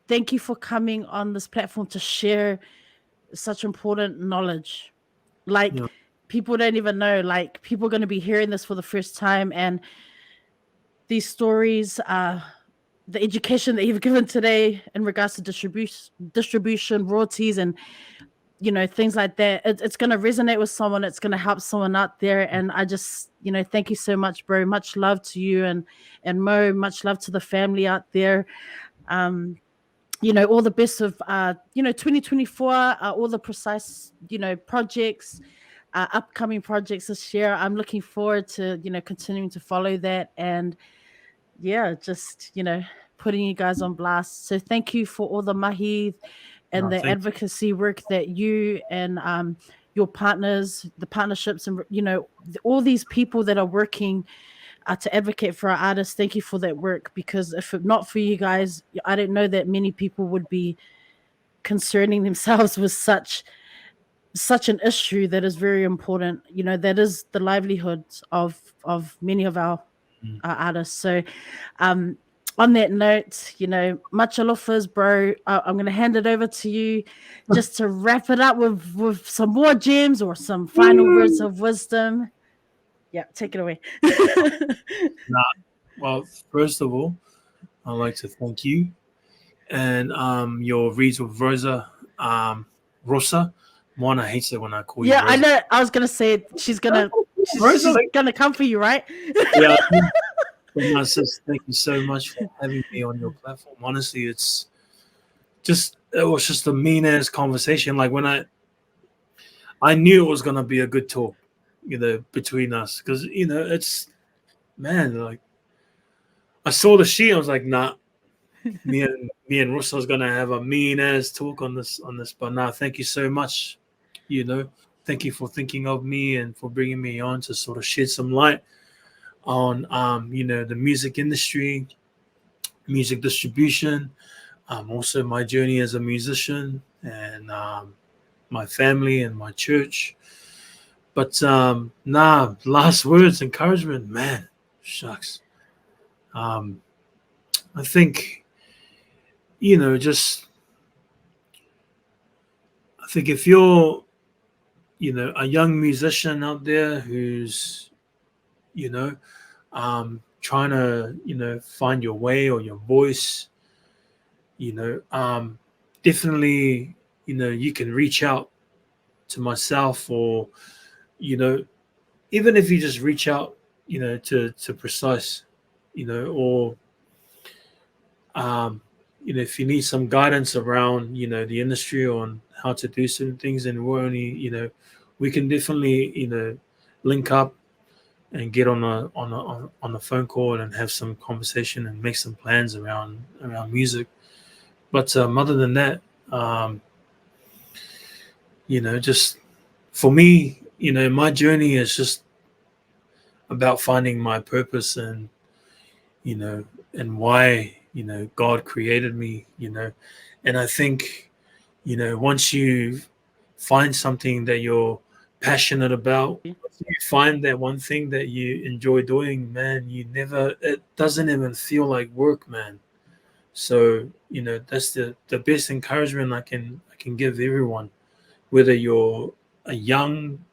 thank you for coming on this platform to share such important knowledge. Like, people don't even know, like, people are going to be hearing this for the first time, and these stories, the education that you've given today in regards to distribution, royalties, and things like that, it's going to resonate with someone. It's going to help someone out there. And I just, thank you so much, bro. Much love to you and Mo. Much love to the family out there. All the best of 2024. All the Precise projects, upcoming projects this year. I'm looking forward to continuing to follow that, and just putting you guys on blast. So thank you for all the mahi and the advocacy work that you and your partners, the partnerships, and all these people that are working to advocate for our artists. Thank you for that work, because if not for you guys, I don't know that many people would be concerning themselves with such an issue that is very important. That is the livelihoods of many of our artists. So on that note, much alofas, bro. I'm going to hand it over to you just to wrap it up with some more gems or some final words of wisdom. Yeah, take it away. Well, first of all, I'd like to thank you and your Reads with Rosa, Rosa. Mona hates it when I call you Yeah, I Rosa. know. I was gonna say Rosa, she's like, gonna come for you, right? yeah. But no, sis, thank you so much for having me on your platform. Honestly, it was just a mean ass conversation. Like when I knew it was gonna be a good talk, between us, because it's, man, like I saw the sheet, I was like, nah, me and Russo's gonna have a mean ass talk on this. But nah, thank you so much. You know, thank you for thinking of me and for bringing me on to sort of shed some light on the music industry, music distribution, also my journey as a musician, and my family and my church. But nah, last words, encouragement, man, shucks. Um, I think just I think if you're a young musician out there who's you know trying to find your way or your voice, definitely you can reach out to myself, or you know even if you just reach out to Precise, or um, if you need some guidance around the industry on how to do certain things, and we're only we can definitely link up and get on a phone call and have some conversation and make some plans around music. But other than that, um, just for me, my journey is just about finding my purpose, and you know and why God created me. And I think once you find something that you're passionate about, you find that one thing that you enjoy doing, man, it doesn't even feel like work, man. So that's the best encouragement I can give everyone, whether you're a young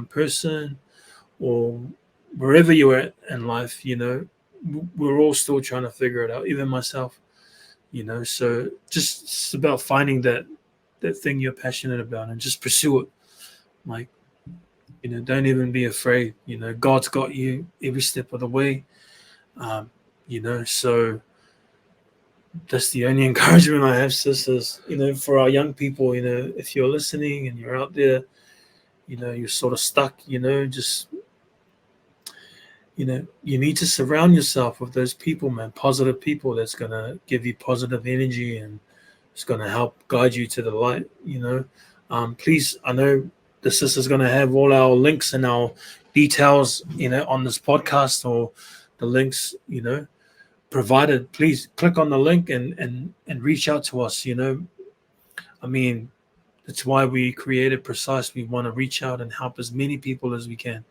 person or wherever you're at in life. We're all still trying to figure it out, even myself. So just it's about finding that thing you're passionate about and just pursue it. Like, don't even be afraid. God's got you every step of the way. So that's the only encouragement I have, sisters. For our young people, if you're listening and you're out there, you're sort of stuck. Just you need to surround yourself with those people, man, positive people that's gonna give you positive energy, and it's gonna help guide you to the light. Please, I know the sister's gonna have all our links and our details, on this podcast, or the links, provided. Please click on the link and reach out to us. I mean, that's why we created Precise. We want to reach out and help as many people as we can.